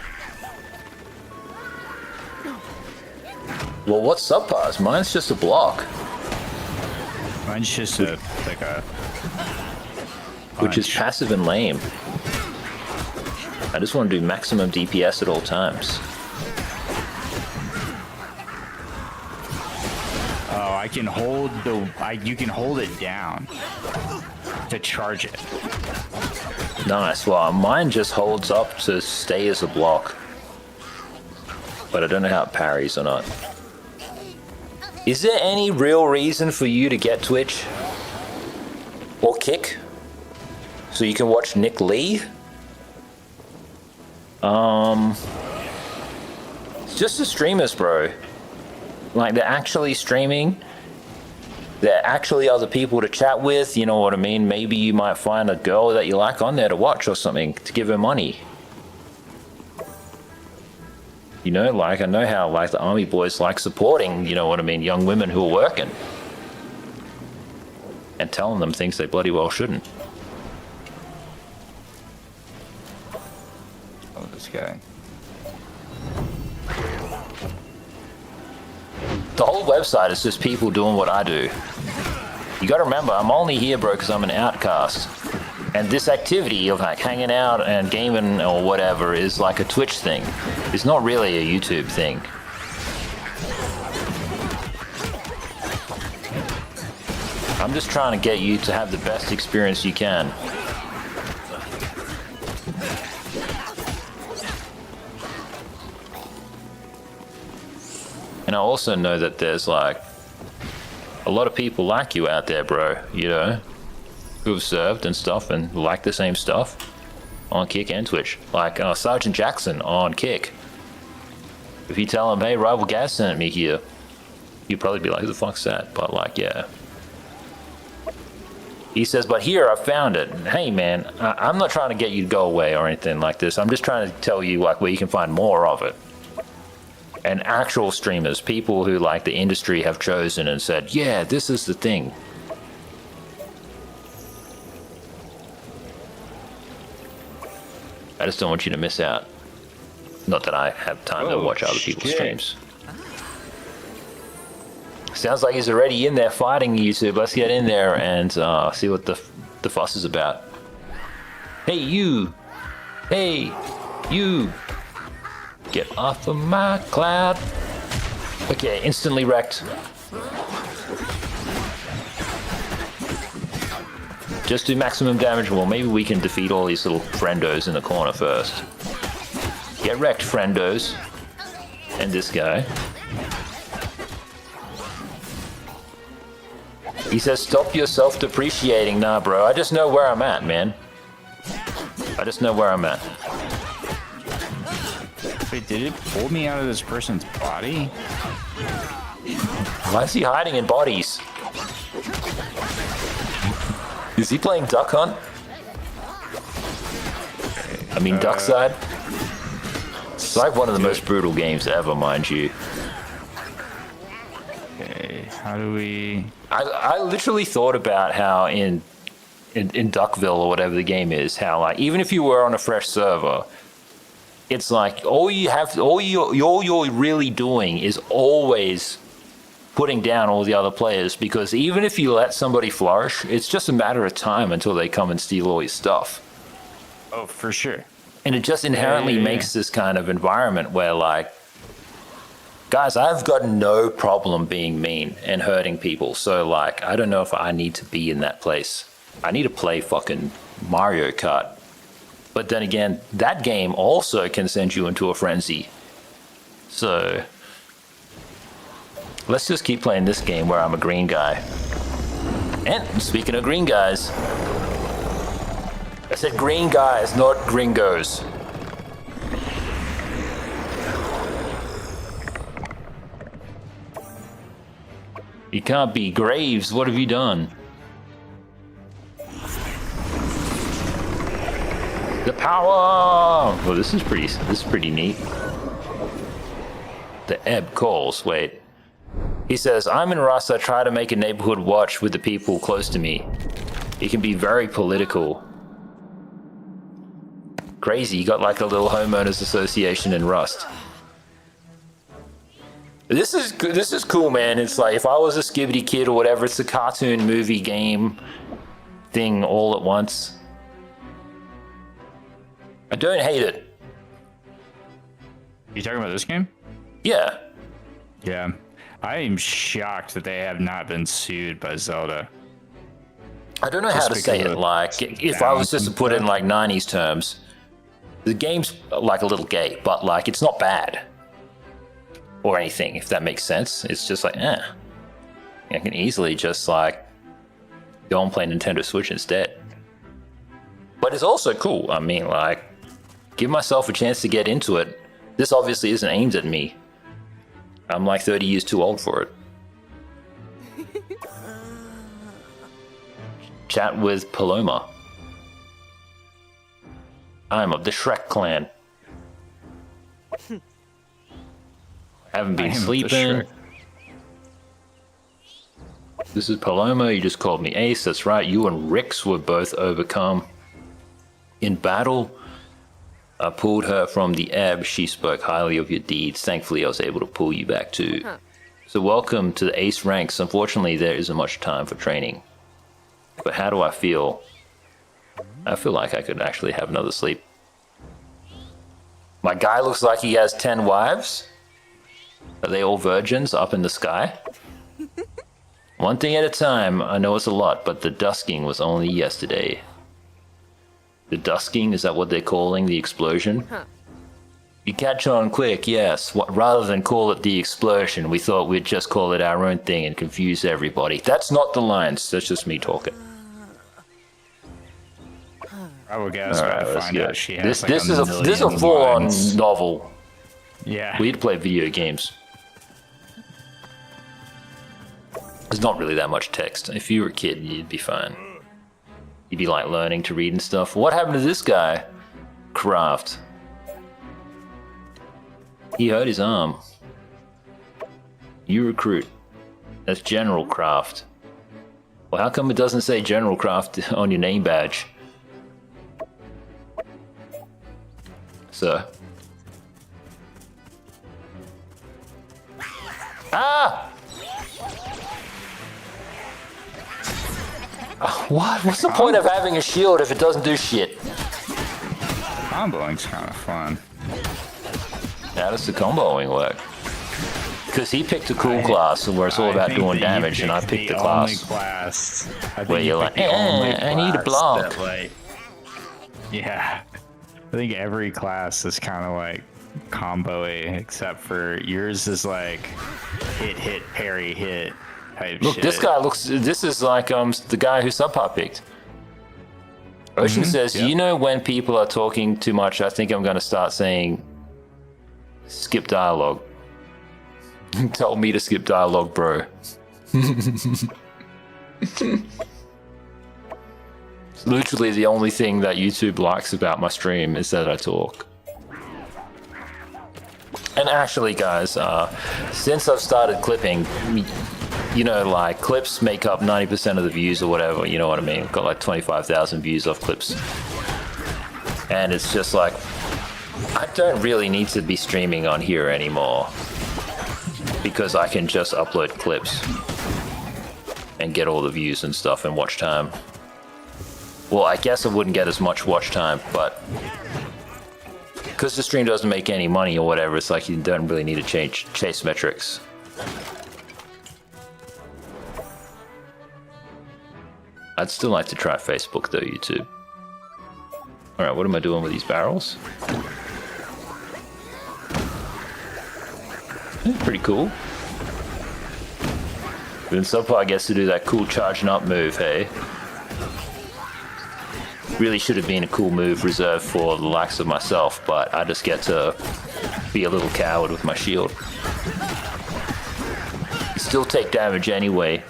Well, what's Subpar's? Mine's just a block. Mine's just a which is passive and lame. I just want to do maximum DPS at all times. Oh, I can hold the. You can hold it down to charge it. Nice. Well, mine just holds up to stay as a block, but I don't know how it parries or not. Is there any real reason for you to get Twitch or Kick? So you can watch Nick Lee? It's just the streamers, bro. Like, they're actually streaming. There are actually other people to chat with, you know what I mean? Maybe you might find a girl that you like on there to watch or something, to give her money. You know, like, I know how, like, the army boys like supporting, you know what I mean, young women who are working. And telling them things they bloody well shouldn't. Oh, this guy. The whole website is just people doing what I do. You gotta remember, I'm only here, bro, because I'm an outcast. And this activity of like hanging out and gaming or whatever is like a Twitch thing. It's not really a YouTube thing. I'm just trying to get you to have the best experience you can. And And I also know that there's like a lot of people like you out there, bro, you know, who've served and stuff and like the same stuff on Kick and Twitch. Like Sergeant Jackson on Kick. If you tell him, hey, Rival Gaz sent me here, you'd probably be like, who the fuck's that? But like, yeah. He says, but here, I found it. Hey, man, I'm not trying to get you to go away or anything like this. I'm just trying to tell you like where you can find more of it. And actual streamers, people who like the industry have chosen and said, yeah, this is the thing. I just don't want you to miss out. Not that I have time to watch other people's streams. Sounds like he's already in there fighting YouTube. Let's get in there and see what the fuss is about. Hey, you! Hey, you! Get off of my cloud. Okay, instantly wrecked. Just do maximum damage. Well, maybe we can defeat all these little friendos in the corner first. Get wrecked, friendos. And this guy. He says, stop your self-depreciating. Nah, bro, I just know where I'm at, man. I just know where I'm at. Wait, did it pull me out of this person's body? Why is he hiding in bodies? Is he playing Duck Hunt? I mean, Duck Side? It's like one of the most brutal games ever, mind you. Okay, how do we... I literally thought about how in Duckville or whatever the game is, how like even if you were on a fresh server, it's like all you're really doing is always putting down all the other players, because even if you let somebody flourish, it's just a matter of time until they come and steal all your stuff. Oh, for sure. And it just inherently makes this kind of environment where like, guys, I've got no problem being mean and hurting people. So like, I don't know if I need to be in that place. I need to play fucking Mario Kart. But then again, that game also can send you into a frenzy. So let's just keep playing this game where I'm a green guy. And speaking of green guys, I said green guys, not gringos. You can't be Graves. What have you done? The power! Well, this is pretty neat. The Ebb calls. Wait. He says, I'm in Rust. I try to make a neighborhood watch with the people close to me. It can be very political. Crazy. You got like a little homeowners association in Rust. This is cool, man. It's like if I was a Skibbity Kid or whatever, it's a cartoon movie game thing all at once. I don't hate it. You talking about this game? Yeah. Yeah. I am shocked that they have not been sued by Zelda. I don't know how to say it. Like, if I was just to put it in like 90s terms, the game's like a little gay, but like it's not bad. Or anything, if that makes sense. It's just like, I can easily just like go and play Nintendo Switch instead. But it's also cool. I mean, like, give myself a chance to get into it. This obviously isn't aimed at me. I'm like 30 years too old for it. Chat with Paloma. I'm of the Shrek clan. Haven't been sleeping. This is Paloma. You just called me Ace. That's right. You and Rix were both overcome in battle. I pulled her from the ebb. She spoke highly of your deeds. Thankfully, I was able to pull you back too. Huh. So welcome to the Ace ranks. Unfortunately, there isn't much time for training. But how do I feel? I feel like I could actually have another sleep. My guy looks like he has 10 wives. Are they all virgins up in the sky? One thing at a time. I know it's a lot, but the dusking was only yesterday. The dusking, is that what they're calling the explosion? Huh. You catch on quick, yes. Rather than call it the explosion, we thought we'd just call it our own thing and confuse everybody. That's not the lines. That's just me talking. Rival Gaz gotta find out she has this is a full-on novel. Yeah. We'd play video games. There's not really that much text. If you were a kid, you'd be fine. You'd be like learning to read and stuff. What happened to this guy? Craft. He hurt his arm. You recruit. That's General Craft. Well, how come it doesn't say General Craft on your name badge? Sir. Ah! What? What's the point of having a shield if it doesn't do shit? Comboing's kind of fun. How does the comboing work? Because he picked a cool class where it's all about doing damage, and I picked the class where you're like, I need a block. Yeah. I think every class is kind of like combo-y, except for yours is like hit, parry, hit type Look, shit. this guy looks, this is like the guy who Subpar picked. Ocean says, you know when people are talking too much, I think I'm going to start saying skip dialogue. Told me to skip dialogue, bro. It's literally the only thing that YouTube likes about my stream is that I talk. And actually, guys, since I've started clipping, you know, like clips make up 90% of the views or whatever, you know what I mean? I've got like 25,000 views off clips. And it's just like, I don't really need to be streaming on here anymore, because I can just upload clips and get all the views and stuff and watch time. Well, I guess I wouldn't get as much watch time, but because the stream doesn't make any money or whatever, it's like you don't really need to chase metrics. I'd still like to try Facebook though, YouTube. Alright, what am I doing with these barrels? Pretty cool. Then Subpar gets to do that cool charging up move, hey? Really should have been a cool move reserved for the likes of myself, but I just get to be a little coward with my shield. You still take damage anyway.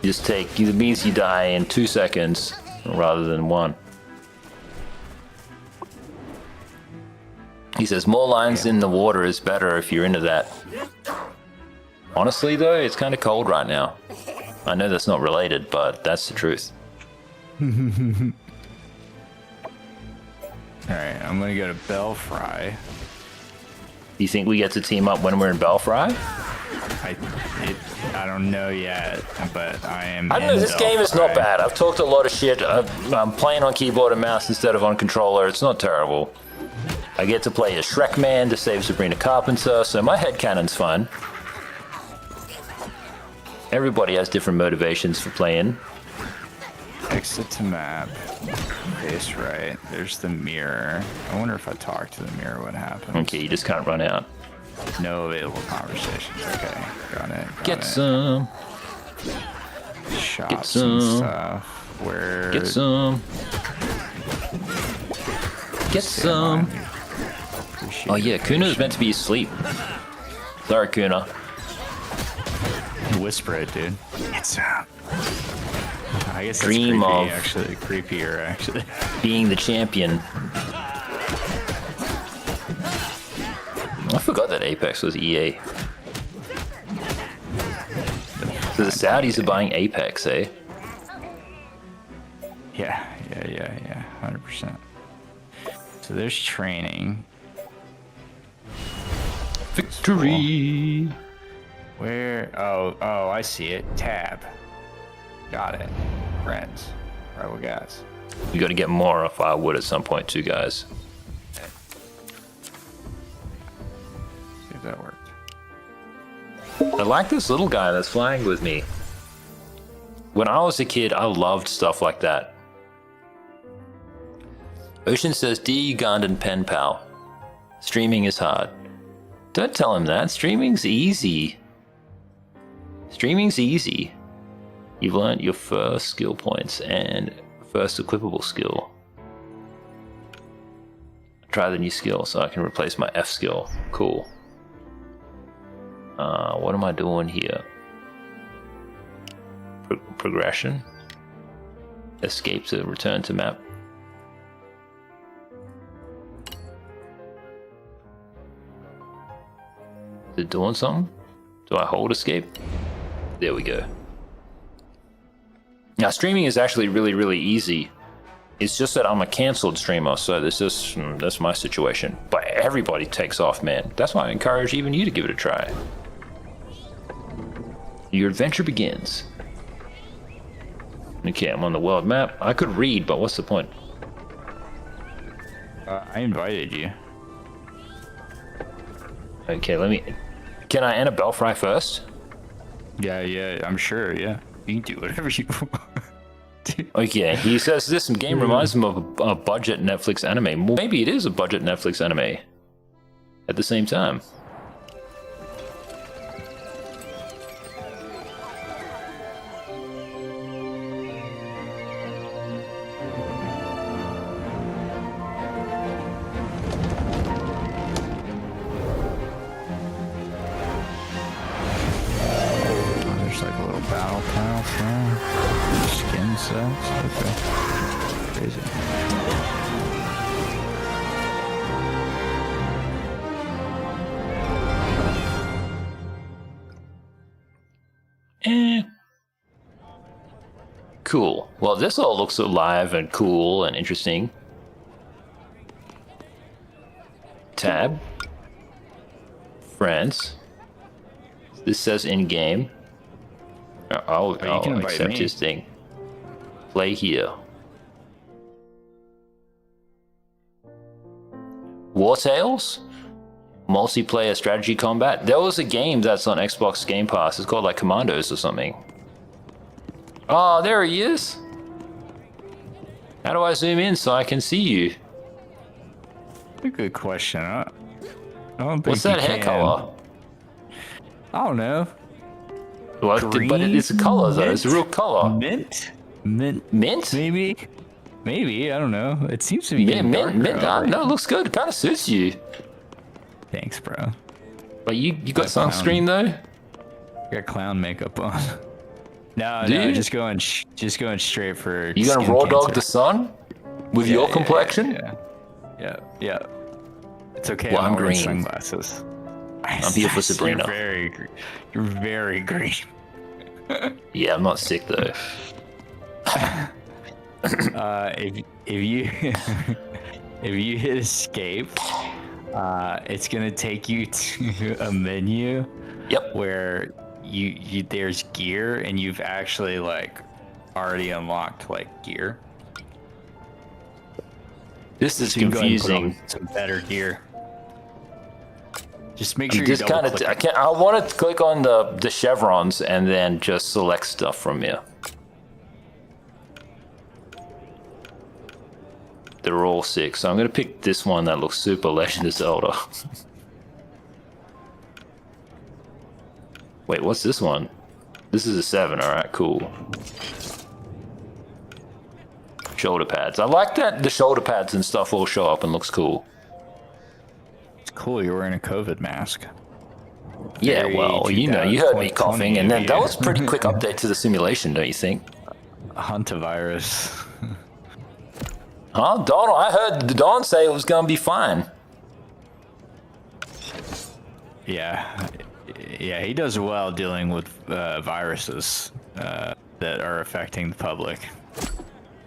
You just take, it means you die in 2 seconds rather than 1. He says more lines in the water is better if you're into that. Honestly though, it's kind of cold right now. I know that's not related, but that's the truth. Alright, I'm gonna go to Belfry. You think we get to team up when we're in Belfry? I don't know yet, but I am. I don't know, this game is not bad. I've talked a lot of shit. I'm playing on keyboard and mouse instead of on controller. It's not terrible. I get to play as Shrek Man to save Sabrina Carpenter, so my headcanon's fun. Everybody has different motivations for playing. Exit to map. Face right. There's the mirror. I wonder if I talk to the mirror, what happens. Okay, you just can't run out. No available conversations. Okay, got it. Get some. Shops Get some. and stuff. Where? Get some. Get some. Oh yeah, Kuna's meant to be asleep. Sorry, Kuna. Whisper it, dude. It's I guess dream it's of actually creepier, actually. Being the champion. I forgot that Apex was EA. So the Saudis are buying Apex, eh? Yeah, 100%. So there's training. Victory! Where? Oh, I see it. Tab. Got it. Friends. Rival Gaz. We gotta get more of firewood at some point too, guys. See if that worked. I like this little guy that's flying with me. When I was a kid, I loved stuff like that. Ocean says, Dear Ugandan pen pal, streaming is hard. Don't tell him that. Streaming's easy. Streaming's easy. You've learned your first skill points and first equipable skill. Try the new skill so I can replace my F skill. Cool. What am I doing here? Progression. Escape to return to map. Is it doing something? Do I hold escape? There we go. Now streaming is actually really easy. It's just that I'm a cancelled streamer, so that's my situation. But everybody takes off, man. That's why I encourage even you to give it a try. Your adventure begins. Okay, I'm on the world map. I could read, but what's the point? I invited you. Okay, can I enter Belfry first? Yeah, I'm sure, yeah. You can do whatever you want. Okay, he says this game reminds him of a budget Netflix anime. Well, maybe it is a budget Netflix anime at the same time. There's like a little battle pass there. Skin sets. Okay. Crazy. Cool. Well, this all looks alive and cool and interesting. Tab. France. This says in-game. I'll accept his thing. Play here. War Tales? Multiplayer strategy combat? There was a game that's on Xbox Game Pass. It's called like Commandos or something. Oh, there he is. How do I zoom in so I can see you? A good question. I don't think What's that hair color? I don't know. Well, but it's a color though. It's a real color. Mint? Mint? Maybe. I don't know. It seems to be mint. No, darker. it looks good. It kind of suits you. Thanks, bro. But you got sunscreen though. I got clown makeup on. No, Dude. just going straight for. You gonna skin raw cancer. dog the sun with your complexion? Yeah. It's okay. Well, I'm not wearing green. Sunglasses. I'm here for Sabrina. You're very green. Yeah, I'm not sick though. If you if you hit escape, it's gonna take you to a menu. Yep. Where you there's gear and you've actually like already unlocked like gear. This is So you can go ahead and put confusing. on some better gear. Just make sure you Just kind double of, click. I want to click on the chevrons and then just select stuff from here. They're all sick, so I'm gonna pick this one that looks super Legend of Zelda. Wait, what's this one? This is a 7. All right, cool. Shoulder pads. I like that the shoulder pads and stuff all show up and looks cool. It's cool you're wearing a COVID mask. Yeah, Very well, you know, you heard me 2020 coughing, and then that yeah. was a pretty quick update to the simulation, don't you think? Huntavirus. Huh? Don, I heard Don say it was gonna be fine. Yeah, he does well dealing with viruses that are affecting the public.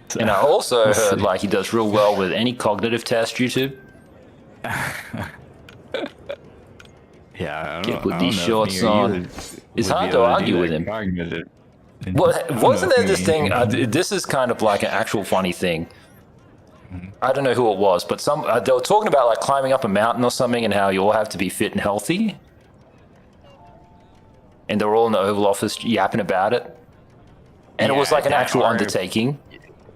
So, And I also we'll heard see. like he does real well with any cognitive test, YouTube. Yeah, I Get don't, with I these don't know shorts if me or on. you It's would hard be to able argue do with that him. cognitive. Well, I don't wasn't know there if this me- thing? This is kind of like an actual funny thing. I don't know who it was, but they were talking about like climbing up a mountain or something, and how you all have to be fit and healthy. And they were all in the Oval Office yapping about it, and it Yeah, was like an that actual are- undertaking.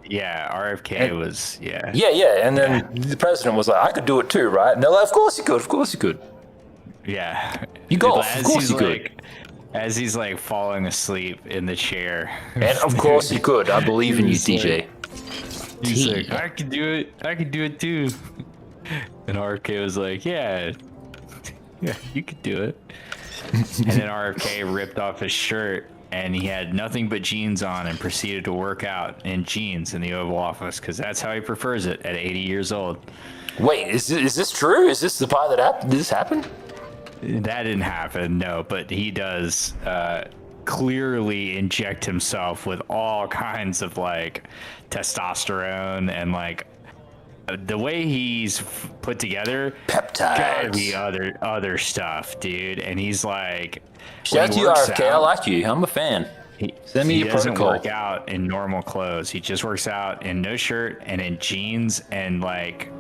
Yeah, RFK was, yeah. Yeah, and then the president was like, I could do it too, right? And they're like, of course you could. Yeah. You golf, of course you could. As he's like falling asleep in the chair. And of course you could. I believe in you, DJ. He's like, I could do it too. And RFK was like, yeah, you could do it. And then RFK ripped off his shirt and he had nothing but jeans on and proceeded to work out in jeans in the Oval Office because that's how he prefers it at 80 years old. Wait, is this true? Is this the part that did this happen? That didn't happen, no, but he does clearly inject himself with all kinds of like testosterone and like the way he's put together, peptides, gotta be other stuff, dude. And he's like, shout out to you, RFK. I like you. I'm a fan. Send me your protocol. He doesn't work out in normal clothes. He just works out in no shirt and in jeans and like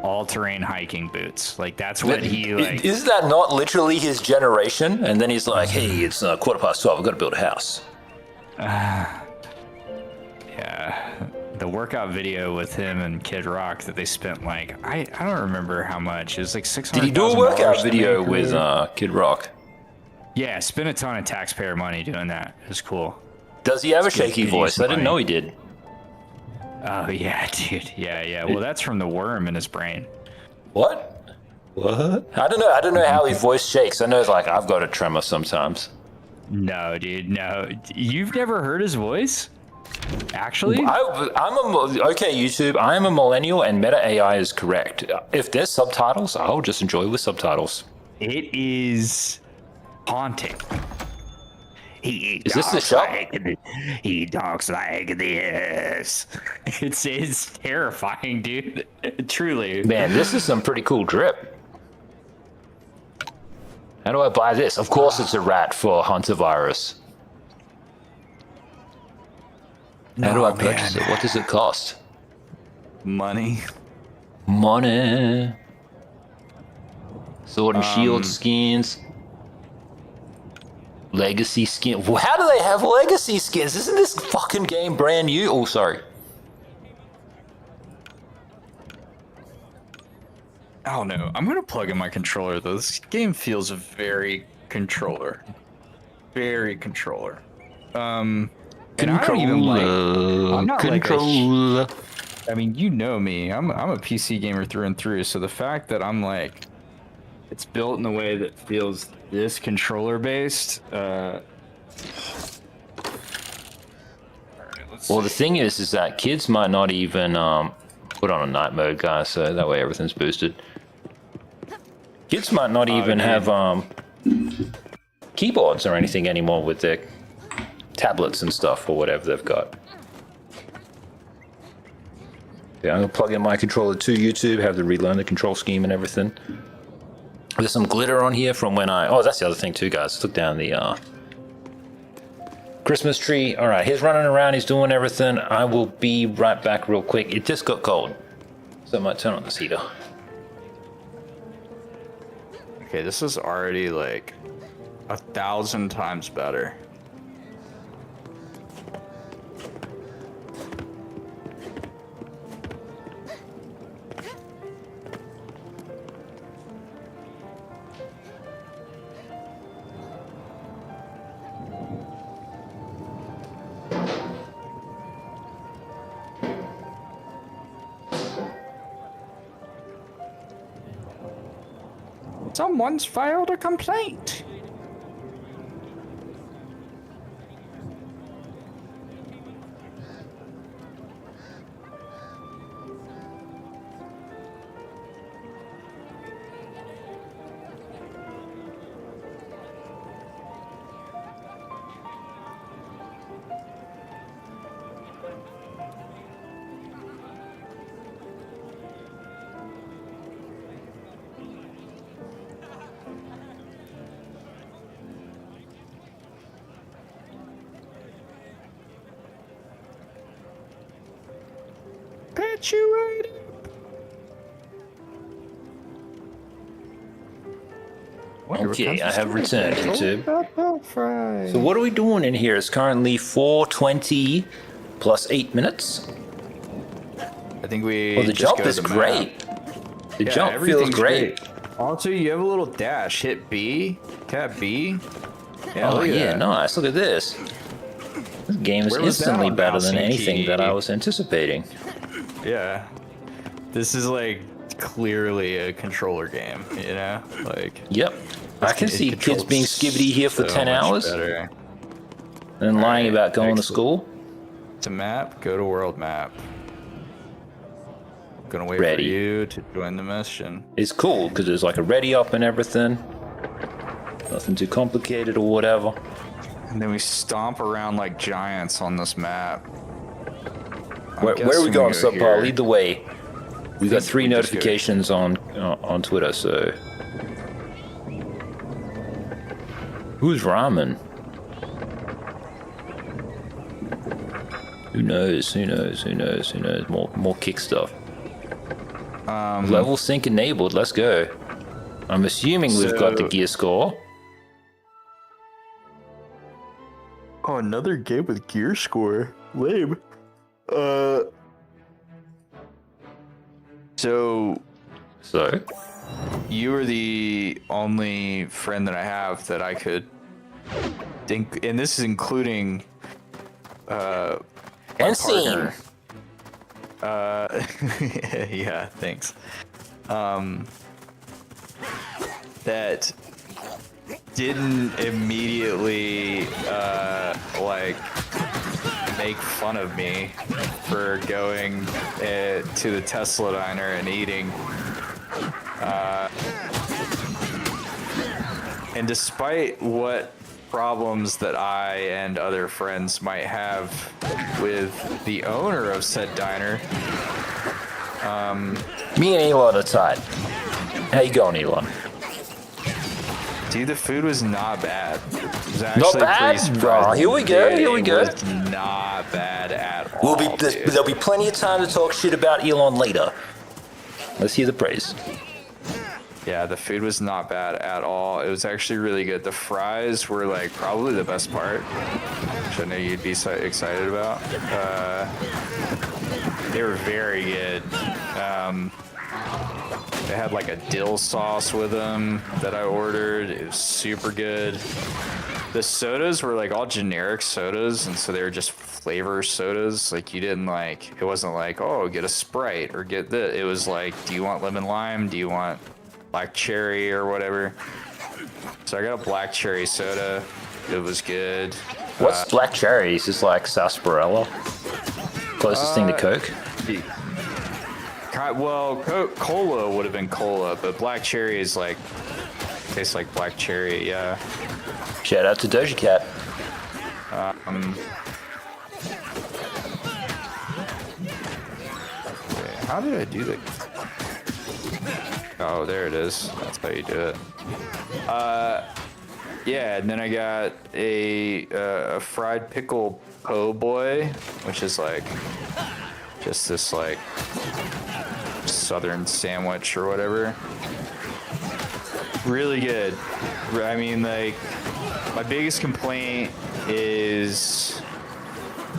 all-terrain hiking boots. Like that's what he like. Is that not literally his generation? And then he's like, hey, it's 12:15. I've got to build a house. Yeah. The workout video with him and Kid Rock that they spent like I don't remember how much. It was like $600,000. Did he do a workout video with Kid Rock? Yeah, spent a ton of taxpayer money doing that. It was cool. Does he have a shaky voice? I didn't know he did. Oh yeah, dude. Yeah. Well, that's from the worm in his brain. What? I don't know how his voice shakes. I know it's like I've got a tremor sometimes. No, dude. No. You've never heard his voice? Actually? Okay, YouTube. I am a millennial and Meta AI is correct. If there's subtitles, I'll just enjoy with subtitles. It is haunting. Is this the show? He talks like this. It's terrifying, dude. Truly. Man, this is some pretty cool drip. How do I buy this? Of course it's a rat for Hunter virus. How do I purchase it? What does it cost? Money. Sword and shield skins. Legacy skin. How do they have legacy skins? Isn't this fucking game brand new? Oh, sorry. I don't know. I'm gonna plug in my controller though. This game feels very controller. Very controller. And I don't even like. I'm not like I mean, you know me. I'm a PC gamer through and through. So the fact that I'm like, it's built in a way that feels this controller based. Well, the thing is that kids might not even put on a night mode, guys. So that way everything's boosted. Kids might not even have keyboards or anything anymore with their tablets and stuff or whatever they've got. Yeah, I'm gonna plug in my controller to YouTube, have to relearn the control scheme and everything. There's some glitter on here from when oh, that's the other thing too, guys. Look down the Christmas tree. All right, he's running around, he's doing everything. I will be right back real quick. It just got cold, so I might turn on this heater. Okay, this is already like 1,000 times better. Someone's filed a complaint. Patch you right up. Okay, I have returned, YouTube. So what are we doing in here? It's currently 4:20 plus 8 minutes. I think we. Well, the just jump go to is the great. map. The jump feels everything's great. Also, you have a little dash. Hit B. Tap B. Yeah, Oh look at yeah, that. nice. Look at this. This game is Where was that instantly on better mouse than and anything key? that I was anticipating. Yeah. This is like clearly a controller game, you know? Like. Yep. I can it see kids controls being skibbity here for so 10 much hours better. and lying Alright, about going to excellent. school. To map, go to world map. Gonna wait Ready. for you to join the mission. It's cool because there's like a ready up and everything. Nothing too complicated or whatever. And then we stomp around like giants on this map. Where are we going, Subpar? Here. Lead the way. We got 3 we just go- notifications on Twitter, so. Who's ramen? Who knows? Who knows? Who knows? Who knows? More kick stuff. Level sync enabled. Let's go. I'm assuming we've got the So- gear score. Oh, another game with gear score. Lame. So you are the only friend that I have that I could think, and this is including my Unseen. partner. Yeah, thanks. That didn't immediately like make fun of me for going to the Tesla diner and eating. And despite what problems that I and other friends might have with the owner of said diner, Me and Elon are tight. How you going, Elon? dude, the food was not bad. It was Not actually bad? pretty surprising. Oh, here we go, Dude, here we go. It was not bad at all. Dude. There'll be plenty of time to talk shit about Elon later. Let's hear the praise. Yeah, the food was not bad at all. It was actually really good. The fries were like probably the best part, which I know you'd be so excited about. They were very good. They had like a dill sauce with them that I ordered. It was super good. The sodas were like all generic sodas, and so they were just flavor sodas. Like you didn't like, it wasn't like, oh, get a Sprite or get this. It was like, do you want lemon lime? Do you want black cherry or whatever? So I got a black cherry soda. It was good. What's black cherry? Is this like sarsaparilla? Closest thing to Coke? Well, cola would have been cola, but black cherry is like, tastes like black cherry, yeah. Shout out to Doja Cat. Wait, how did I do that? Oh, there it is. That's how you do it. Yeah, and then I got a fried pickle po' boy, which is like just this like southern sandwich or whatever. Really good. I mean, like, my biggest complaint is,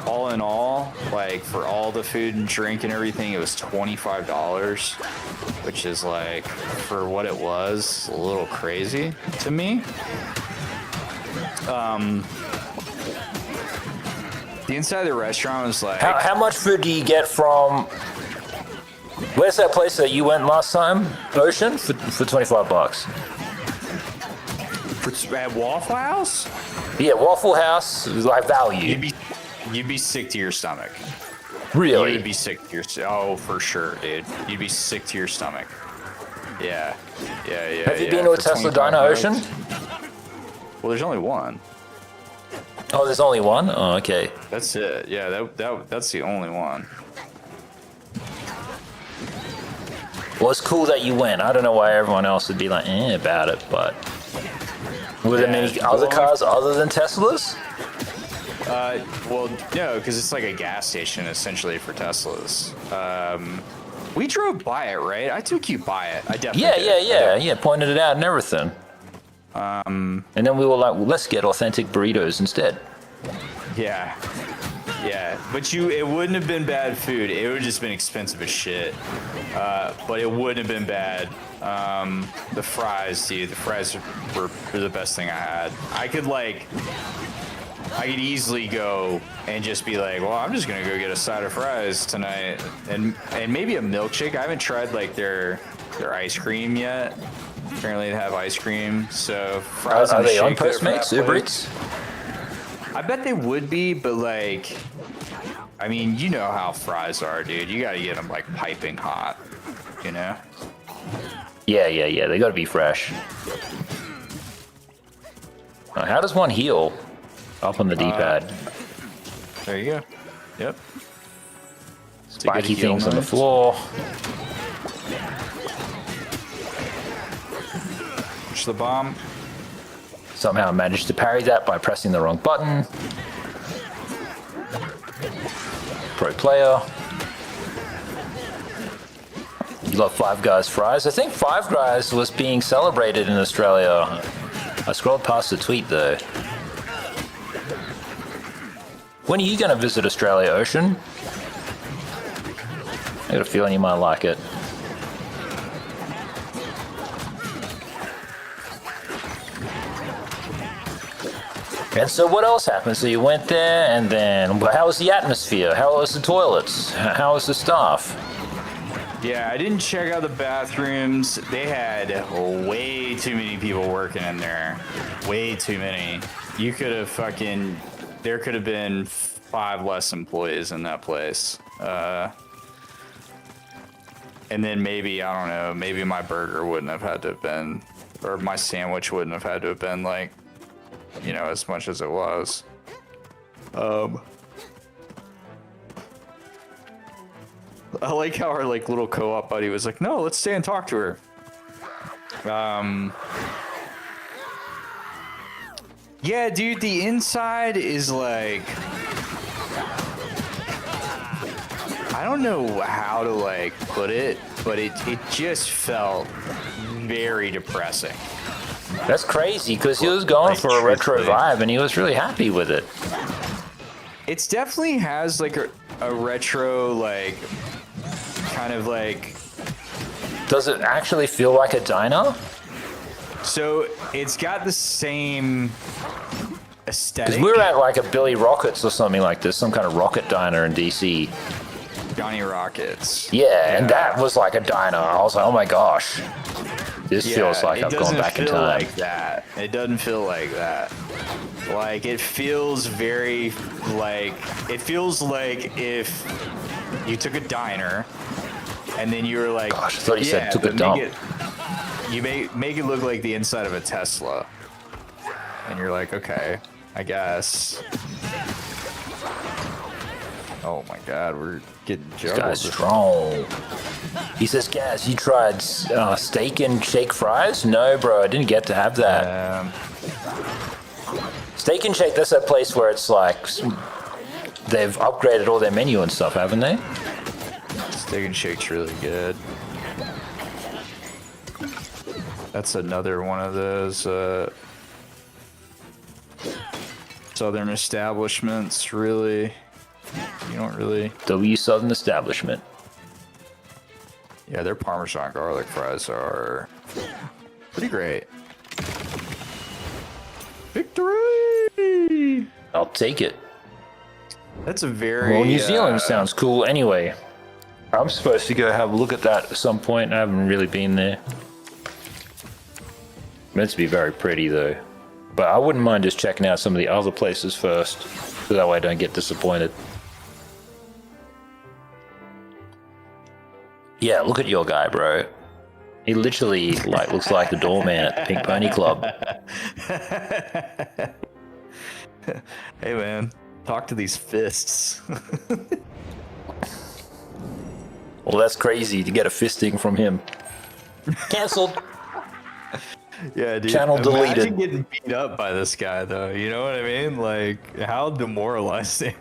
all in all, like, for all the food and drink and everything, it was $25, which is, like, for what it was, a little crazy to me. The inside of the restaurant was like... How much food do you get from... Where's that place that you went last time? Ocean? For $25. At Waffle House? Yeah, Waffle House is like value. You'd be sick to your stomach. Really? You'd be sick to your... Oh, for sure, dude. You'd be sick to your stomach. Yeah. Have you been to a Tesla Diner Ocean? Well, there's only one. Oh, there's only one? Oh, okay. That's it. Yeah, that's the only one. Well, it's cool that you went. I don't know why everyone else would be like, about it, but... Were there many other cars other than Teslas? Well, no, because it's like a gas station, essentially, for Teslas. We drove by it, right? I took you by it. I definitely did. Yeah, pointed it out and everything. And then we were like, well, let's get authentic burritos instead. Yeah. Yeah, but it wouldn't have been bad food. It would have just been expensive as shit. But it wouldn't have been bad. The fries, dude. The fries were the best thing I had. I could easily go and just be like, well, I'm just gonna go get a side of fries tonight, and maybe a milkshake. I haven't tried like their ice cream yet. Apparently they have ice cream, so fries. Are and a they on shake there for that Postmates, Uber place. Eats? I bet they would be, but like, I mean, you know how fries are, dude. You gotta get them like piping hot, you know? Yeah. They gotta be fresh. How does one heal? Up on the D-pad. There you go. Yep. Spiky things on the floor. Push the bomb. Somehow managed to parry that by pressing the wrong button. Pro player. You love Five Guys fries? I think Five Guys was being celebrated in Australia. I scrolled past the tweet though. When are you going to visit Australia, Ocean? I got a feeling you might like it. And so what else happened? So you went there, and then how was the atmosphere? How was the toilets? How was the staff? Yeah, I didn't check out the bathrooms. They had way too many people working in there. Way too many. You could have there could have been 5 less employees in that place. And then maybe, I don't know, maybe my burger wouldn't have had to have been, or my sandwich wouldn't have had to have been like, you know, as much as it was. I like how our like little co-op buddy was like, no, let's stay and talk to her. Yeah, dude, the inside is like, I don't know how to like put it, but it just felt very depressing. That's crazy, because he was going for a retro vibe, and he was really happy with it. It definitely has like a retro, like, kind of like... Does it actually feel like a diner? So it's got the same aesthetic. Because we were at like a Billy Rockets or something like this, some kind of rocket diner in DC. Johnny Rockets. Yeah, and that was like a diner. I was like, oh my gosh. This feels like I've gone back in time. Like that. It doesn't feel like that. Like, it feels very, like, it feels like if you took a diner and then you were like, gosh, I thought you said took a dump. You make it look like the inside of a Tesla. And you're like, okay, I guess. Oh my god, we're getting juggled. This guy's strong. He says, Gaz, you tried steak and shake fries? No, bro, I didn't get to have that. Steak and Shake, that's that place where it's like, they've upgraded all their menu and stuff, haven't they? Steak and Shake's really good. That's another one of those southern establishments, really. You don't really... W Southern Establishment. Yeah, their Parmesan garlic fries are pretty great. Victory! I'll take it. That's a very... Well, New Zealand sounds cool anyway. I'm supposed to go have a look at that at some point. I haven't really been there. Meant to be very pretty though. But I wouldn't mind just checking out some of the other places first, so that way I don't get disappointed. Yeah, look at your guy, bro. He literally like looks like the doorman at the Pink Pony Club. Hey man, talk to these fists. Well, that's crazy to get a fisting from him. Cancelled. Yeah, dude. Channel deleted. Imagine getting beat up by this guy, though. You know what I mean? Like, how demoralizing.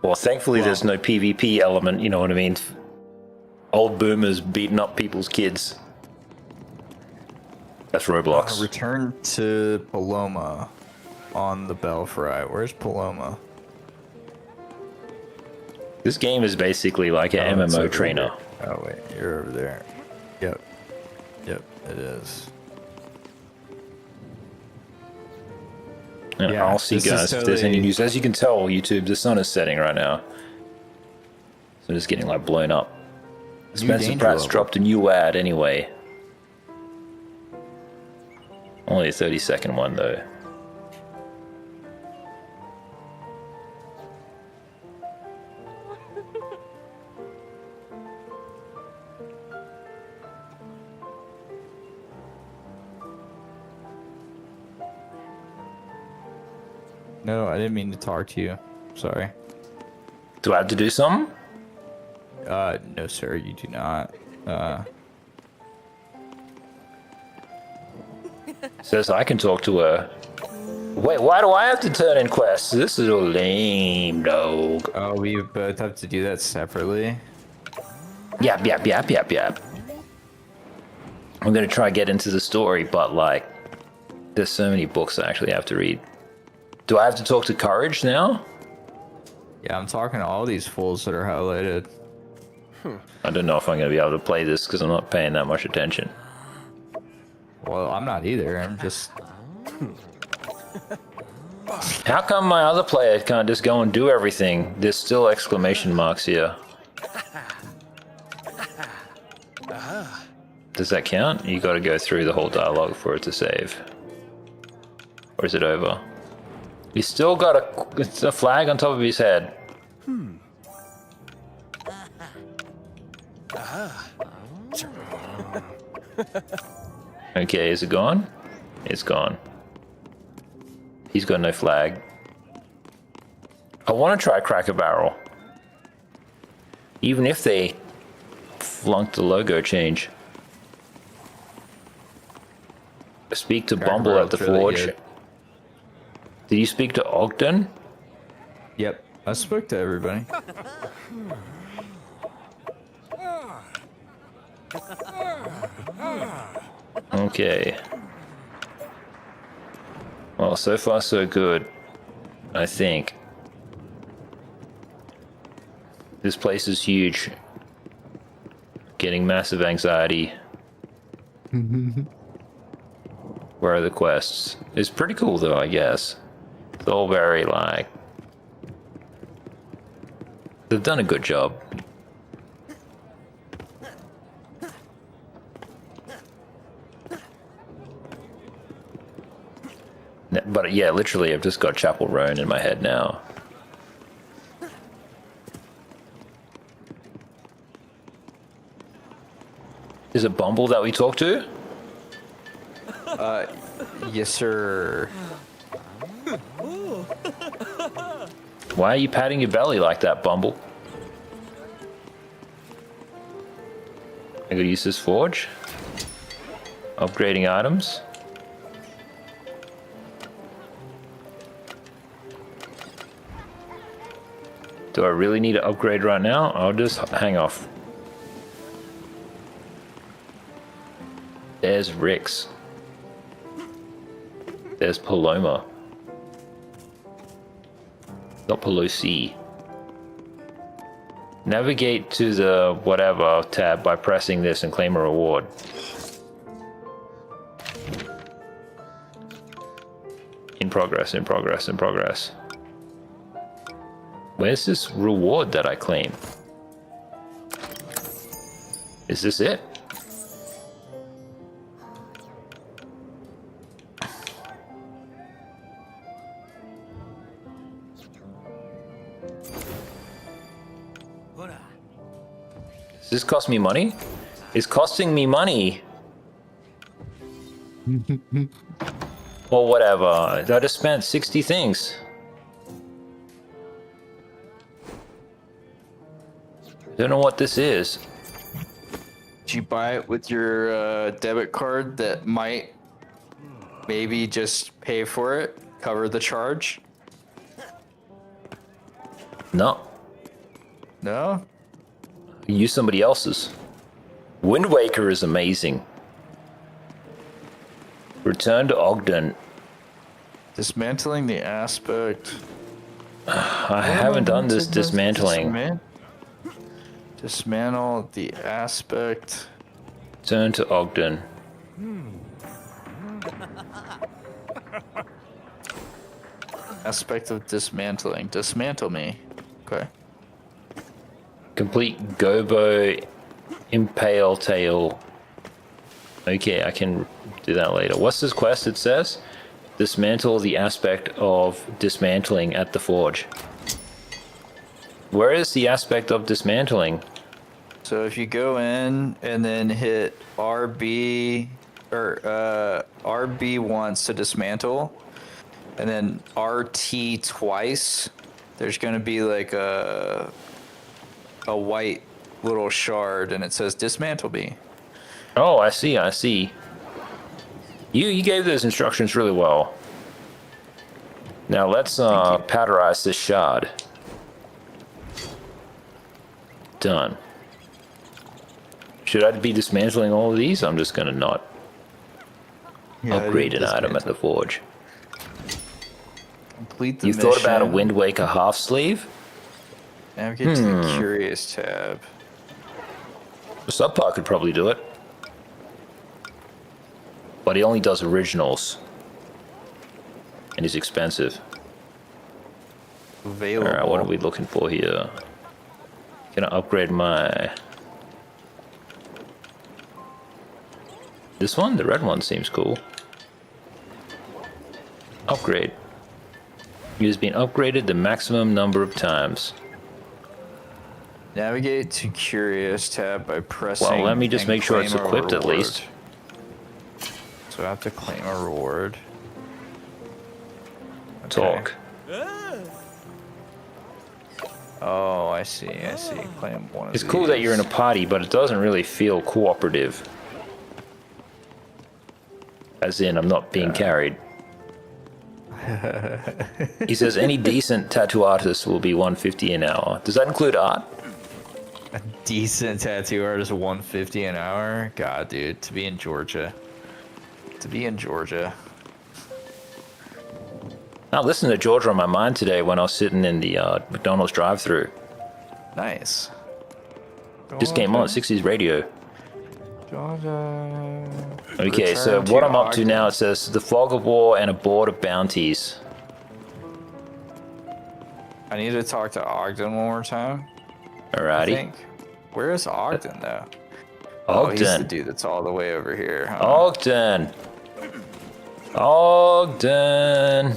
Well, thankfully there's no PvP element, you know what I mean? Old boomers beating up people's kids. That's Roblox. Return to Paloma on the Belfry. Where's Paloma? This game is basically like an MMO trainer. Oh wait, you're over there. Yep. Yep, it is. Yeah, I'll see, guys, if there's any news. As you can tell, YouTube, the sun is setting right now. So it's getting like blown up. Spencer Pratt's dropped a new ad anyway. Only a 30-second one though. No, I didn't mean to talk to you. Sorry. Do I have to do something? No, sir, you do not. Says I can talk to her. Wait, why do I have to turn in quests? This is a lame, dog. Oh, we both have to do that separately? Yep. I'm gonna try to get into the story, but like, there's so many books I actually have to read. Do I have to talk to Courage now? Yeah, I'm talking to all these fools that are highlighted. I don't know if I'm gonna be able to play this because I'm not paying that much attention. Well, I'm not either. I'm just... How come my other player can't just go and do everything? There's still exclamation marks here. Does that count? You gotta go through the whole dialogue for it to save. Or is it over? He's still got a flag on top of his head. Okay, is it gone? It's gone. He's got no flag. I want to try Cracker Barrel. Even if they flunked the logo change. Speak to Bumble at the Forge. Really, did you speak to Ogden? Yep, I spoke to everybody. Okay. Well, so far so good, I think. This place is huge. Getting massive anxiety. Where are the quests? It's pretty cool though, I guess. It's all very like... They've done a good job. But yeah, literally I've just got Chapel Roan in my head now. Is it Bumble that we talked to? Yes, sir. Why are you patting your belly like that, Bumble? I gotta use this forge. Upgrading items. Do I really need to upgrade right now? I'll just hang off. There's Rix. There's Paloma. Not Pelosi. Navigate to the whatever tab by pressing this and claim a reward. In progress, in progress, in progress. Where's this reward that I claim? Is this it? Does this cost me money? It's costing me money. Or whatever. I just spent 60 things. Don't know what this is. Did you buy it with your debit card that might maybe just pay for it, cover the charge? No. No? Use somebody else's. Wind Waker is amazing. Return to Ogden. Dismantling the aspect. I haven't done this dismantling. Dismantle the aspect. Return to Ogden. Aspect of dismantling. Dismantle me. Okay. Complete Gobo Impale Tail. Okay, I can do that later. What's this quest? It says dismantle the aspect of dismantling at the forge. Where is the aspect of dismantling? So if you go in and then hit RB or RB once to dismantle, and then RT twice, there's going to be like a white little shard, and it says dismantle me. Oh, I see. I see. You gave those instructions really well. Now let's powderize this shard. Done. Should I be dismantling all of these? I'm just gonna not upgrade an item at the forge. Complete the You mission. thought about a Wind Waker half sleeve? Navigate to the Curious tab. Subpar could probably do it. But he only does originals. And he's expensive. Available. Alright, what are we looking for here? Can I upgrade my... This one? The red one seems cool. Upgrade. It has been upgraded the maximum number of times. Navigate to Curious tab by pressing. Well, let me just and make sure it's claim a equipped at reward. least. So I have to claim a reward. Okay. Talk. Oh, I see. I see. Claim one of It's cool that these. you're in a party, but it doesn't really feel cooperative. As in, I'm not being carried. He says any decent tattoo artist will be 150 an hour. Does that include art? A decent tattoo artist, 150 an hour? God, dude, to be in Georgia. To be in Georgia. I listened to Georgia on my mind today when I was sitting in the McDonald's drive-thru. Nice. Just came on 60s radio. Georgia. Okay, so what I'm up to now, it says the fog of war and a board of bounties. I need to talk to Ogden one more time. I Alrighty. think. Where is Ogden, though? Oh, he's the Ogden. dude that's all the way over here, huh? Ogden. Ogden.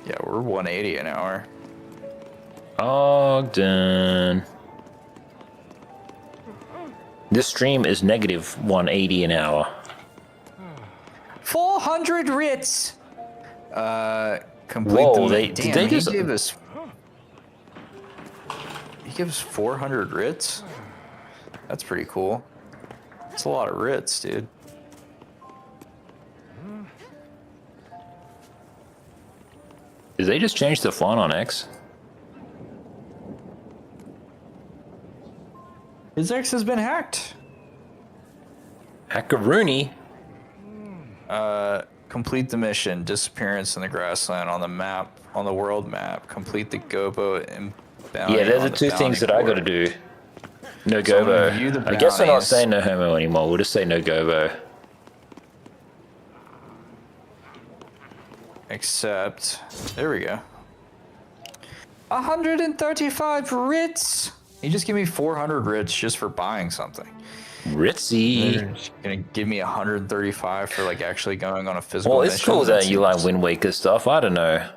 Yeah, we're 180 an hour. Ogden. This stream is negative 180 an hour. 400 writs! Complete Whoa, the... did Damn, they he just... gave us... He gives 400 writs? That's pretty cool. That's a lot of writs, dude. Did they just change the font on X? His X has been hacked. Hackaroony. Complete the mission. Disappearance in the grassland on the map, on the world map. Complete the Gobo and bounty. Yeah, those on are the two bounty things that I board. gotta do. No So I'm gonna Gobo. view the I guess we're not bounties. saying no homo anymore. We'll just say no Gobo. Except, there we go. 135 writs. You just give me 400 writs just for buying something. Ritzy. They're just gonna give me 135 for like actually going on a physical Well, mission. it's cool that you like seems- Wind Waker stuff. I don't know.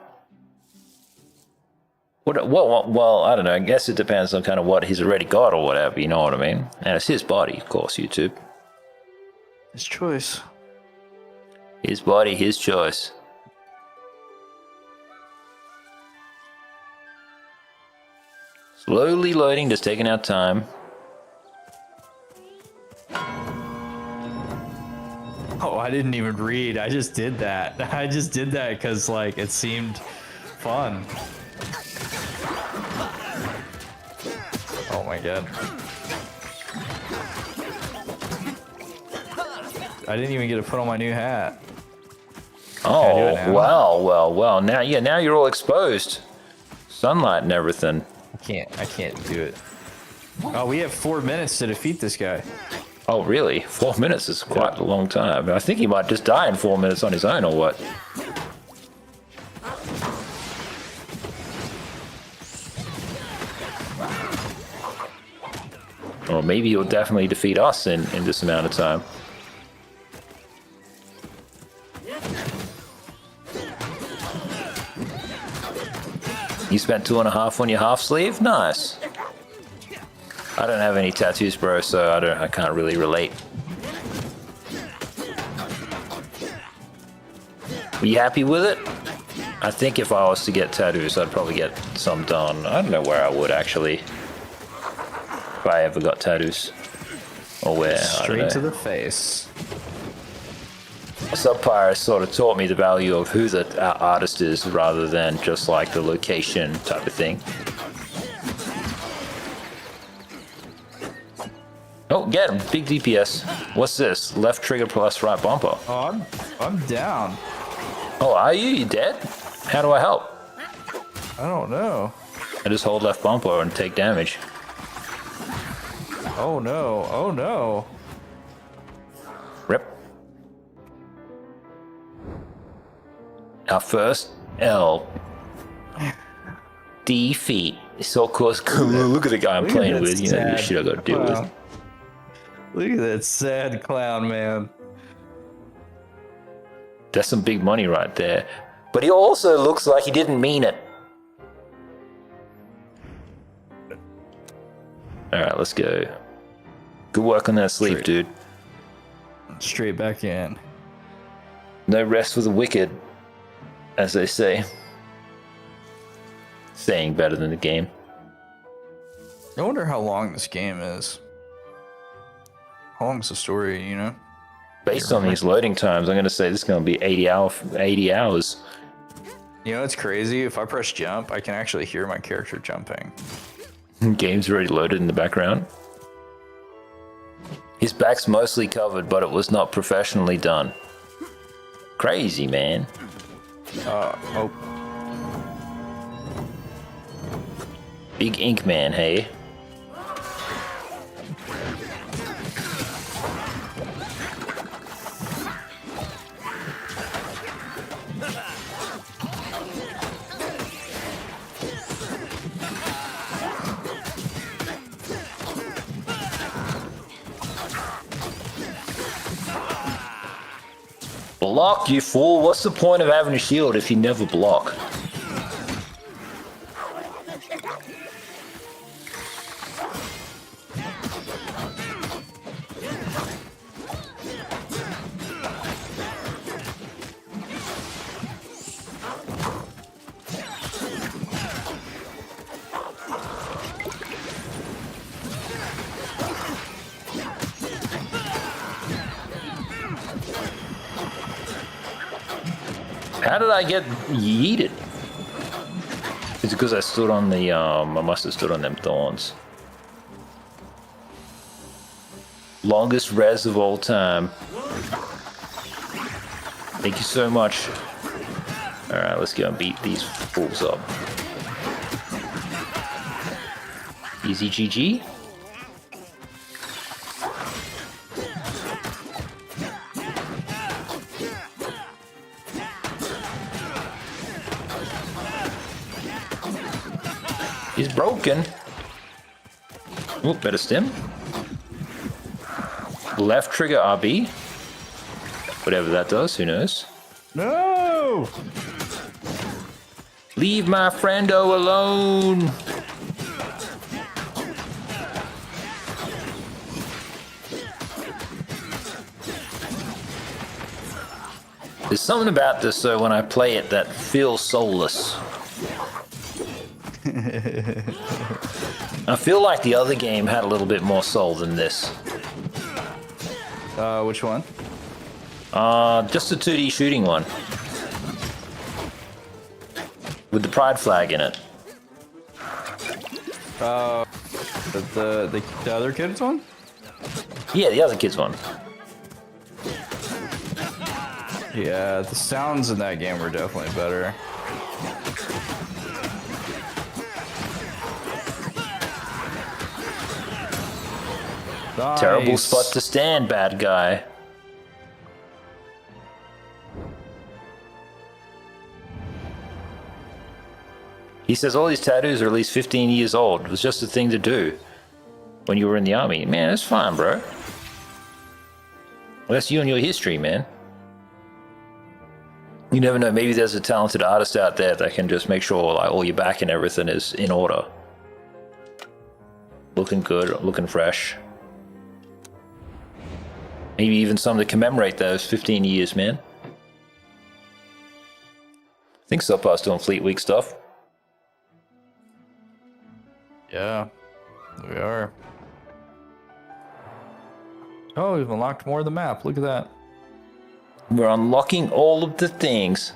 Well, I don't know. I guess it depends on kind of what he's already got or whatever. You know what I mean? And it's his body, of course. YouTube. His choice. His body, his choice. Slowly loading, just taking our time. Oh, I didn't even read. I just did that. I just did that because like it seemed fun. Oh my god. I didn't even get to put on my new hat. Oh, well. Now you're all exposed. Sunlight and everything. I can't do it. Oh, we have 4 minutes to defeat this guy. Oh, really? 4 minutes is quite a long time. I think he might just die in 4 minutes on his own, or what? Or maybe he'll definitely defeat us in this amount of time. You spent 2.5 on your half sleeve? Nice. I don't have any tattoos, bro, so I can't really relate. Were you happy with it? I think if I was to get tattoos, I'd probably get some done. I don't know where I would, actually. If I ever got tattoos. Or where, Straight to the face. Subpar sort of taught me the value of who the artist is rather than just like the location type of thing. Oh, get him. Big DPS. What's this? Left trigger plus right bumper. Oh, I'm down. Oh, are you? You dead? How do I help? I don't know. I just hold left bumper and take damage. Oh no. Oh no. Rip. Our first L. Defeat. So of course, look at the guy I'm playing with. You know, this shit I gotta deal with. Look at that sad clown, man. That's some big money right there. But he also looks like he didn't mean it. Alright, let's go. Good work on that sleep, dude. Straight back in. No rest for the wicked, as they say. Saying better than the game. I wonder how long this game is. How long's the story, you know? Based on these loading times, I'm going to say this is going to be 80 hours. You know, it's crazy. If I press jump, I can actually hear my character jumping. Game's already loaded in the background. His back's mostly covered, but it was not professionally done. Crazy, man. Oh. Big ink man, hey? Block, you fool. What's the point of having a shield if you never block? How did I get yeeted? It's because I stood on the, I must have stood on them thorns. Longest res of all time. Thank you so much. Alright, let's go and beat these fools up. Easy GG. He's broken. Oh, better stim. Left trigger RB. Whatever that does, who knows? No! Leave my friendo alone. There's something about this, though, when I play it that feels soulless. I feel like the other game had a little bit more soul than this. Which one? Just the 2D shooting one. With the pride flag in it. The other kids one? Yeah, the other kids one. Yeah, the sounds in that game were definitely better. Nice. Terrible spot to stand, bad guy. He says all these tattoos are at least 15 years old. It was just a thing to do when you were in the army. Man, it's fine, bro. Well, that's you and your history, man. You never know. Maybe there's a talented artist out there that can just make sure like all your back and everything is in order. Looking good, looking fresh. Maybe even something to commemorate those 15 years, man. I think Subpar's doing Fleet Week stuff. Yeah, we are. Oh, we've unlocked more of the map. Look at that. We're unlocking all of the things.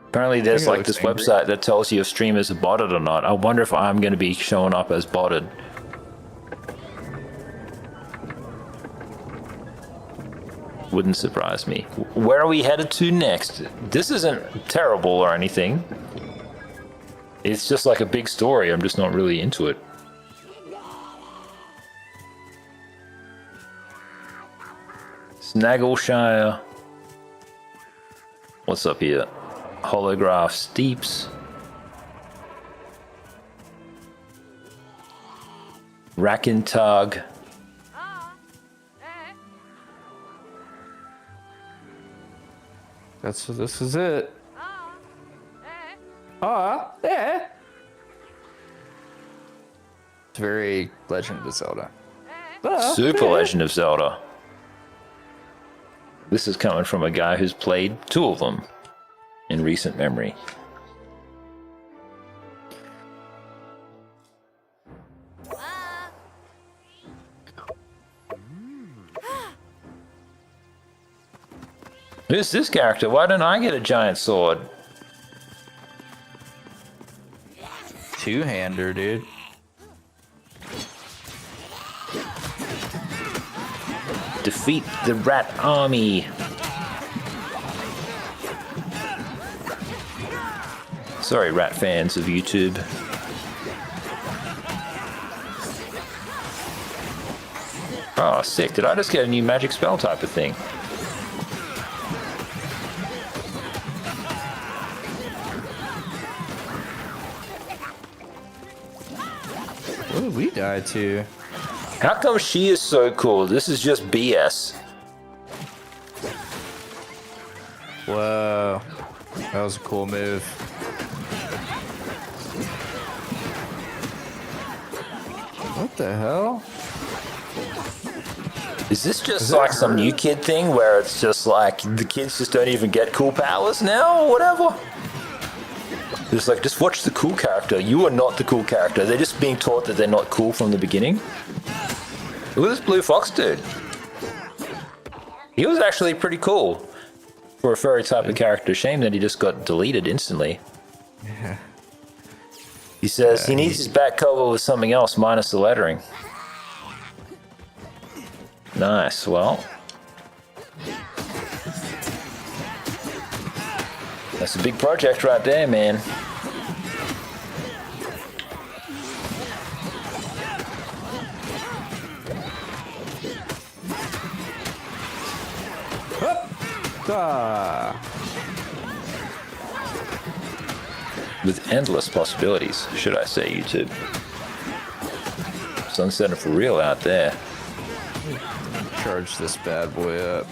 Apparently there's like this website that tells you if streamers are botted or not. I wonder if I'm going to be showing up as botted. Wouldn't surprise me. Where are we headed to next? This isn't terrible or anything. It's just like a big story. I'm just not really into it. Snaggleshire. What's up here? Holograph Steeps. Rackentag. This is it. Yeah. It's very Legend of Zelda. Super Legend of Zelda. This is coming from a guy who's played 2 of them in recent memory. Who's this character? Why don't I get a giant sword? Two-hander, dude. Defeat the rat army. Sorry, rat fans of YouTube. Oh, sick. Did I just get a new magic spell type of thing? What did we die to? How come she is so cool? This is just BS. Whoa. That was a cool move. What the hell? Is this just like some new kid thing where it's just like the kids just don't even get cool powers now or whatever? It's like, just watch the cool character. You are not the cool character. They're just being taught that they're not cool from the beginning. Look at this blue fox dude. He was actually pretty cool for a furry type of character. Shame that he just got deleted instantly. Yeah. He says he needs his back cover with something else minus the lettering. Nice, well. That's a big project right there, man. With endless possibilities, should I say, YouTube. Sunsetting for real out there. Charge this bad boy up.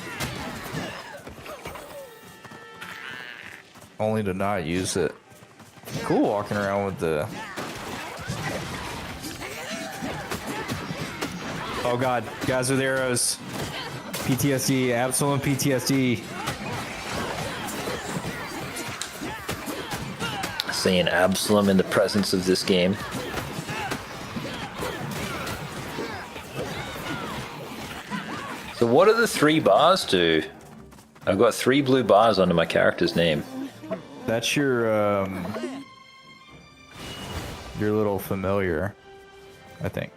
Only to not use it. Cool walking around with the... Oh god, guys with arrows. PTSD, absolute PTSD. Seeing Absalom in the presence of this game. So what do the 3 bars do? I've got 3 blue bars under my character's name. That's your little familiar, I think.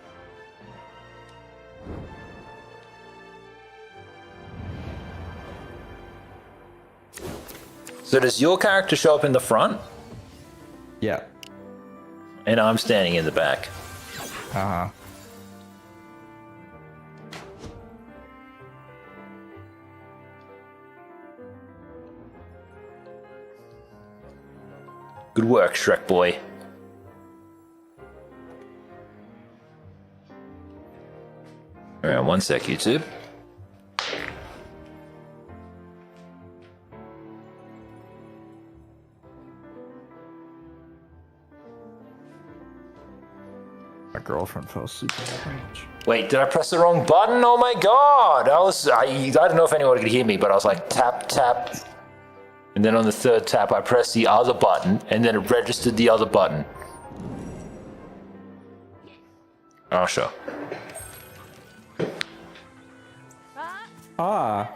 So does your character show up in the front? Yeah. And I'm standing in the back. Uh-huh. Good work, Shrek boy. Alright, one sec, YouTube. My girlfriend fell asleep on the couch. Wait, did I press the wrong button? Oh my god! I don't know if anyone could hear me, but I was like, tap, tap. And then on the third tap, I pressed the other button, and then it registered the other button. Oh, sure. Ah.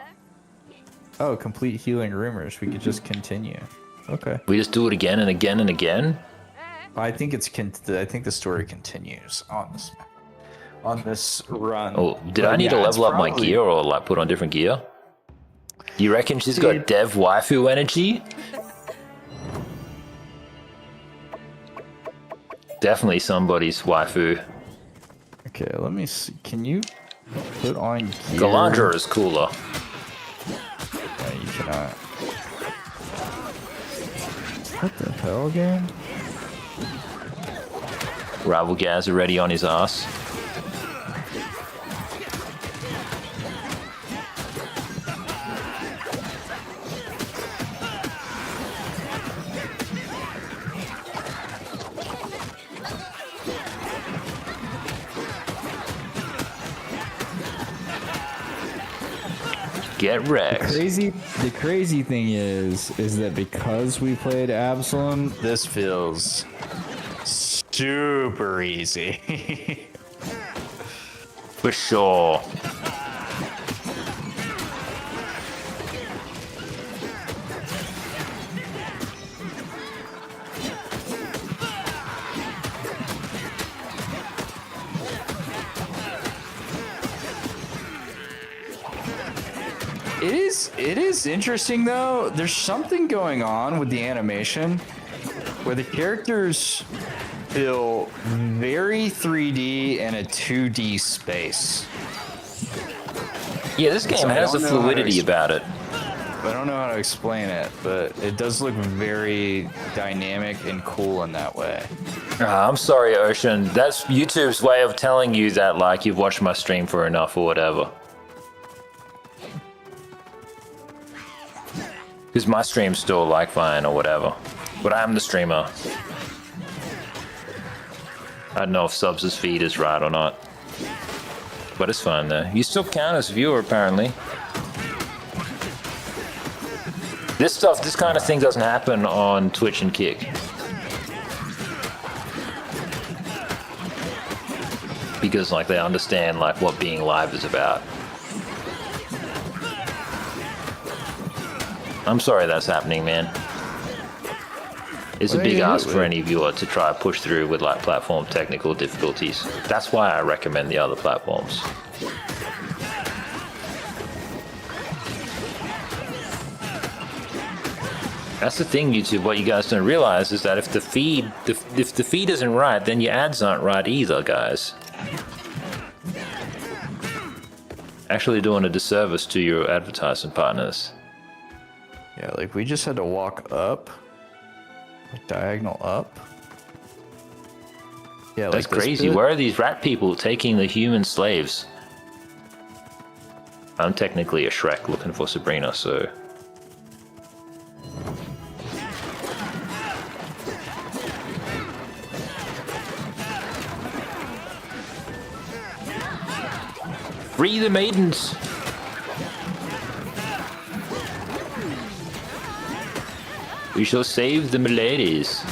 Oh, complete healing rumors. We could just continue. Okay. We just do it again and again and again? I think it's I think the story continues on this run. Oh, did I need to level up my gear or like put on different gear? You reckon she's got dev waifu energy? Definitely somebody's waifu. Okay, let me see. Can you put on gear? Galandra is cooler. No, you cannot. What the hell, game? Rival Gaz already on his ass. Get wrecked. The crazy thing is that because we played Absalom, this feels super easy. For sure. It is interesting though. There's something going on with the animation where the characters feel very 3D in a 2D space. Yeah, this game has a fluidity about it. I don't know how to explain it, but it does look very dynamic and cool in that way. I'm sorry, Ocean. That's YouTube's way of telling you that, like, you've watched my stream for enough or whatever. Because my stream's still, like, fine or whatever. But I'm the streamer. I don't know if Subs' feed is right or not. But it's fine, though. You still count as viewer, apparently. This kind of thing doesn't happen on Twitch and Kick. Because, like, they understand, like, what being live is about. I'm sorry that's happening, man. It's a big ask for any viewer to try to push through with, like, platform technical difficulties. That's why I recommend the other platforms. That's the thing, YouTube. What you guys don't realize is that if the feed isn't right, then your ads aren't right either, guys. Actually doing a disservice to your advertising partners. Yeah, like we just had to walk up, like diagonal up. Yeah, like that's crazy. Where are these rat people taking the human slaves? I'm technically a Shrek looking for Sabrina, so. Free the maidens! We shall save the miladies.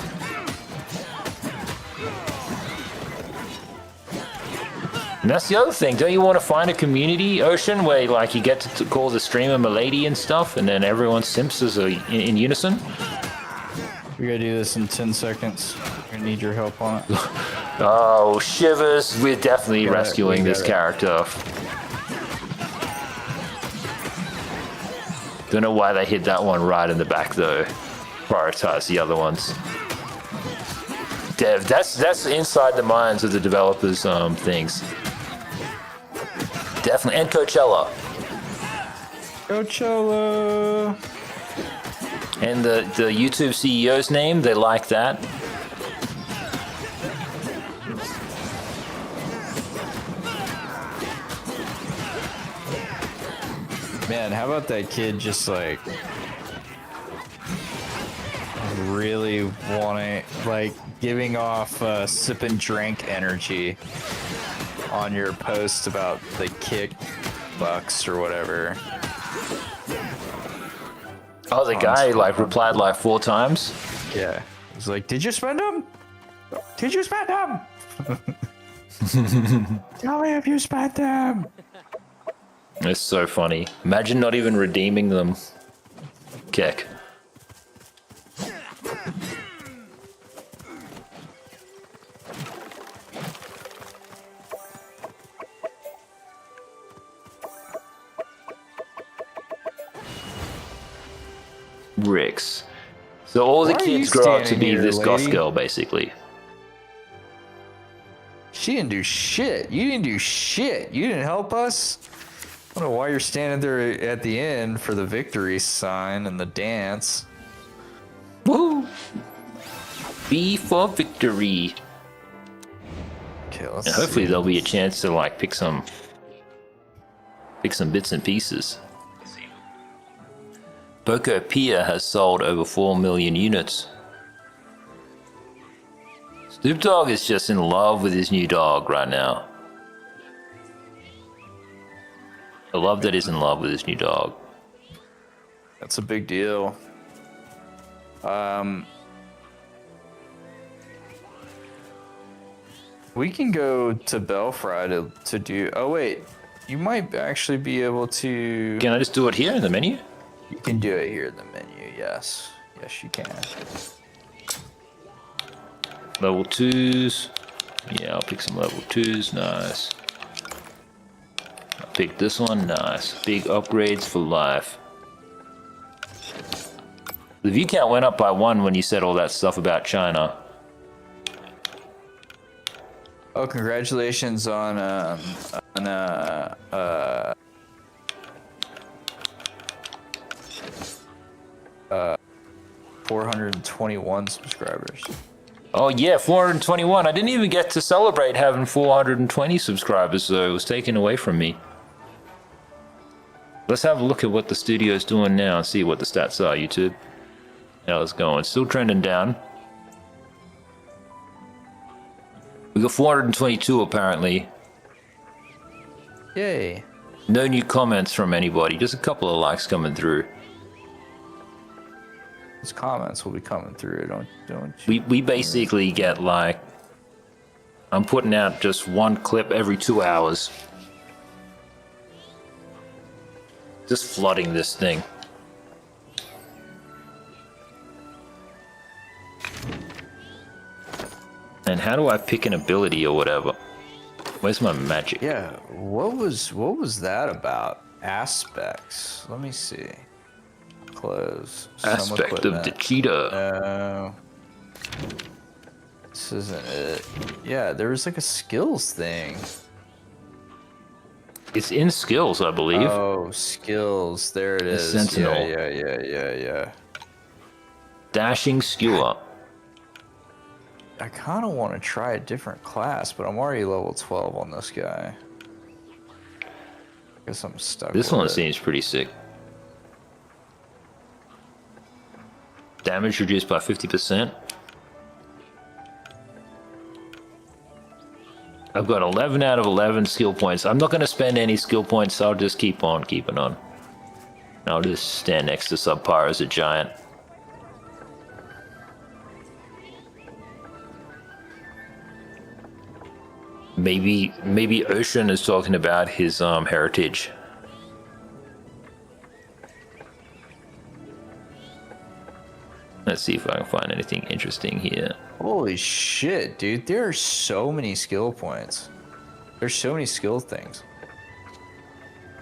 And that's the other thing. Don't you want to find a community, Ocean, where like you get to call the streamer milady and stuff, and then everyone simps as in unison? We gotta do this in 10 seconds. We're gonna need your help on it. Oh, shivers. We're definitely rescuing this character. Don't know why they hit that one right in the back though. Prioritize the other ones. Dev, that's inside the minds of the developers things. Definitely. And Coachella. Coachella. And the YouTube CEO's name, they like that. Man, how about that kid just like really wanting, like giving off sip and drink energy on your post about the kick bucks or whatever. Oh, the guy like replied like 4 times? Yeah. He's like, did you spend them? Did you spend them? Tell me if you spent them. It's so funny. Imagine not even redeeming them. Kick. Ricks. So all the kids grow up to be this goth girl, basically. She didn't do shit. You didn't do shit. You didn't help us. I don't know why you're standing there at the end for the victory sign and the dance. Woo! B for victory. Okay, let's and hopefully there'll be a chance to like pick some bits and pieces. Boko Pia has sold over 4 million units. Snoop Dogg is just in love with his new dog right now. I love that he's in love with his new dog. That's a big deal. We can go to Belfry to do... Oh, wait. You might actually be able to... Can I just do it here in the menu? You can do it here in the menu, yes. Yes, you can. Level 2s. Yeah, I'll pick some level 2s. Nice. I'll pick this one. Nice. Big upgrades for life. The view count went up by 1 when you said all that stuff about China. Oh, congratulations on 421 subscribers. Oh yeah, 421. I didn't even get to celebrate having 420 subscribers, so it was taken away from me. Let's have a look at what the studio's doing now and see what the stats are, YouTube. How it's going. Still trending down. We got 422 apparently. Yay. No new comments from anybody, just a couple of likes coming through. Those comments will be coming through, don't you? We basically get like, I'm putting out just 1 clip every 2 hours. Just flooding this thing. And how do I pick an ability or whatever? Where's my magic? Yeah, what was that about? Aspects. Let me see. Close. Aspect of the cheetah. No. This isn't it. Yeah, there was like a skills thing. It's in skills, I believe. Oh, skills. There it is. Sentinel. Yeah. Dashing skewer. I kind of want to try a different class, but I'm already level 12 on this guy. I guess I'm stuck. This one seems pretty sick. Damage reduced by 50%. I've got 11 out of 11 skill points. I'm not going to spend any skill points, so I'll just keep on keeping on. I'll just stand next to Subpar as a giant. Maybe Ocean is talking about his heritage. Let's see if I can find anything interesting here. Holy shit, dude. There are so many skill points. There's so many skill things.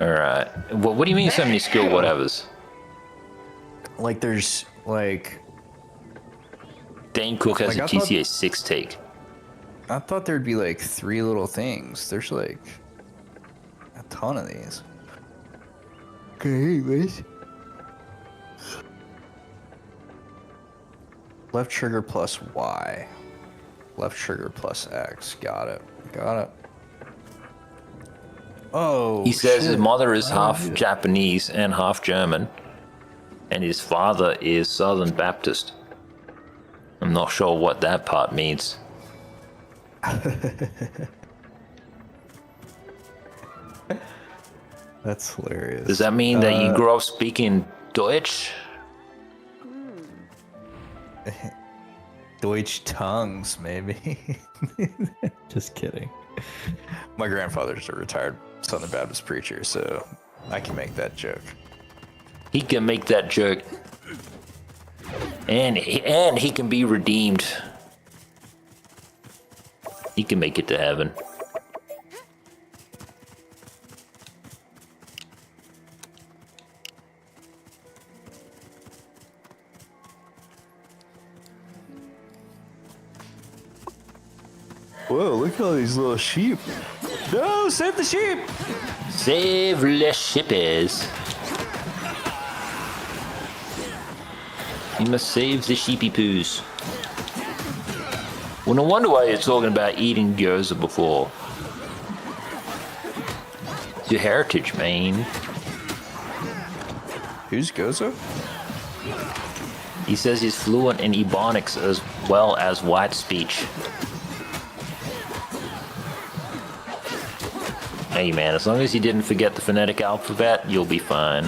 Alright. What do you mean so many skill whatevers? Like, there's, like... Dane Cook has Like, a I thought- GTA 6 take. I thought there'd be, like, 3 little things. There's, like, a ton of these. Okay, anyways. Left trigger plus Y. Left trigger plus X. Got it. Got it. Oh, He says his shit. mother is I don't half do that. Japanese and half German, and his father is Southern Baptist. I'm not sure what that part means. That's hilarious. Does that mean that you grew up speaking Deutsch? Deutsch tongues, maybe. Just kidding. My grandfather's a retired Southern Baptist preacher, so I can make that joke. He can make that joke, and he can be redeemed. He can make it to heaven. Whoa, look at all these little sheep. No, save the sheep! Save the sheepies. You must save the sheepy poos. Well, no wonder why you're talking about eating gyoza before. It's your heritage, man. Who's Gozo? He says he's fluent in Ebonics as well as white speech. Hey man, as long as you didn't forget the phonetic alphabet, you'll be fine.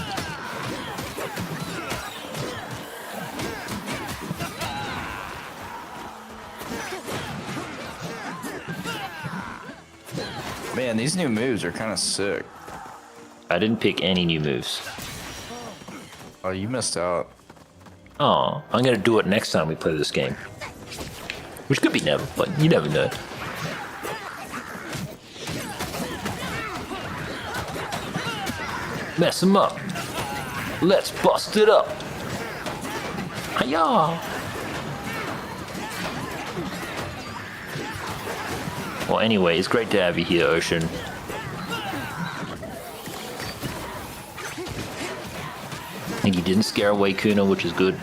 Man, these new moves are kind of sick. I didn't pick any new moves. Oh, you missed out. Oh, I'm gonna do it next time we play this game. Which could be never, but you never know. Mess him up. Let's bust it up. Hiya! Well, anyway, it's great to have you here, Ocean. I think you didn't scare away Kuna, which is good.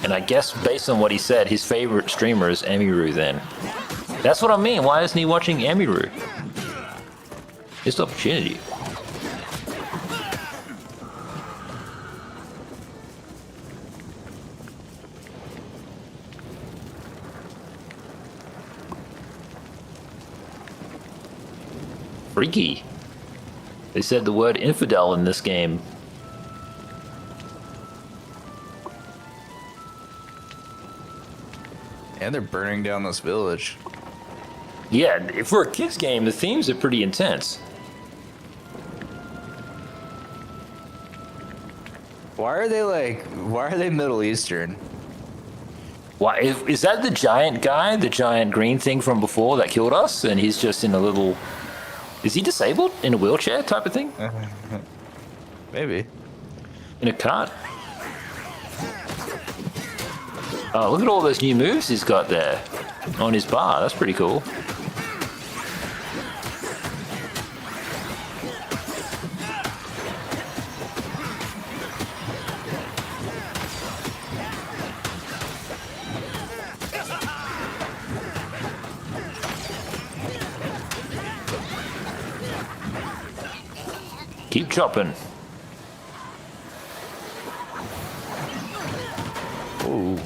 And I guess based on what he said, his favorite streamer is Emiru then. That's what I mean. Why isn't he watching Emiru? Missed opportunity. Freaky. They said the word infidel in this game. And they're burning down this village. Yeah, for a kids game, the themes are pretty intense. Why are they Middle Eastern? Why is that the giant guy, the giant green thing from before that killed us? And he's just in a little... Is he disabled? In a wheelchair type of thing? Maybe. In a cart? Oh, look at all those new moves he's got there on his bar. That's pretty cool. Keep chopping. Ooh.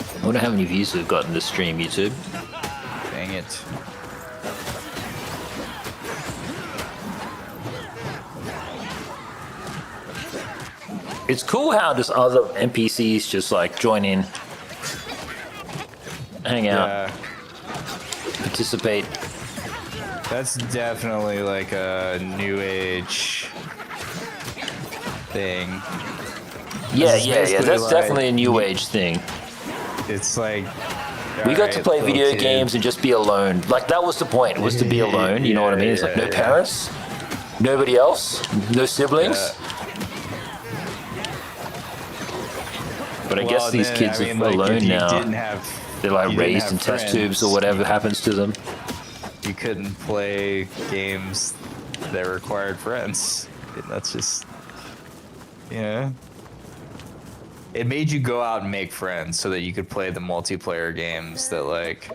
I wonder how many views we've got in this stream, YouTube. Dang it. It's cool how just other NPCs just like join in, hang out, participate. That's definitely like a new age thing. Yeah. That's definitely a new age thing. it's like we got to alright, play little video kid. games and just be alone. Like, that was the point, was to be alone, you know what I mean? It's like, no parents, nobody else, no siblings. But I guess these kids are alone now. They're like raised in test tubes or whatever happens to them. You couldn't play games that required friends. That's just, you know. It made you go out and make friends so that you could play the multiplayer games that, like...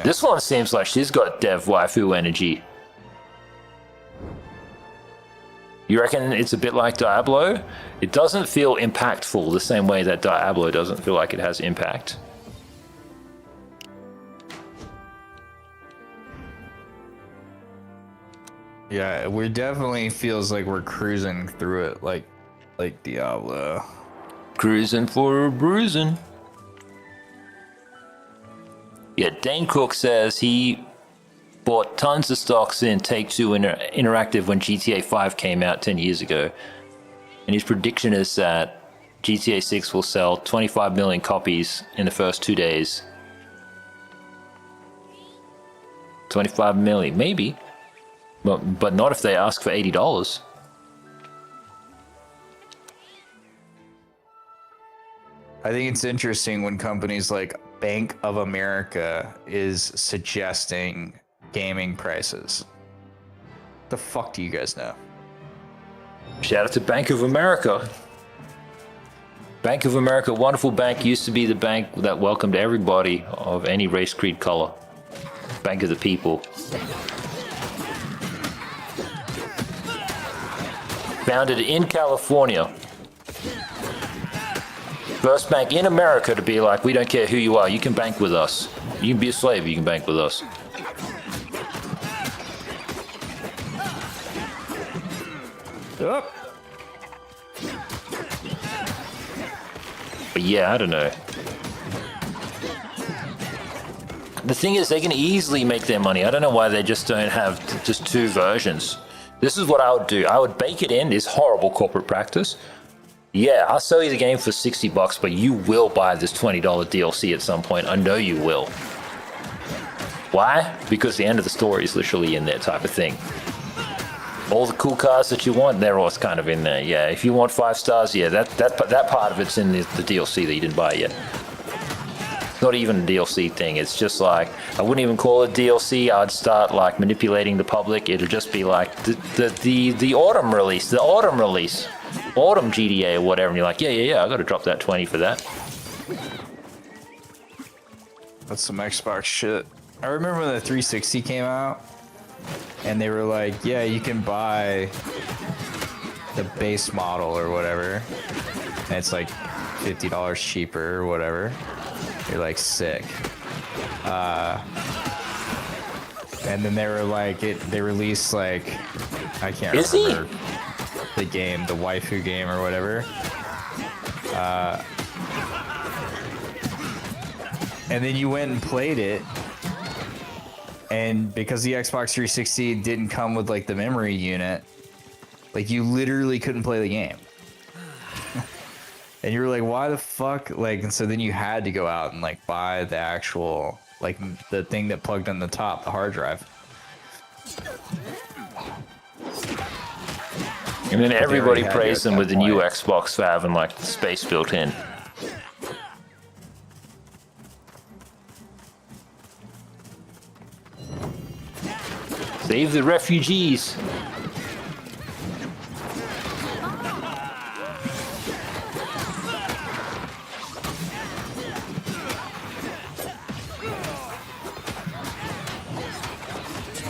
This one seems like she's got dev waifu energy. You reckon it's a bit like Diablo? It doesn't feel impactful the same way that Diablo doesn't feel like it has impact. Yeah, we definitely feels like we're cruising through it like Diablo. Cruising for a bruising. Yeah, Dane Cook says he bought tons of stocks in Take-Two Interactive when GTA 5 came out 10 years ago. And his prediction is that GTA 6 will sell 25 million copies in the first 2 days. 25 million, maybe. But not if they ask for $80. I think it's interesting when companies like Bank of America is suggesting gaming prices. The fuck do you guys know? Shout out to Bank of America. Bank of America, wonderful bank, used to be the bank that welcomed everybody of any race, creed, color. Bank of the people. Founded in California. First bank in America to be like, we don't care who you are, you can bank with us. You can be a slave, you can bank with us. Up. But yeah, I don't know. The thing is, they can easily make their money. I don't know why they just don't have just two versions. This is what I would do. I would bake it in. It's horrible corporate practice. Yeah, I'll sell you the game for $60, but you will buy this $20 DLC at some point. I know you will. Why? Because the end of the story is literally in there, type of thing. All the cool cars that you want, they're all kind of in there. Yeah, if you want 5 stars, yeah, that part of it's in the DLC that you didn't buy yet. It's not even a DLC thing. It's just like, I wouldn't even call it DLC. I'd start like manipulating the public. It'll just be like the autumn release, autumn GTA or whatever. And you're like, yeah, I got to drop that 20 for that. That's some Xbox shit. I remember when the 360 came out, and they were like, yeah, you can buy the base model or whatever, and it's like $50 cheaper or whatever. You're like, sick. And then they were like, they released like, I can't remember the game, the waifu game or whatever. And then you went and played it. And because the Xbox 360 didn't come with like the memory unit, like you literally couldn't play the game. And you were like, why the fuck? Like, and so then you had to go out and like buy the actual, like the thing that plugged on the top, the hard drive. And then everybody praised them with the new Xbox for having like the space built in. Save the refugees.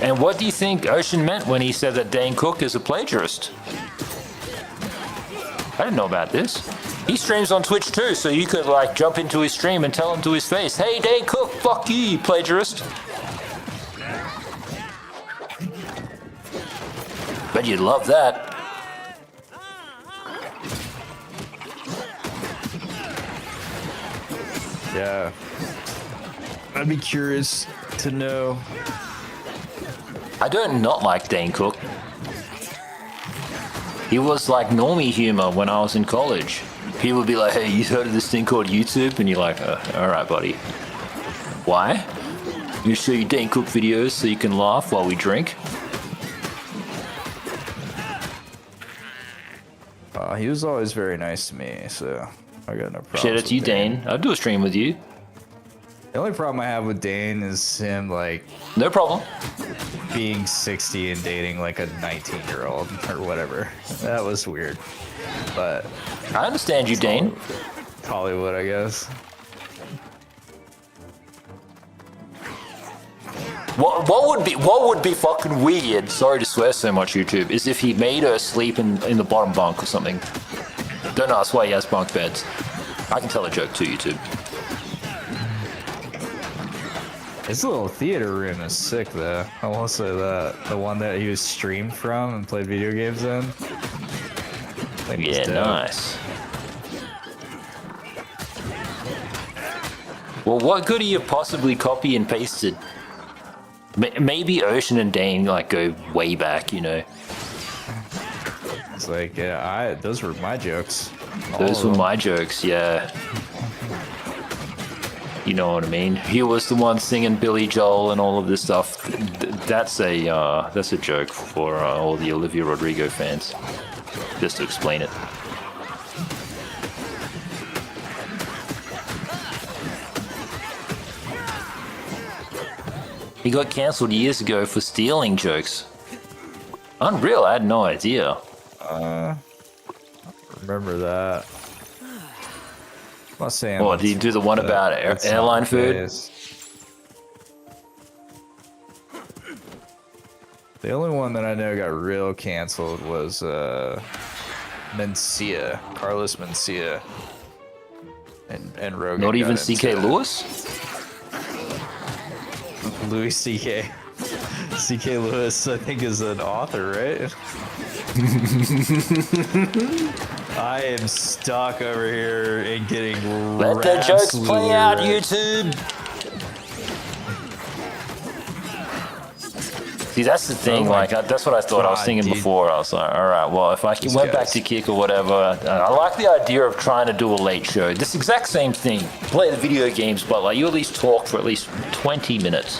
And what do you think Ocean meant when he said that Dane Cook is a plagiarist? I didn't know about this. He streams on Twitch too, so you could like jump into his stream and tell him to his face, hey Dane Cook, fuck you plagiarist. Bet you'd love that. Yeah. I'd be curious to know. I don't not like Dane Cook. He was like normie humor when I was in college. People would be like, hey, you heard of this thing called YouTube? And you're like, alright, buddy. Why? You show you Dane Cook videos so you can laugh while we drink? He was always very nice to me, so I got no problem. Shout out to you, Dane. I'll do a stream with you. The only problem I have with Dane is him, like... No problem. Being 60 and dating, like, a 19-year-old or whatever. That was weird. But... I understand you, Dane. Hollywood, I guess. What would be fucking weird, sorry to swear so much, YouTube, is if he made her sleep in the bottom bunk or something. Don't ask why he has bunk beds. I can tell a joke too, YouTube. His little theater room is sick, though. I will say that. The one that he was streamed from and played video games in. Yeah, nice. Well, what could he have possibly copy and pasted? Maybe Ocean and Dane like go way back, you know. It's like, yeah, those were my jokes. Those were my jokes, yeah. You know what I mean? He was the one singing Billy Joel and all of this stuff. That's a joke for all the Olivia Rodrigo fans. Just to explain it. He got cancelled years ago for stealing jokes. Unreal, I had no idea. Remember that. I'm not saying. Oh, did you do the one about airline food? The only one that I know got real canceled was Mencia, Carlos Mencia, and Rogan. Not even CK Lewis? Louis CK. CK Lewis, I think, is an author, right? I am stuck over here and getting Let the jokes play out, YouTube. See, that's the thing. That's what I thought. I was thinking before. I was like, all right, well, if I went back to Kick or whatever, I like the idea of trying to do a late show. This exact same thing. Play the video games, but like you at least talk for at least 20 minutes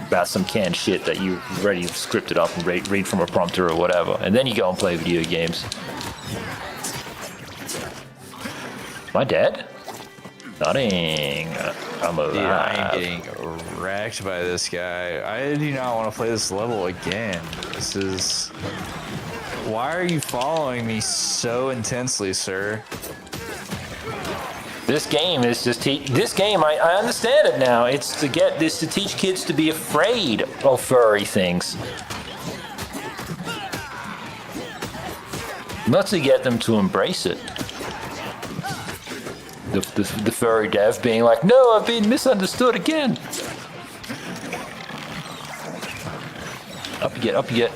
about some canned shit that you already scripted up and read from a prompter or whatever, and then you go and play video games. Am I dead? Nothing. I'm alive. Dude, I am getting wrecked by this guy. I do not want to play this level again. This is... Why are you following me so intensely, sir? This game is just this game. I understand it now. It's to teach kids to be afraid of furry things, not to get them to embrace it. The furry dev being like, no, I've been misunderstood again. Up you get, up you get.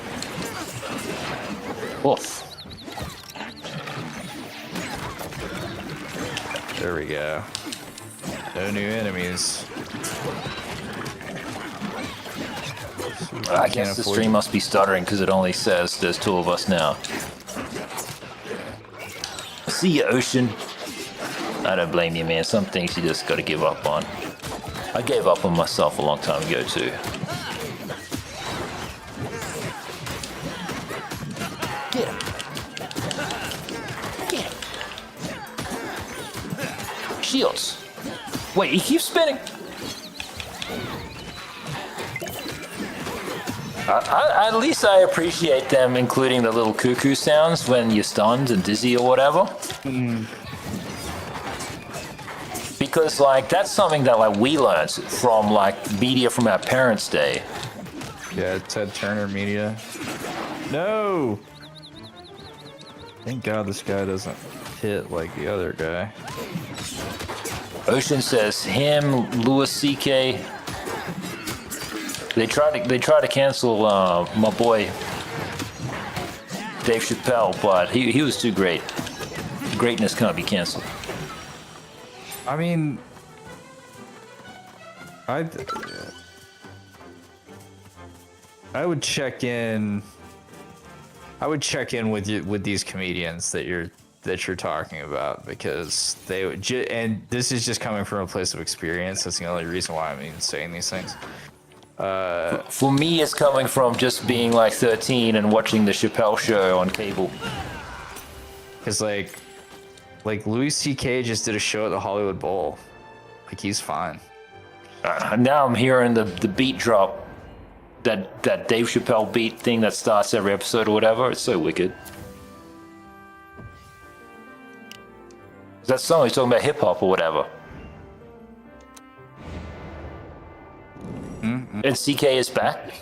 Oof. There we go. No new enemies. I guess the stream must be stuttering because it only says there's 2 of us now. See ya, Ocean. I don't blame you, man. Some things you just gotta give up on. I gave up on myself a long time ago, too. Get him. Get him. Shields. Wait, he keeps spinning. At least I appreciate them including the little cuckoo sounds when you're stunned and dizzy or whatever. Because like that's something that like we learned from like media from our parents' day. Yeah, Ted Turner media. No! Thank God this guy doesn't hit like the other guy. Ocean says him, Louis CK. They try to cancel my boy Dave Chappelle, but he was too great. Greatness can't be canceled. I mean, I would check in I would check in with you with these comedians that you're talking about, because they would and this is just coming from a place of experience. That's the only reason why I'm even saying these things. For me, it's coming from just being like 13 and watching the Chappelle Show on cable. Because like Louis C.K. just did a show at the Hollywood Bowl. Like, he's fine. Now I'm hearing the beat drop. That Dave Chappelle beat thing that starts every episode or whatever. It's so wicked. That song he's talking about hip hop or whatever. Mm-hmm. And CK is back.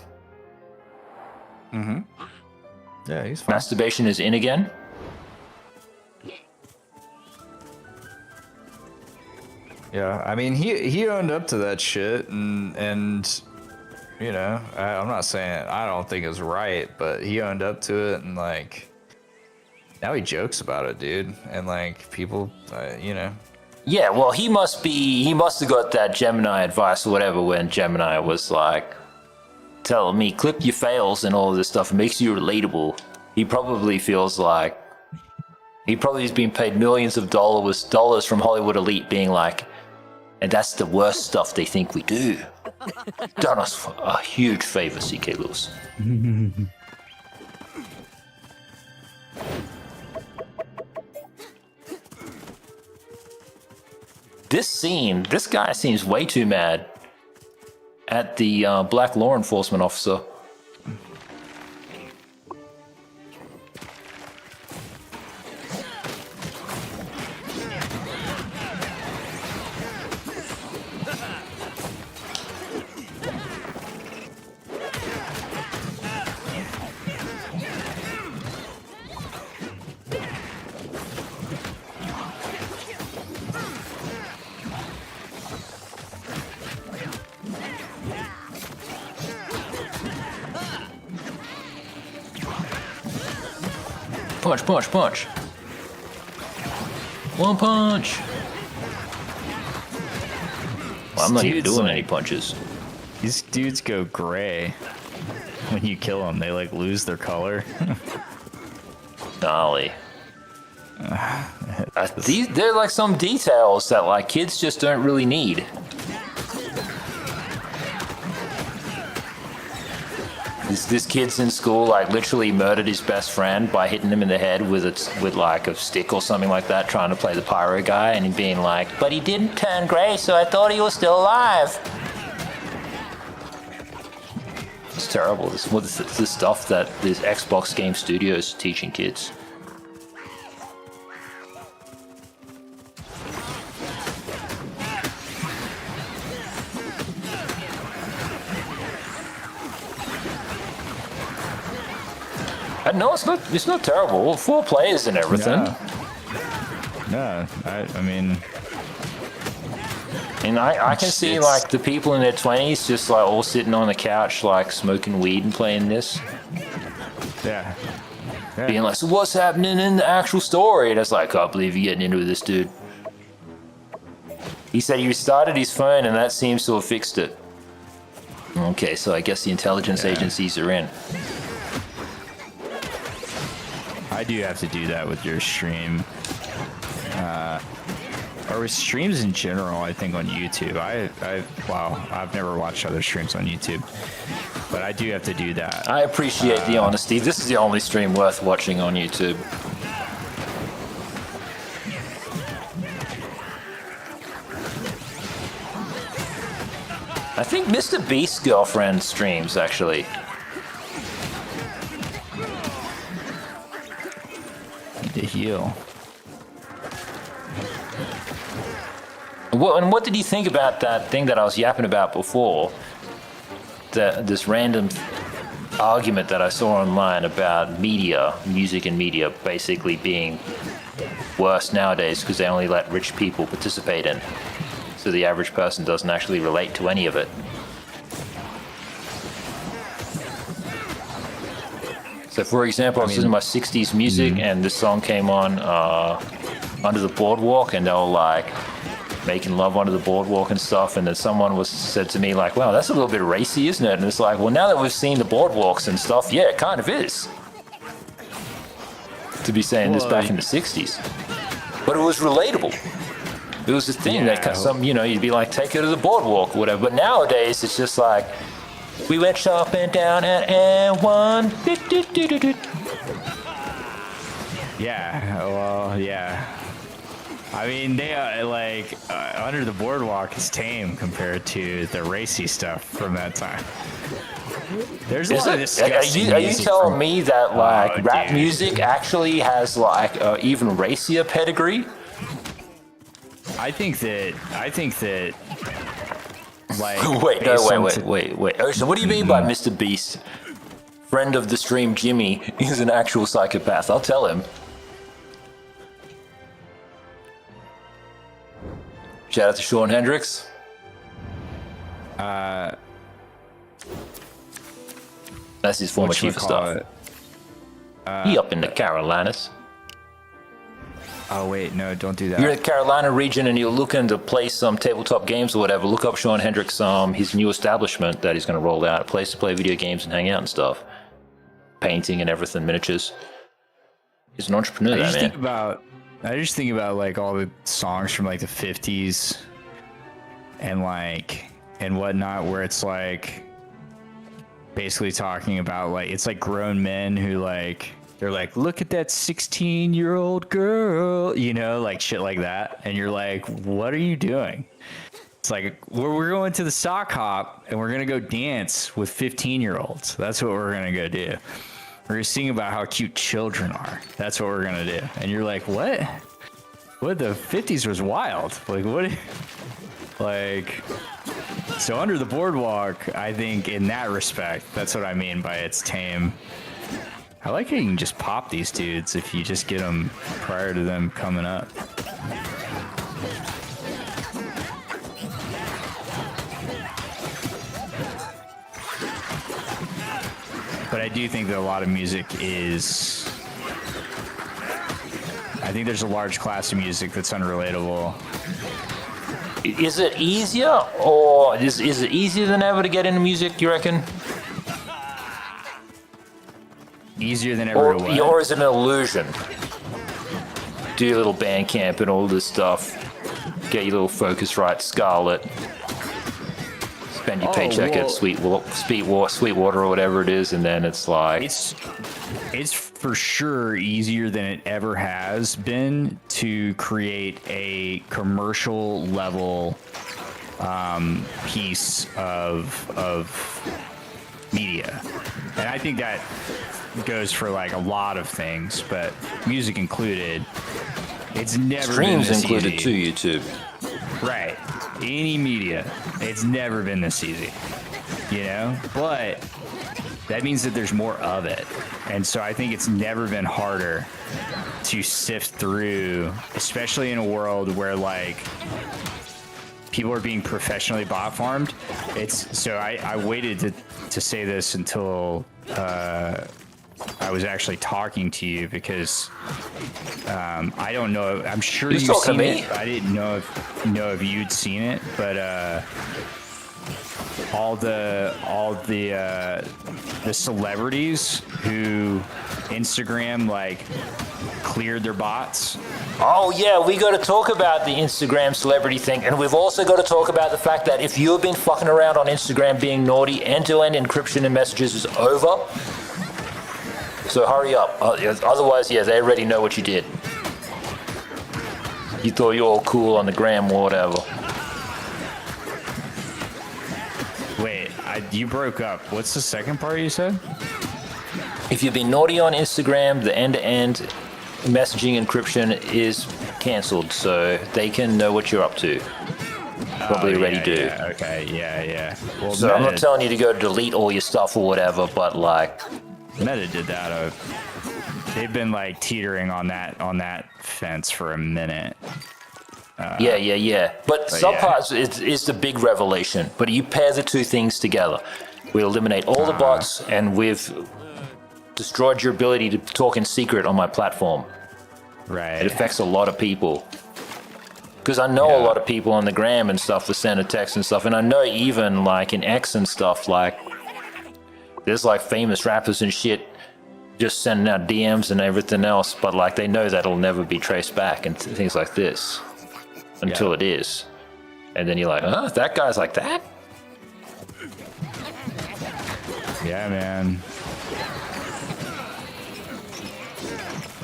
Mm-hmm. Yeah, he's fine. Masturbation is in again. Yeah, I mean, he owned up to that shit, and you know, I'm not saying I don't think it's right, but he owned up to it, and like, now he jokes about it, dude, and like, people, you know. Yeah, well, he must have got that Gemini advice or whatever when Gemini was like telling me, clip your fails and all of this stuff. It makes you relatable. He probably feels like he probably has been paid millions of dollars from Hollywood elite being like, and that's the worst stuff they think we do. Done us a huge favor, CK Lewis. This scene, this guy seems way too mad at the black law enforcement officer. Punch, punch, punch. One punch. Well, I'm not even doing any punches. These dudes go gray when you kill them. They like lose their color. Golly. They're like some details that like kids just don't really need. This kid's in school like literally murdered his best friend by hitting him in the head with like a stick or something like that, trying to play the pyro guy, and him being like, but he didn't turn gray, so I thought he was still alive. It's terrible. This is the stuff that this Xbox Game Studios is teaching kids. No, it's not terrible. 4 players and everything. No, I mean, and I can see like the people in their 20s just like all sitting on the couch like smoking weed and playing this. Yeah. Being like, so what's happening in the actual story? And it's like, I can't believe you're getting into this, dude. He said he restarted his phone and that seems to have fixed it. Okay, so I guess the intelligence agencies are in. I do have to do that with your stream. Or with streams in general, I think on YouTube. I've never watched other streams on YouTube. But I do have to do that. I appreciate the honesty. This is the only stream worth watching on YouTube. I think Mr. Beast's girlfriend streams, actually. To heal. What did you think about that thing that I was yapping about before? This random argument that I saw online about media, music and media, basically being worse nowadays because they only let rich people participate in. So the average person doesn't actually relate to any of it. So for example, I was listening to my 60s music and this song came on Under the Boardwalk, and they were like making love under the boardwalk and stuff, and then someone said to me like, wow, that's a little bit racy, isn't it? And it's like, well, now that we've seen the boardwalks and stuff, yeah, it kind of is. to be saying this back in the 60s. But it was relatable. It was this thing that you'd be like, take her to the boardwalk or whatever. But nowadays, it's just like, we went shopping down at N1. Yeah, well, yeah. I mean, they Under the Boardwalk is tame compared to the racy stuff from that time. There's a lot of disgusting Are you telling me that rap music actually has even racier pedigree? I think that wait. Ocean, what do you mean by Mr. Beast? Friend of the stream, Jimmy, is an actual psychopath. I'll tell him. Shout out to Sean Hendricks. That's his former chief of staff. He up in the Carolinas. Oh wait, no, don't do that. You're in the Carolina region and you're looking to play some tabletop games or whatever. Look up Sean Hendricks, his new establishment that he's going to roll out. A place to play video games and hang out and stuff. Painting and everything, miniatures. He's an entrepreneur, that man. I just think about all the songs from the 50s and whatnot, where it's basically talking about it's grown men who they're look at that 16-year-old girl, shit like that, and you're like, what are you doing? It's we're going to the sock hop and we're gonna go dance with 15-year-olds. That's what we're gonna go do. We're gonna sing about how cute children are. That's what we're gonna do. And you're like, what? What? The 50s was wild. What? So Under the Boardwalk, I think in that respect, that's what I mean by it's tame. I like how you can just pop these dudes if you just get them prior to them coming up. But I do think that a lot of music is... I think there's a large class of music that's unrelatable. Is it easier, or is it easier than ever to get into music, you reckon? Easier than ever to what? Or is it an illusion? Do your little band camp and all this stuff. Get your little focus right, Scarlet. Spend your paycheck at Sweetwater or whatever it is, and then it's It's for sure easier than it ever has been to create a commercial level piece of media. And I think that goes for a lot of things, but music included. It's never streams been this included easy. too, YouTube. Right. Any media. It's never been this easy. But that means that there's more of it. And so I think it's never been harder to sift through, especially in a world where people are being professionally bot farmed. I waited to say this until I was actually talking to you, because I don't know. I'm sure you've seen it. I didn't know if you'd seen it, but all the celebrities who Instagram cleared their bots. Oh yeah, we got to talk about the Instagram celebrity thing, and we've also got to talk about the fact that if you've been fucking around on Instagram being naughty, end-to-end encryption in messages is over. So hurry up. Otherwise, they already know what you did. You thought you were all cool on the gram or whatever. Wait, you broke up. What's the second part you said? If you've been naughty on Instagram, the end-to-end messaging encryption is cancelled, so they can know what you're up to. Probably already do. Yeah, okay, yeah. Well, so I'm not telling you to go delete all your stuff or whatever, but Meta did that. They've been teetering on that fence for a minute. Yeah. But Subpar is the big revelation. But you pair the two things together. We eliminate all the bots, and we've destroyed your ability to talk in secret on my platform. Right. It affects a lot of people. Because I know a lot of people on the gram and stuff with send a text and stuff, and I know even in X and stuff, there's famous rappers and shit just sending out DMs and everything else, but like they know that'll never be traced back and things like this until it is. And then you're like, oh, that guy's like that? Yeah, man.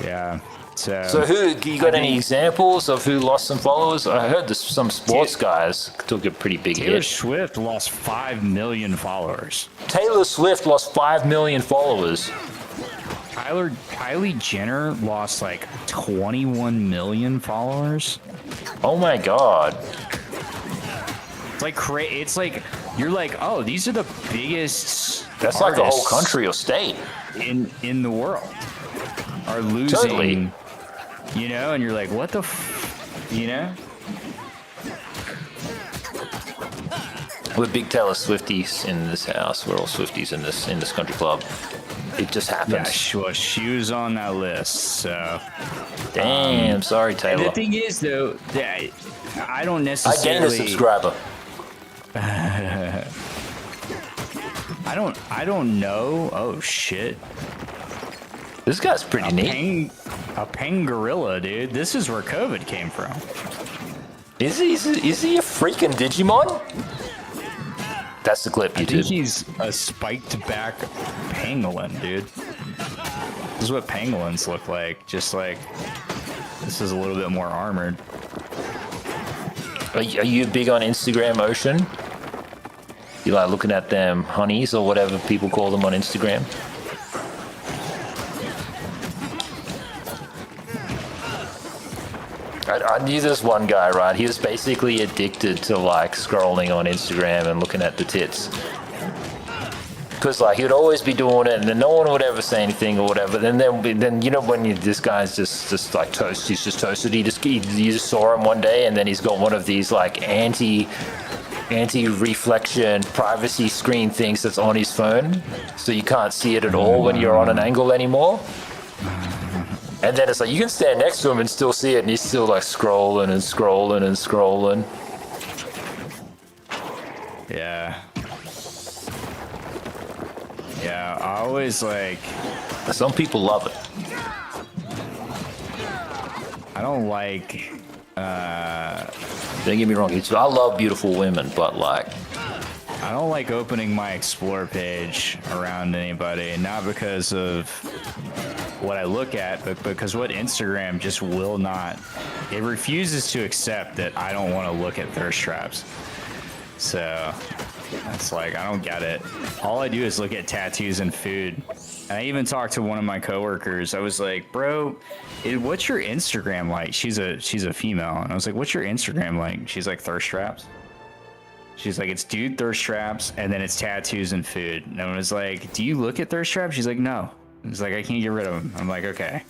Yeah. So who, you got any examples of who lost some followers? I heard some sports guys took a pretty big Taylor hit. Swift lost 5 million followers. Taylor Swift lost 5 million followers. Kylie Jenner lost like 21 million followers. Oh my god. It's like it's like you're like, oh, these are the biggest. That's like a whole country or state in the world are losing. Totally. You know, and you're like, what the, you know? We're big Taylor Swifties in this house. We're all Swifties in this country club. It just happens. Yeah, she was on that list. So, damn, sorry, Taylor. And the thing is, though, that I don't necessarily. I gained a subscriber. I don't know. Oh shit. This guy's pretty neat. A pangorilla, dude. This is where COVID came from. Is he a freaking Digimon? That's the clip, YouTube. I think he's a spiked back pangolin, dude. This is what pangolins look like. Just like this is a little bit more armored. Are you big on Instagram Ocean? You like looking at them honeys or whatever people call them on Instagram? I knew this one guy, right? He was basically addicted to like scrolling on Instagram and looking at the tits. Because like he'd always be doing it, and then no one would ever say anything or whatever. Then you know when this guy's just like toast, he's just toasted. You just saw him one day, and then he's got one of these like anti-reflection privacy screen things that's on his phone, so you can't see it at all when you're on an angle anymore. And then it's like you can stand next to him and still see it, and he's still like scrolling and scrolling and scrolling. Yeah. Yeah, I always like. Some people love it. I don't like. Don't get me wrong. I love beautiful women, but like. I don't like opening my explore page around anybody, not because of what I look at, but because what Instagram just will not. It refuses to accept that I don't want to look at thirst traps. So it's like I don't get it. All I do is look at tattoos and food. And I even talked to one of my coworkers. I was like, "Bro, what's your Instagram like?" She's a female, and I was like, "What's your Instagram like?" She's like, "Thirst traps." She's like, "It's dude thirst traps, and then it's tattoos and food." And I was like, "Do you look at thirst traps?" She's like, "No." It's like, "I can't get rid of them." I'm like, "Okay."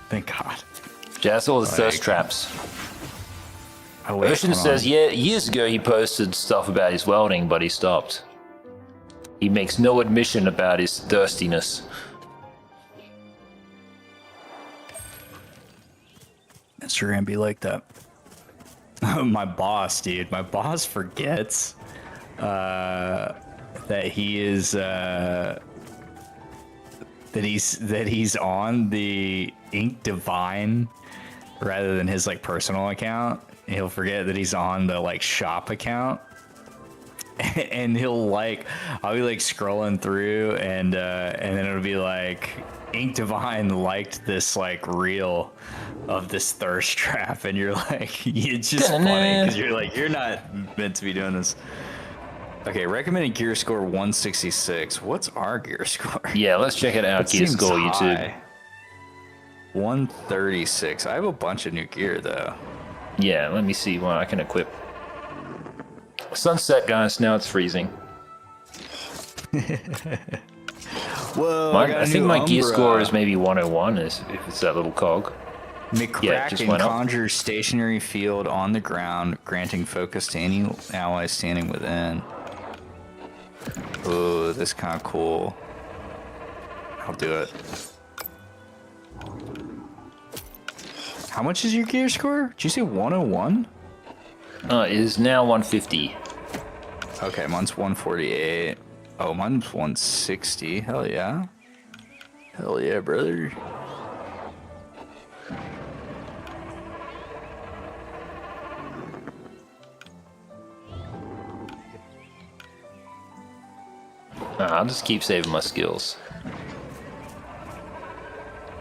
Thank God. Yeah, that's all the thirst traps. Ocean says, yeah, years ago he posted stuff about his welding, but he stopped. He makes no admission about his thirstiness. Instagram be like that. My boss, dude. My boss forgets that he is that he's on the Ink Divine rather than his like personal account. He'll forget that he's on the like shop account. And he'll like, I'll be like scrolling through, and then it'll be like, Ink Divine liked this like reel of this thirst trap, and you're like, it's just funny because you're like, you're not meant to be doing this. Okay, recommended gear score 166. What's our gear score? Yeah, let's check it out. Gear score, YouTube. 136. I have a bunch of new gear though. Yeah, let me see what I can equip. Sunset, guys. Now it's freezing. Whoa! I think my gear score is maybe 101. If it's that little cog. McCracken conjures stationary field on the ground, granting focus to any ally standing within. Oh, this is kind of cool. I'll do it. How much is your gear score? Did you say 101? It is now 150. Okay, mine's 148. Oh, mine's 160. Hell yeah. Hell yeah, brother. I'll just keep saving my skills.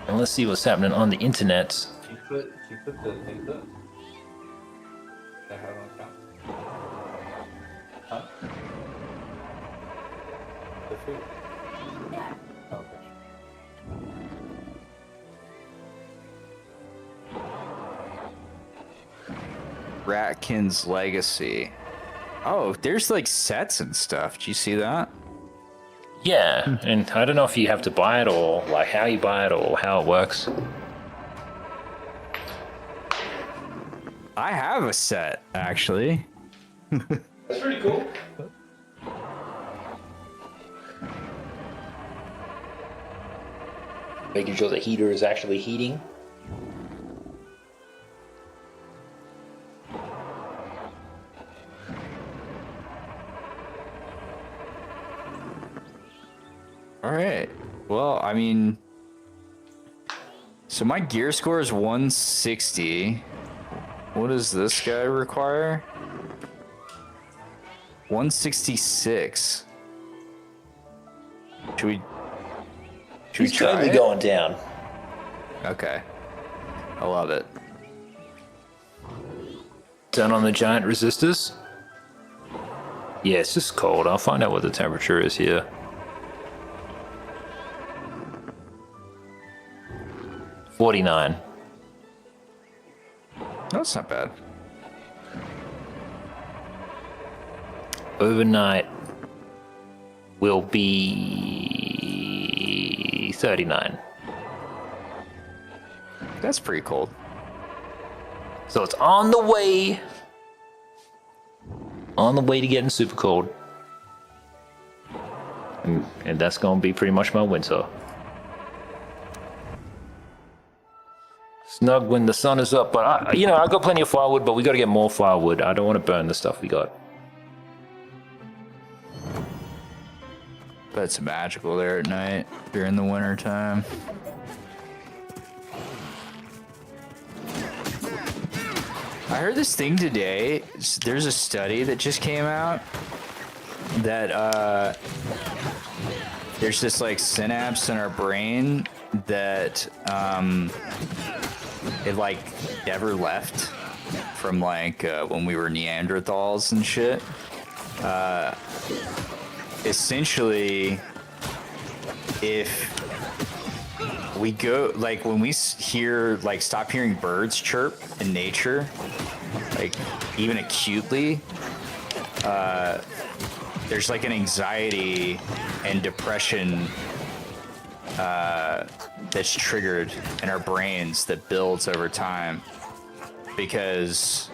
And let's see what's happening on the internet. You put the things up. That how it count? Huh? The food. Okay. Ratkin's Legacy. Oh, there's like sets and stuff. Did you see that? Yeah, and I don't know if you have to buy it or like how you buy it or how it works. I have a set, actually. That's pretty cool. Making sure the heater is actually heating. All right. Well, I mean, so my gear score is 160. What does this guy require? 166. Should we He's try totally it? going down. Okay. I love it. Done on the giant resistors? Yeah, it's just cold. I'll find out what the temperature is here. $49. That's not bad. Overnight will be 39. That's pretty cold. So it's on the way. On the way to getting super cold. And that's going to be pretty much my winter. Snug when the sun is up, but I got plenty of firewood, but we got to get more firewood. I don't want to burn the stuff we got. But it's magical there at night during the winter time. I heard this thing today. There's a study that just came out that there's this like synapse in our brain that it like never left from like when we were Neanderthals and shit. Essentially, if we go like when we hear like stop hearing birds chirp in nature, like even acutely, there's like an anxiety and depression that's triggered in our brains that builds over time, because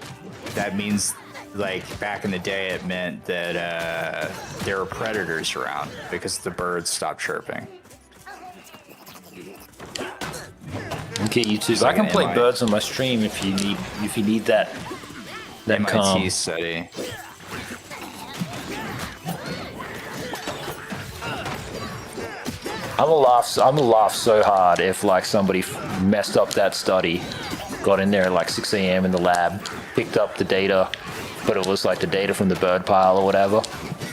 that means like back in the day it meant that there were predators around because the birds stopped chirping. Okay, YouTube. I can play birds on my stream if you need that calm. MIT study. I'm gonna laugh so hard if like somebody messed up that study, got in there at like 6 a.m. in the lab, picked up the data, but it was like the data from the bird pile or whatever,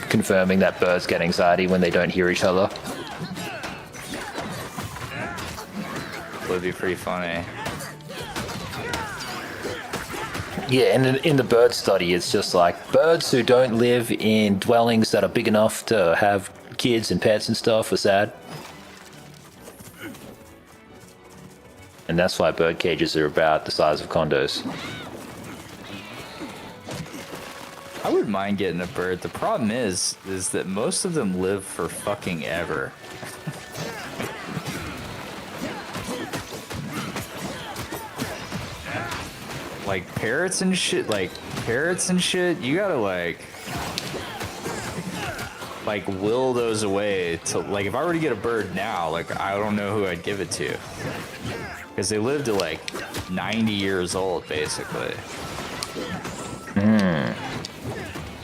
confirming that birds get anxiety when they don't hear each other. Would be pretty funny. Yeah, and in the bird study, it's just like birds who don't live in dwellings that are big enough to have kids and pets and stuff are sad. And that's why bird cages are about the size of condos. I wouldn't mind getting a bird. The problem is that most of them live for fucking ever. Like parrots and shit, you gotta like will those away to, like, if I were to get a bird now, like, I don't know who I'd give it to. Because they live to like 90 years old, basically.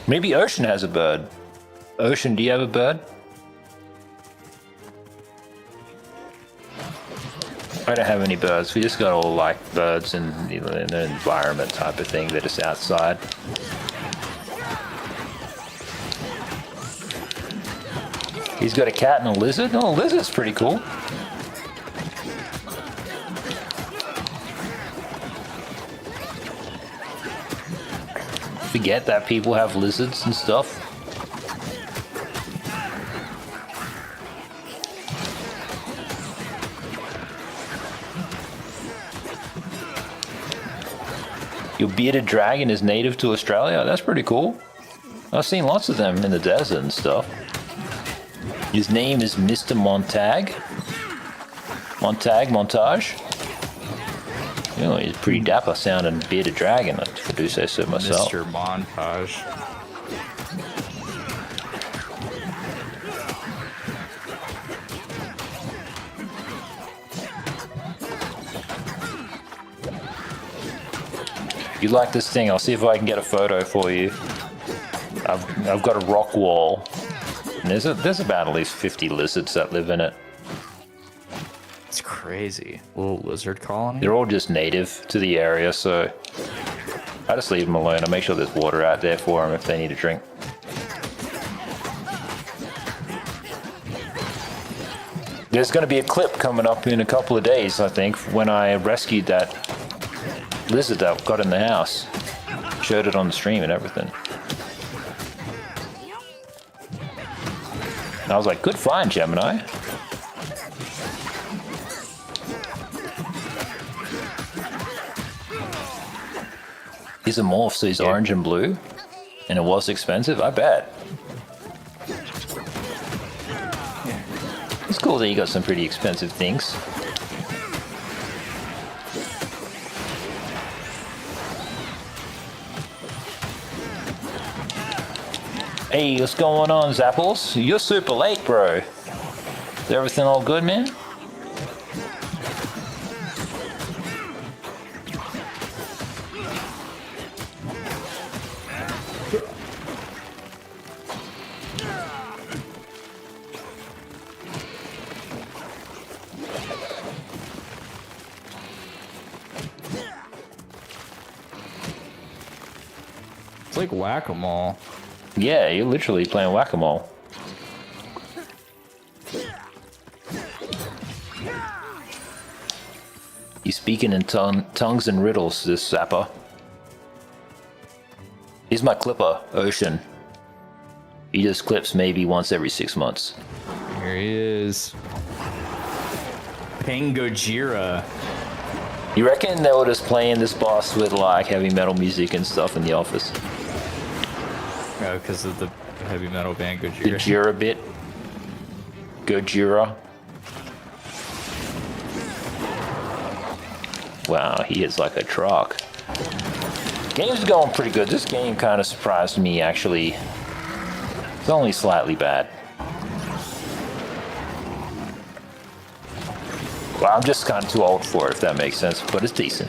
Maybe Ocean has a bird. Ocean, do you have a bird? I don't have any birds. We just got all like birds in an environment type of thing that is outside. He's got a cat and a lizard. Oh, a lizard's pretty cool. Forget that people have lizards and stuff. Your bearded dragon is native to Australia? That's pretty cool. I've seen lots of them in the desert and stuff. His name is Mr. Montage. You know, he's a pretty dapper sounding bearded dragon, if I do say so myself. Mr. Montage. You like this thing? I'll see if I can get a photo for you. I've got a rock wall. And there's about at least 50 lizards that live in it. It's crazy. Little lizard colony. They're all just native to the area, so I just leave them alone. I make sure there's water out there for them if they need a drink. There's going to be a clip coming up in a couple of days, I think, when I rescued that lizard that got in the house. Showed it on the stream and everything. I was like, good find, Gemini. He's a morph, so he's orange and blue. And it was expensive, I bet. It's cool that you got some pretty expensive things. Hey, what's going on, Zapples? You're super late, bro. Is everything all good, man? It's like whack-a-mole. Yeah, you're literally playing whack-a-mole. He's speaking in tongues and riddles, this Zapper. He's my clipper, Ocean. He just clips maybe once every 6 months. Here he is. Pangojira. You reckon they were just playing this boss with like heavy metal music and stuff in the office? Oh, because of the heavy metal band Gojira. The Jira bit. Gojira. Wow, he is like a truck. Game's going pretty good. This game kind of surprised me, actually. It's only slightly bad. Well, I'm just kind of too old for it, if that makes sense, but it's decent.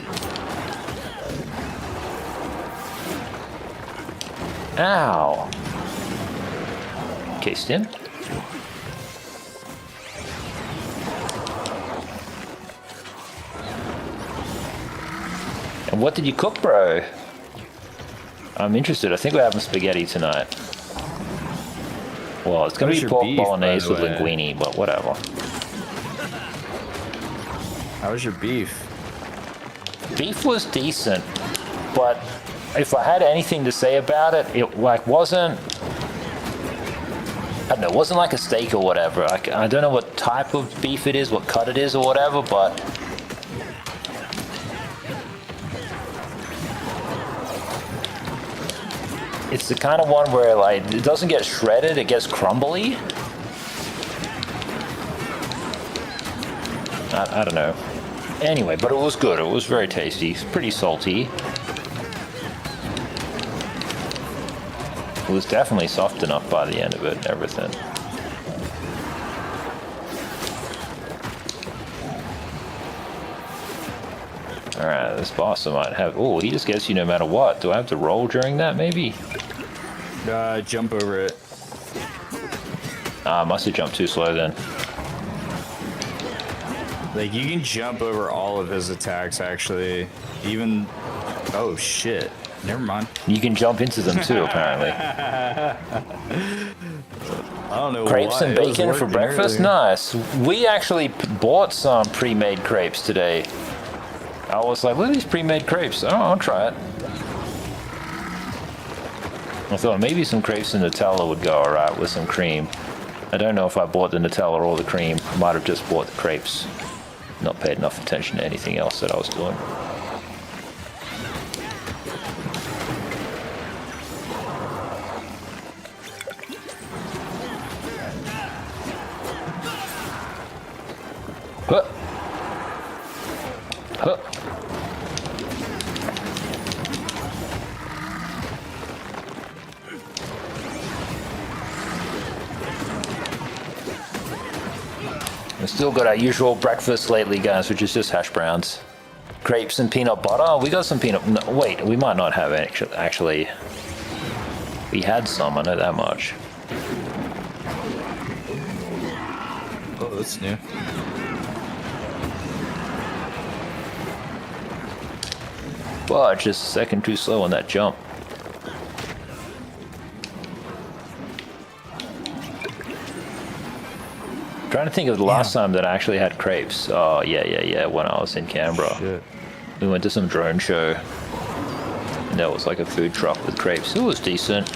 Ow. Okay, Stim. And what did you cook, bro? I'm interested. I think we're having spaghetti tonight. Well, it's gonna be pork bolognese with linguine, but whatever. How was your beef? Beef was decent, but if I had anything to say about it, it like wasn't, I don't know, it wasn't like a steak or whatever. I don't know what type of beef it is, what cut it is or whatever, but it's the kind of one where like it doesn't get shredded, it gets crumbly. I don't know. Anyway, but it was good. It was very tasty. It's pretty salty. It was definitely soft enough by the end of it and everything. Alright, this boss I might have... Oh, he just gets you no matter what. Do I have to roll during that, maybe? Jump over it. I must have jumped too slow then. Like, you can jump over all of his attacks, actually. Even... Oh, shit. Never mind. You can jump into them, too, apparently. I don't know Crepes why and it was bacon for working breakfast? earlier. Nice. We actually bought some pre-made crepes today. I was like, look at these pre-made crepes. Oh, I'll try it. I thought maybe some crepes and Nutella would go alright with some cream. I don't know if I bought the Nutella or the cream. I might have just bought the crepes. Not paid enough attention to anything else that I was doing. Huh. Huh. We've still got our usual breakfast lately, guys, which is just hash browns. Crepes and peanut butter. We got some peanut... No, wait, we might not have actually... We had some, I know that much. Oh, that's new. But just a second too slow on that jump. Trying to think of the last time that I actually had crepes. Oh, yeah, when I was in Canberra. Shit. We went to some drone show. And there was like a food truck with crepes. It was decent.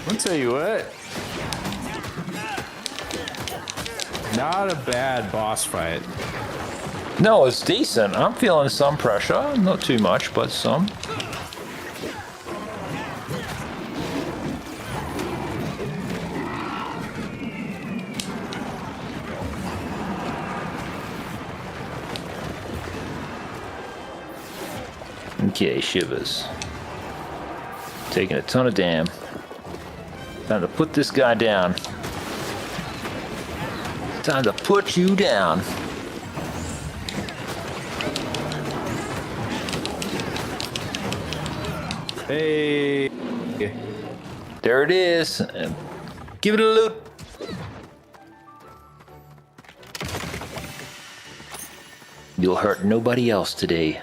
I'll tell you what. Not a bad boss fight. No, it's decent. I'm feeling some pressure. Not too much, but some. Okay, shivers. Taking a ton of damn. Time to put this guy down. Time to put you down. Hey. There it is. And give it a loot. You'll hurt nobody else today.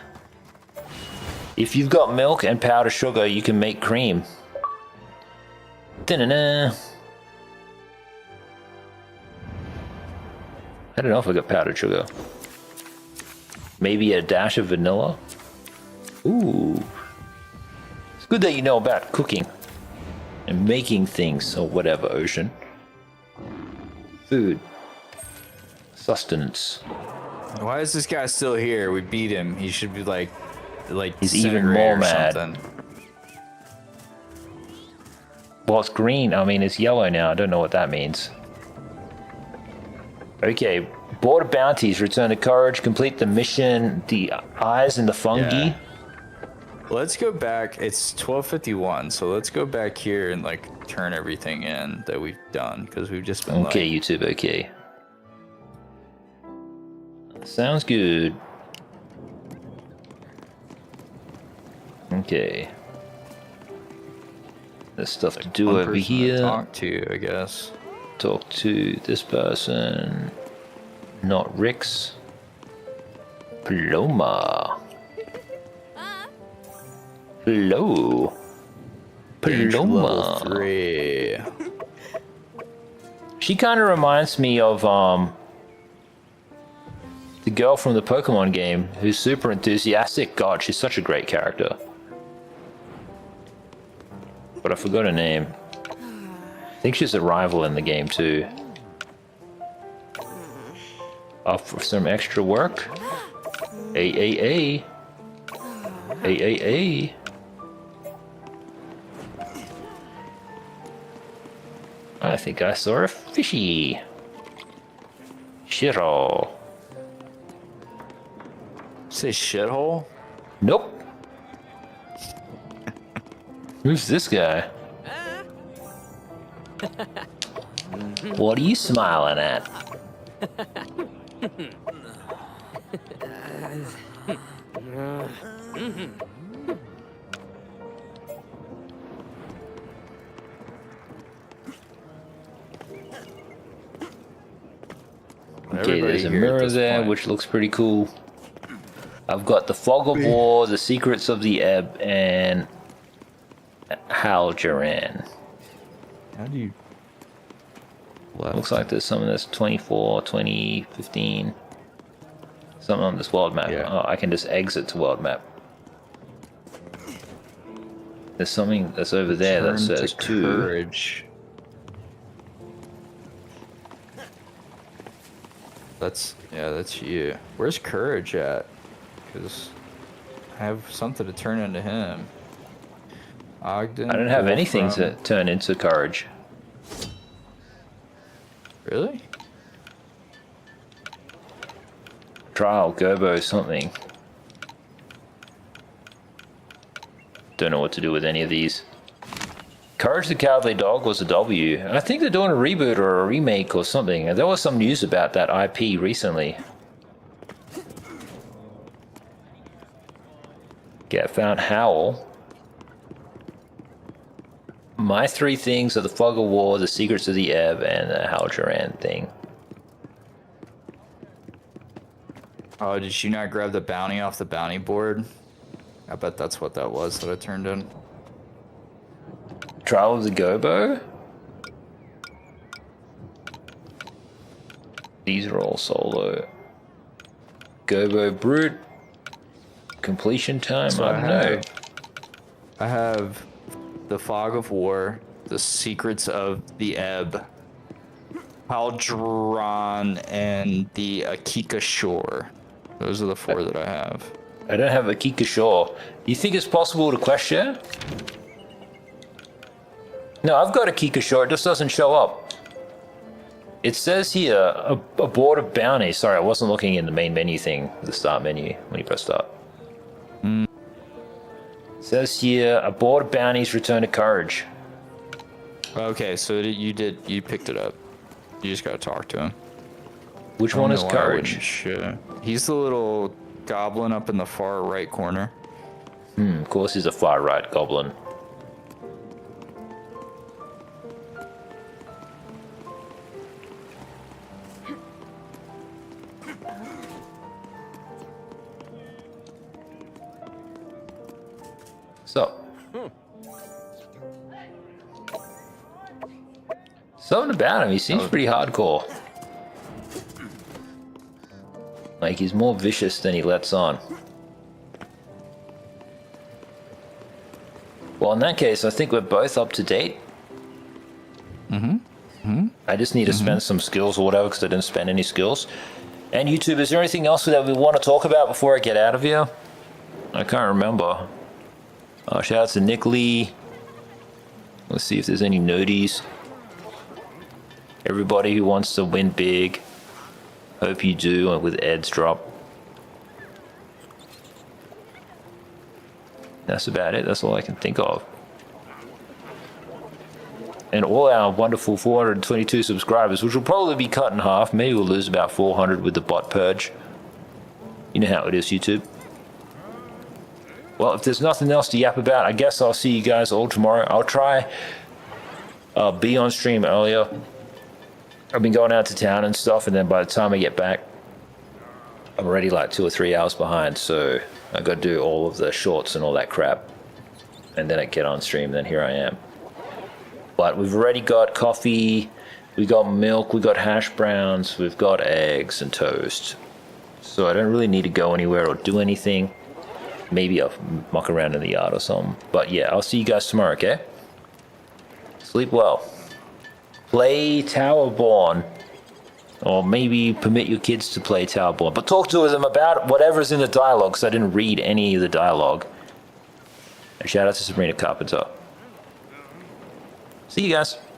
If you've got milk and powdered sugar, you can make cream. Da-na-na. I don't know if I got powdered sugar. Maybe a dash of vanilla. Ooh. It's good that you know about cooking and making things or whatever, Ocean. Food. Sustenance. Why is this guy still here? We beat him. He should be like he's even more or mad. something. Well, it's green. I mean, it's yellow now. I don't know what that means. Okay. Border bounties. Return to Courage. Complete the mission. The eyes and the fungi. Yeah. Let's go back. It's 12:51, so let's go back here and like turn everything in that we've done because we've just been Okay, YouTube. Okay. Sounds good. Okay. There's stuff to do over here. Talk to, I guess. Talk to this person. Not Rick's. Paloma. Hello. Paloma. 3. She kind of reminds me of the girl from the Pokemon game who's super enthusiastic. God, she's such a great character. But I forgot her name. I think she's a rival in the game too. Up for some extra work? A. I think I saw a fishy. Shithole. Say shithole? Nope. Who's this guy? What are you smiling at? Okay, there's a mirror there, which looks pretty cool. I've got the Fog of War, the Secrets of the Ebb, and Haljaran. How do you... Looks like there's some of this 24, 20, 15. Something on this world map. Yeah. Oh, I can just exit to world map. There's something that's over there that says 2. Courage. That's you. Where's Courage at? Because I have something to turn into him. Ogden. I don't have anything Wolfram. to turn into Courage. Really? Trial, Gerbo, something. Don't know what to do with any of these. Courage the Cowardly Dog was a W. I think they're doing a reboot or a remake or something. There was some news about that IP recently. Okay, I found Howl. My 3 things are the Fog of War, the Secrets of the Ebb, and the Haljaran thing. Oh, did you not grab the bounty off the bounty board? I bet that's what that was that I turned in. Trial of the Gobo? These are all solo. Gobo Brute. Completion time? So I don't know. I have the Fog of War, the Secrets of the Ebb, Haljaran, and the Akika Shore. Those are the 4 that I have. I don't have Akika Shore. Do you think it's possible to quest share? No, I've got Akika Shore. It just doesn't show up. It says here, a board of bounty. Sorry, I wasn't looking in the main menu thing, the start menu, when you press start. It says here, a board of bounties return to Courage. Okay, so you picked it up. You just gotta talk to him. Which one is Courage? Sure. He's the little goblin up in the far right corner. Of course he's a far right goblin. So. Something about him, he seems pretty hardcore. Like, he's more vicious than he lets on. Well, in that case, I think we're both up to date. I just need to spend some skills or whatever, because I didn't spend any skills. And YouTube, is there anything else that we want to talk about before I get out of here? I can't remember. Shout out to Nick Lee. Let's see if there's any noties. Everybody who wants to win big. Hope you do with Ed's drop. That's about it. That's all I can think of. And all our wonderful 422 subscribers, which will probably be cut in half. Maybe we'll lose about 400 with the bot purge. You know how it is, YouTube. Well, if there's nothing else to yap about, I guess I'll see you guys all tomorrow. I'll try be on stream earlier. I've been going out to town and stuff, and then by the time I get back, I'm already like 2 or 3 hours behind, so I got to do all of the shorts and all that crap. And then I get on stream, and then here I am. But we've already got coffee, we got milk, we got hash browns, we've got eggs and toast. So I don't really need to go anywhere or do anything. Maybe I'll muck around in the yard or something. But yeah, I'll see you guys tomorrow, okay? Sleep well. Play Towerborne. Or maybe permit your kids to play Towerborne. But talk to them about whatever's in the dialogue, because I didn't read any of the dialogue. And shout out to Sabrina Carpenter. See you guys.